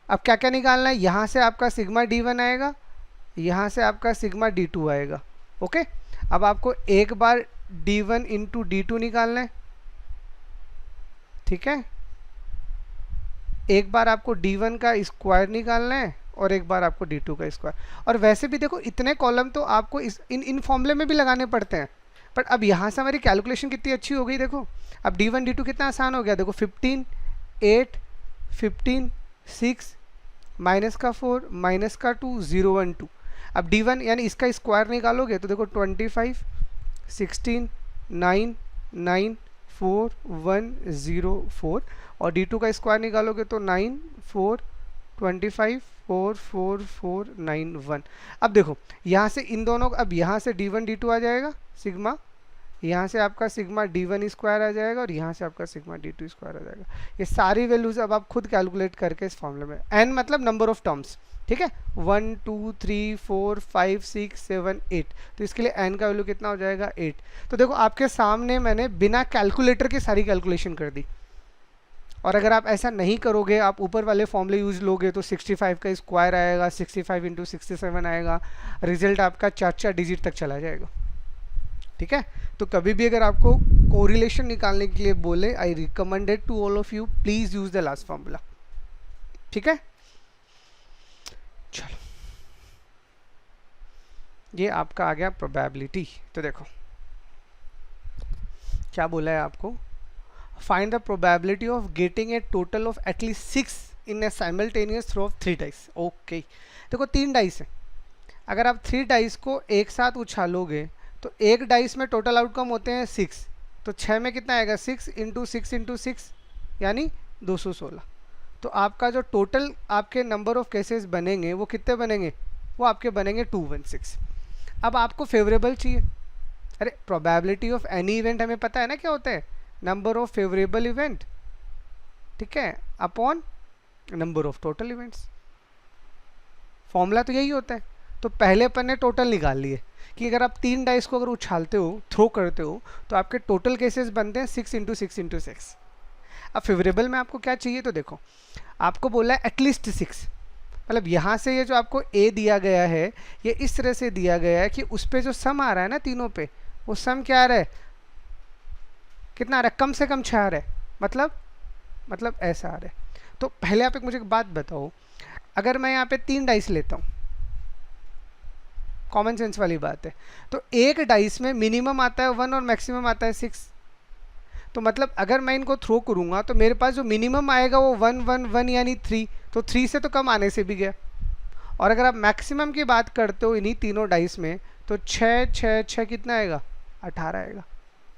अब क्या क्या निकालना है, यहाँ से आपका सिग्मा D1 आएगा, यहाँ से आपका सिग्मा D2 आएगा। ओके, अब आपको एक बार D1 इंटू D2 निकालना है। ठीक है, एक बार आपको D1 का स्क्वायर निकालना है और एक बार आपको D2 का स्क्वायर। और वैसे भी देखो इतने कॉलम तो आपको इन फॉर्मूले में भी लगाने पड़ते हैं, बट अब यहाँ से हमारी कैलकुलेशन कितनी अच्छी हो गई। देखो अब D1 D2 कितना आसान हो गया। देखो 15 8 15 6 माइनस का 4 माइनस का 2 0 1 2। अब D1 यानी इसका स्क्वायर निकालोगे तो देखो 25 16 9 9 4 1 0 4 और D2 का स्क्वायर निकालोगे तो 9 4 25 4 4 4 9 1। अब देखो यहाँ से इन दोनों, अब यहाँ से D1 D2 आ जाएगा सिग्मा, यहाँ से आपका सिग्मा D1 स्क्वायर आ जाएगा और यहाँ से आपका सिग्मा D2 स्क्वायर आ जाएगा। ये सारी वैल्यूज अब आप खुद कैलकुलेट करके इस फॉर्मूले में, n मतलब नंबर ऑफ टर्म्स। ठीक है, 1 2 3 4 5 6 7 8, तो इसके लिए n का वैल्यू कितना हो जाएगा 8। तो देखो आपके सामने मैंने बिना कैलकुलेटर की सारी कैलकुलेशन कर दी। और अगर आप ऐसा नहीं करोगे, आप ऊपर वाले फॉर्मूले यूज लोगे तो 65 का स्क्वायर आएगा, 65 इंटू 67 आएगा, रिजल्ट आपका 4 डिजिट तक चला जाएगा। ठीक है, तो कभी भी अगर आपको कोरिलेशन निकालने के लिए बोले, I recommended to all of you please use the last formula. ठीक है, चलो ये आपका आ गया प्रोबेबिलिटी। तो देखो क्या बोला है आपको, find the probability of getting a total of at least 6 in a simultaneous throw of 3 dice. Okay, देखो 3 डाइस है, अगर आप 3 डाइस को एक साथ उछालोगे तो एक डाइस में टोटल आउटकम होते हैं 6, तो 6 में कितना आएगा 6 इंटू 6 इंटू 6 यानी 216। तो आपका जो टोटल आपके नंबर ऑफ केसेस बनेंगे वो कितने बनेंगे, वो आपके बनेंगे 216। अब आपको फेवरेबल चाहिए। अरे प्रोबेबिलिटी ऑफ एनी इवेंट हमें पता है ना क्या होता है, नंबर ऑफ फेवरेबल इवेंट, ठीक है, upon number of total events. Formula तो यही होता है। तो पहले अपन ने टोटल निकाल लिए कि अगर आप 3 डाइस को अगर उछालते हो, थ्रो करते हो, तो आपके टोटल केसेस बनते हैं 6 इंटू 6 इंटू 6। अब फेवरेबल में आपको क्या चाहिए, तो देखो आपको बोला है एटलीस्ट 6, मतलब यहाँ से ये जो आपको ए दिया गया है ये इस तरह से दिया गया है कि उस पर जो सम आ रहा है ना तीनों पे, वो सम क्या आ रहा है, कितना आ रहा है, कम से कम 6 आ रहा है, मतलब ऐसा आ रहा है। तो पहले आप एक मुझे एक बात बताओ, अगर मैं यहाँ पे 3 डाइस लेता हूँ, कॉमन सेंस वाली बात है, तो एक डाइस में मिनिमम आता है 1 और मैक्सिमम आता है 6। तो मतलब अगर मैं इनको थ्रो करूँगा तो मेरे पास जो मिनिमम आएगा वो 1 1 1 यानी 3, तो 3 से तो कम आने से भी गया। और अगर आप मैक्सिमम की बात करते हो इन्हीं तीनों डाइस में, तो 6 6 6 कितना आएगा, 18 आएगा।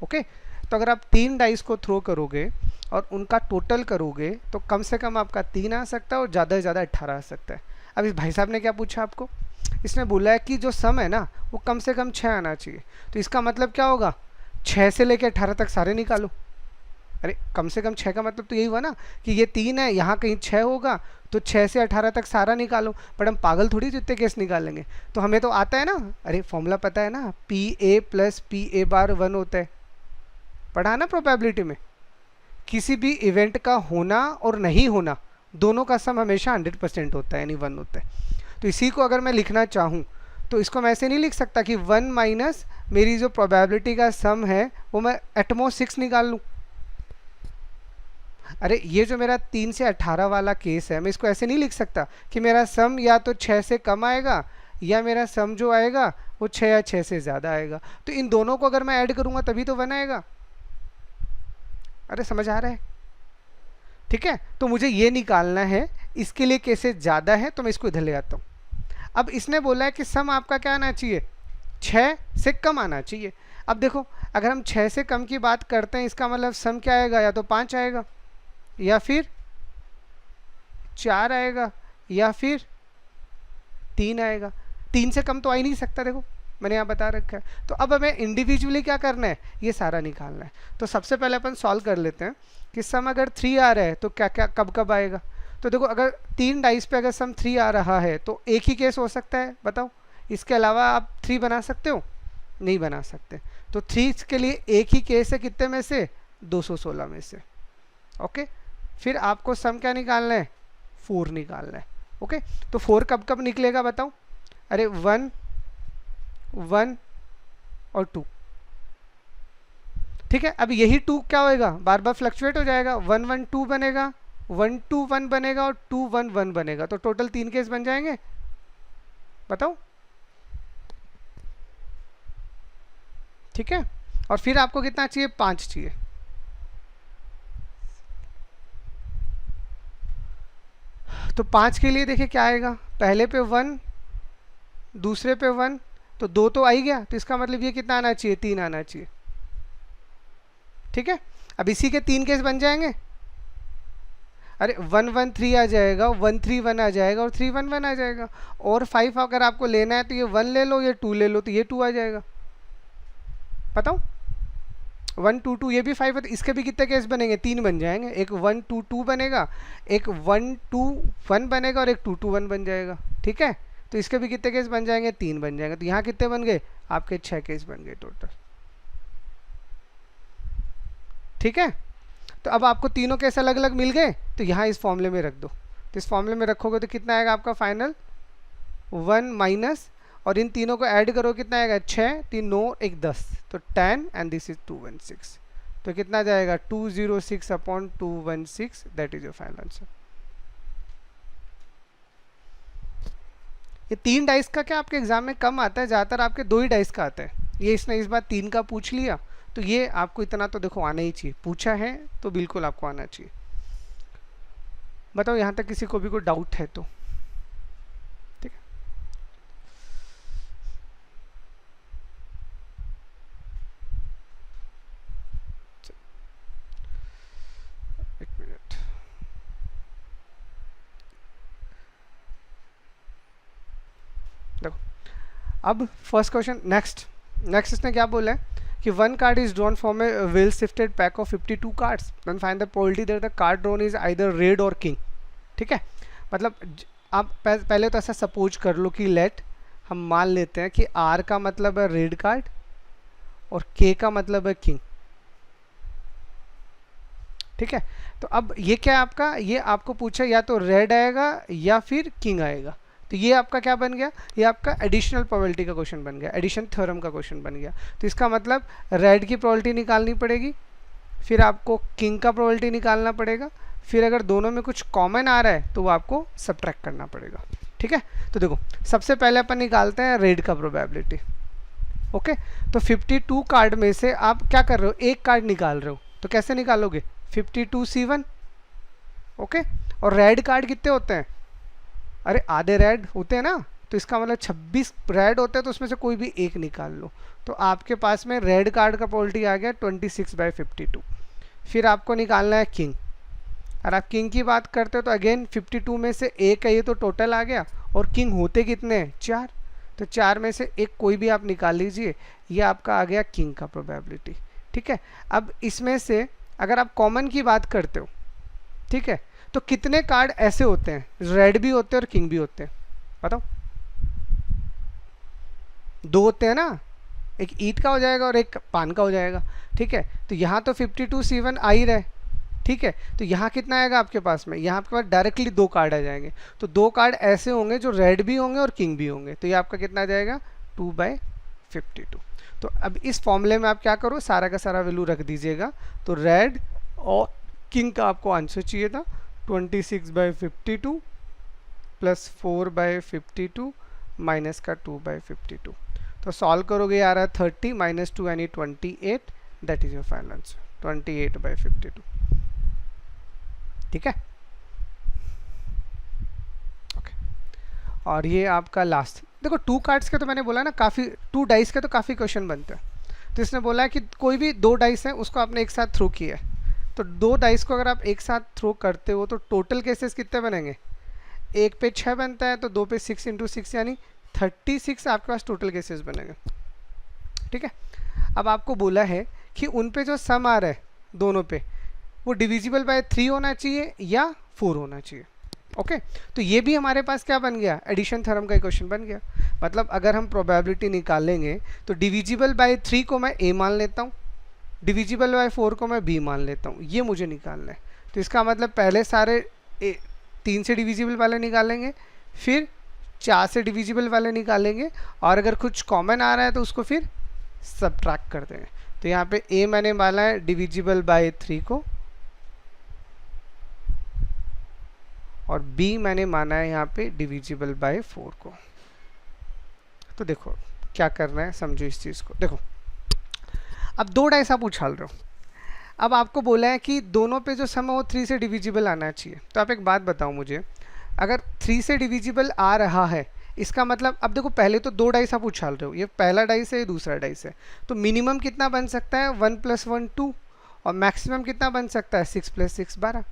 ओके, तो अगर आप 3 डाइस को थ्रो करोगे और उनका टोटल करोगे तो कम से कम आपका 3 आ सकता है और ज़्यादा से ज़्यादा 18 आ सकता है। अब इस भाई साहब ने क्या पूछा आपको, इसने बोला है कि जो सम है ना वो कम से कम 6 आना चाहिए। तो इसका मतलब क्या होगा, 6 से लेकर 18 तक सारे निकालो। अरे कम से कम 6 का मतलब तो यही हुआ ना कि ये 3 है, यहाँ कहीं 6 होगा, तो 6 से 18 तक सारा निकालो। पर हम पागल थोड़ी जितने केस निकालेंगे, तो हमें तो आता है ना, अरे फॉर्मूला पता है ना, P A plus P A bar 1 होता है, पढ़ा ना प्रोबेबिलिटी में। किसी भी इवेंट का होना और नहीं होना दोनों का सम हमेशा 100% होता है, यानी 1 होता है। तो इसी को अगर मैं लिखना चाहूँ तो इसको मैं ऐसे नहीं लिख सकता कि 1 माइनस मेरी जो प्रोबेबिलिटी का सम है वो मैं एटमोस्ट 6 निकाल लूँ। अरे ये जो मेरा 3 से 18 वाला केस है, मैं इसको ऐसे नहीं लिख सकता कि मेरा सम या तो 6 से कम आएगा या मेरा सम जो आएगा वो 6 या 6 से ज़्यादा आएगा। तो इन दोनों को अगर मैं ऐड करूँगा तभी तो 1 आएगा। अरे समझ आ रहा है, ठीक है। तो मुझे ये निकालना है, इसके लिए केसेस ज़्यादा है तो मैं इसको इधर ले आता हूँ। अब इसने बोला है कि सम आपका क्या आना चाहिए, 6 से कम आना चाहिए। अब देखो अगर हम 6 से कम की बात करते हैं, इसका मतलब सम क्या आएगा, या तो 5 आएगा या फिर 4 आएगा या फिर 3 आएगा। 3 से कम तो आ ही नहीं सकता, देखो मैंने यहाँ बता रखा है। तो अब हमें इंडिविजुअली क्या करना है, ये सारा निकालना है। तो सबसे पहले अपन सॉल्व कर लेते हैं कि सम अगर 3 आ रहा है तो क्या क्या कब कब आएगा। तो देखो अगर 3 डाइस पे अगर सम 3 आ रहा है तो एक ही केस हो सकता है, बताओ, इसके अलावा आप 3 बना सकते हो, नहीं बना सकते। तो 3 के लिए एक ही केस है, कितने में से, 216 में से। ओके, फिर आपको सम क्या निकालना है, 4 निकालना है। ओके, तो 4 कब कब निकलेगा बताओ, अरे 1 1 और 2, ठीक है। अब यही 2 क्या होएगा, बार बार फ्लक्चुएट हो जाएगा, 1 1 2 बनेगा, 1 2 1 बनेगा और 2 1 1 बनेगा। तो टोटल 3 केस बन जाएंगे, बताओ, ठीक है। और फिर आपको कितना चाहिए, 5 चाहिए। तो 5 के लिए देखिए क्या आएगा, पहले पे 1, दूसरे पे 1, तो 2 तो आ ही गया, तो इसका मतलब ये कितना आना चाहिए, 3 आना चाहिए, ठीक है। अब इसी के 3 केस बन जाएंगे, अरे 1 1 3 आ जाएगा, 1 3 1 आ जाएगा और 3 1 1 आ जाएगा। और 5 अगर आपको लेना है तो ये 1 ले लो, ये 2 ले लो, तो ये 2 आ जाएगा, बताओ, 1 2 2, ये भी 5 है, तो इसके भी कितने केस बनेंगे, 3 बन जाएंगे। एक 1 2 2 बनेगा, एक 1 2 1 बनेगा और एक 2 2 1 बन जाएगा, ठीक है। तो इसके भी कितने केस बन जाएंगे, 3 बन जाएंगे। तो यहाँ कितने बन गए, आपके 6 केस बन गए टोटल, ठीक है। तो अब आपको तीनों केस अलग अलग मिल गए, तो यहाँ इस फॉर्मूले में रख दो। तो इस फॉर्मूले में रखोगे तो कितना आएगा आपका फाइनल, 1 माइनस, और इन तीनों को ऐड करो कितना आएगा, 6 3 9 1 10, तो 10 एंड दिस इज 216। तो कितना जाएगा, 206 upon 216, that is your final answer. ये 3 डाइस का क्या आपके एग्जाम में कम आता है, ज़्यादातर आपके 2 ही डाइस का आता है। ये इसने इस बार 3 का पूछ लिया, तो ये आपको इतना तो देखो आना ही चाहिए, पूछा है तो बिल्कुल आपको आना चाहिए। बताओ यहाँ तक किसी को भी कोई डाउट है तो, ठीक है। एक मिनट, देखो अब फर्स्ट क्वेश्चन, नेक्स्ट इसने क्या बोला है कि one card is drawn from a well sifted pack of 52 cards, then find the probability that the card drawn is either red or king. ठीक है, मतलब आप पहले तो ऐसा सपोज कर लो कि लेट हम मान लेते हैं कि आर का मतलब है रेड कार्ड और के का मतलब है किंग। ठीक है, तो अब ये क्या है आपका, ये आपको पूछा या तो रेड आएगा या फिर किंग आएगा, तो ये आपका क्या बन गया, ये आपका एडिशनल प्रोबेबिलिटी का क्वेश्चन बन गया, एडिशन थ्योरम का क्वेश्चन बन गया। तो इसका मतलब रेड की प्रोबेबिलिटी निकालनी पड़ेगी, फिर आपको किंग का प्रोबेबिलिटी निकालना पड़ेगा, फिर अगर दोनों में कुछ कॉमन आ रहा है तो वो आपको सब्ट्रैक्ट करना पड़ेगा। ठीक है, तो देखो सबसे पहले अपन निकालते हैं रेड का प्रोबेबिलिटी। ओके, तो 52 कार्ड में से आप क्या कर रहे हो, एक कार्ड निकाल रहे हो, तो कैसे निकालोगे, 52C1। ओके, और रेड कार्ड कितने होते हैं, अरे आधे रेड होते हैं ना, तो इसका मतलब 26 रेड होते हैं, तो उसमें से कोई भी एक निकाल लो, तो आपके पास में रेड कार्ड का प्रोबेबिलिटी आ गया 26/52। फिर आपको निकालना है किंग, और आप किंग की बात करते हो तो अगेन 52 में से एक है, ये तो टोटल आ गया, और किंग होते कितने हैं, 4, तो 4 में से एक कोई भी आप निकाल लीजिए, ये आपका आ गया किंग का प्रोबेबिलिटी। ठीक है, अब इसमें से अगर आप कॉमन की बात करते हो, ठीक है, तो कितने कार्ड ऐसे होते हैं, रेड भी होते हैं और किंग भी होते हैं, बताओ, 2 होते हैं ना, एक ईट का हो जाएगा और एक पान का हो जाएगा। ठीक है, तो यहाँ तो 52C1 आ ही रहे। ठीक है, तो यहाँ कितना आएगा आपके पास में, यहाँ आपके पास डायरेक्टली 2 कार्ड आ जाएंगे, तो 2 कार्ड ऐसे होंगे जो रेड भी होंगे और किंग भी होंगे, तो ये आपका कितना आ जाएगा 2/52। तो अब इस फॉर्मूले में आप क्या करो, सारा का सारा वैल्यू रख दीजिएगा, तो रेड और किंग का आपको आंसर चाहिए था 26/52 प्लस 4/52 माइनस का 2/52, तो सॉल्व करोगे आ रहा है 30 - 2 यानी 28, that is your final answer 28/52। ठीक है, ओके, और ये आपका लास्ट, देखो 2 कार्ड्स के तो मैंने बोला ना काफ़ी, 2 डाइस के तो काफ़ी क्वेश्चन बनते हैं, तो इसने बोला है कि कोई भी 2 डाइस हैं उसको आपने एक साथ थ्रो किया है, तो 2 डाइस को अगर आप एक साथ थ्रो करते हो तो टोटल केसेस कितने बनेंगे, 1 पे 6 बनता है, तो 2 पे 6 × 6 यानी 36 आपके पास टोटल केसेस बनेंगे। ठीक है, अब आपको बोला है कि उन पे जो सम आ रहा है दोनों पे, वो डिविजिबल बाय 3 होना चाहिए या 4 होना चाहिए। ओके, तो ये भी हमारे पास क्या बन गया, एडिशन थ्योरम का क्वेश्चन बन गया। मतलब अगर हम प्रोबेबिलिटी निकालेंगे तो डिविजिबल बाय 3 को मैं ए मान लेता हूँ, डिविजिबल बाय 4 को मैं बी मान लेता हूँ, ये मुझे निकालना है। तो इसका मतलब पहले सारे 3 से डिविजिबल वाले निकालेंगे, फिर 4 से डिविजिबल वाले निकालेंगे, और अगर कुछ कॉमन आ रहा है तो उसको फिर सब्ट्रैक्ट कर देंगे। तो यहाँ पे ए मैंने माना है डिविजिबल बाय 3 को, और बी मैंने माना है यहाँ पे डिविजिबल बाय 4 को। तो देखो क्या करना है, समझो इस चीज़ को। देखो अब 2 डाइस आप उछाल रहे हो, अब आपको बोला है कि दोनों पे जो सम है वो 3 से डिविजिबल आना चाहिए। तो आप एक बात बताओ मुझे, अगर 3 से डिविजिबल आ रहा है, इसका मतलब अब देखो पहले तो 2 डाइस आप उछाल रहे हो, ये पहला डाइस है, ये दूसरा डाइस है, तो मिनिमम कितना बन सकता है 1 + 1 2, और मैक्सिमम कितना बन सकता है 6 + 6 12,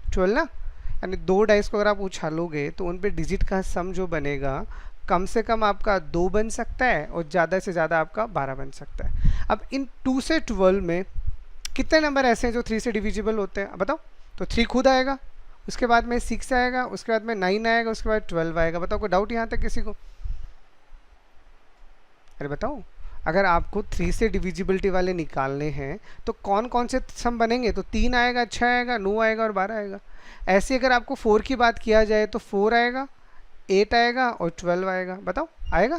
12 ना। यानी 2 डाइस को अगर आप उछालोगे तो उन पे डिजिट का सम जो बनेगा कम से कम आपका 2 बन सकता है, और ज़्यादा से ज़्यादा आपका 12 बन सकता है। अब इन 2 से 12 में कितने नंबर ऐसे हैं जो 3 से डिविजिबल होते हैं, बताओ। तो 3 खुद आएगा, उसके बाद में 6 आएगा, उसके बाद में 9 आएगा, उसके बाद 12 आएगा। बताओ कोई डाउट यहाँ तक किसी को? अरे बताओ, अगर आपको 3 से डिविजिबिलिटी वाले निकालने हैं तो कौन कौन से सम बनेंगे? तो 3 आएगा, 6 आएगा, 9 आएगा और 12 आएगा। ऐसे अगर आपको 4 की बात किया जाए तो 4 आएगा, 8 आएगा और 12 आएगा। बताओ आएगा?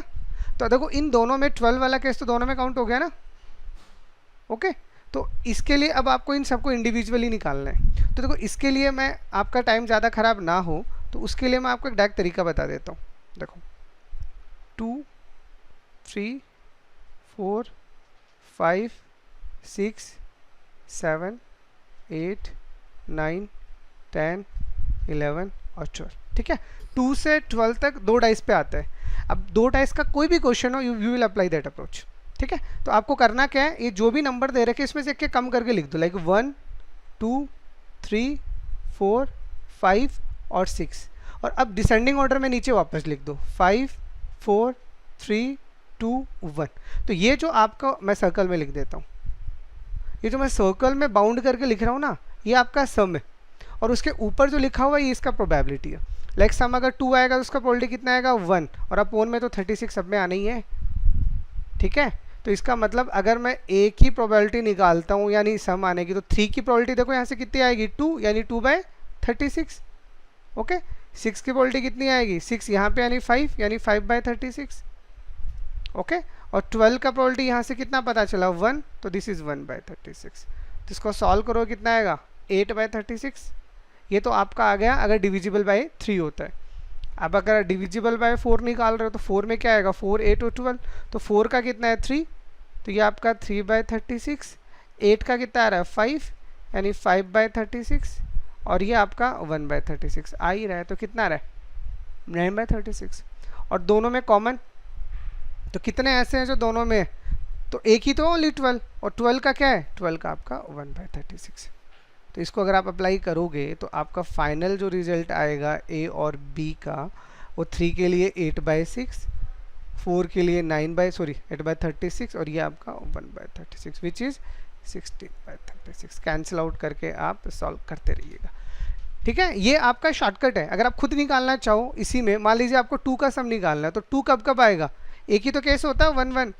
तो देखो इन दोनों में 12 वाला केस तो दोनों में काउंट हो गया ना। ओके, तो इसके लिए अब आपको इन सबको इंडिविजुअली निकालना है। तो देखो इसके लिए मैं, आपका टाइम ज़्यादा ख़राब ना हो तो उसके लिए मैं आपको एक डायरेक्ट तरीका बता देता हूँ। देखो 2 3 4 5 6 7 8 9 10 11 और 12। ठीक है, 2 से 12 तक 2 डाइस पे आता है। अब 2 डाइस का कोई भी क्वेश्चन हो, you will apply that approach. ठीक है, तो आपको करना क्या है, ये जो भी नंबर दे रखे इसमें से एक कम करके लिख दो, लाइक 1 2 3 4 5 और 6, और अब डिसेंडिंग ऑर्डर में नीचे वापस लिख दो 5 4 3 2 1। तो ये जो आपका मैं सर्कल में लिख देता हूँ, ये जो मैं सर्कल में बाउंड करके लिख रहा हूँ ना, ये आपका सम है, और उसके ऊपर जो लिखा हुआ है ये इसका प्रोबेबिलिटी है। लाइक सम अगर 2 आएगा तो उसका प्रोबेबिलिटी कितना आएगा 1, और अपोन में तो 36 सब में आना ही है, ठीक है। तो इसका मतलब अगर मैं एक ही प्रोबेबिलिटी निकालता हूँ यानी सम आने की, तो 3 की प्रोबेबिलिटी देखो यहाँ से कितनी आएगी 2, यानी 2/36। ओके, 6 की प्रोबेबिलिटी कितनी आएगी 6, यहाँ पे यानी 5, यानी 5/36। ओके, और 12 का प्रोबेबिलिटी यहाँ से कितना पता चला 1, तो दिस इज 1/36। तो इसको सॉल्व करो कितना आएगा 8/36। ये तो आपका आ गया अगर डिविजिबल बाय 3 होता है। अब अगर डिविजिबल बाय 4 निकाल रहे हो तो 4 में क्या आएगा 4 8 और 12, तो 4 का कितना है 3, तो ये आपका 3/36। 8 का कितना आ रहा है 5, यानी 5/36, और ये आपका 1/36 आ ही रहा है, तो कितना आ रहा है 9/36। और दोनों में कॉमन, तो कितने ऐसे हैं जो दोनों में है, तो एक ही तो ओनली 12, और 12 का क्या है 12 का आपका 1/36। तो इसको अगर आप अप्लाई करोगे तो आपका फाइनल जो रिजल्ट आएगा ए और बी का, वो 3 के लिए 8/6, 4 के लिए 8/36, और ये आपका 1/36 विच इज़ 16/36। कैंसिल आउट करके आप सॉल्व करते रहिएगा, ठीक है। ये आपका शॉर्टकट है। अगर आप खुद निकालना चाहो इसी में, मान लीजिए आपको 2 का सम निकालना है, तो 2 कब कब आएगा, एक ही तो केस होता है 1 1,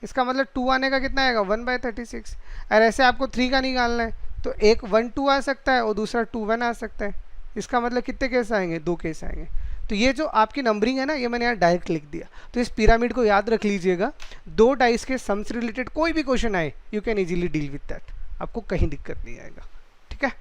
इसका मतलब 2 आने का कितना आएगा 1/36। और ऐसे आपको 3 का निकालना है तो एक 1 2 आ सकता है और दूसरा 2 1 आ सकता है, इसका मतलब कितने केस आएंगे 2 केस आएंगे। तो ये जो आपकी नंबरिंग है ना, ये मैंने यहाँ डायरेक्ट लिख दिया। तो इस पिरामिड को याद रख लीजिएगा, 2 डाइस के सम से रिलेटेड कोई भी क्वेश्चन आए, you can easily deal with that, आपको कहीं दिक्कत नहीं आएगा, ठीक है।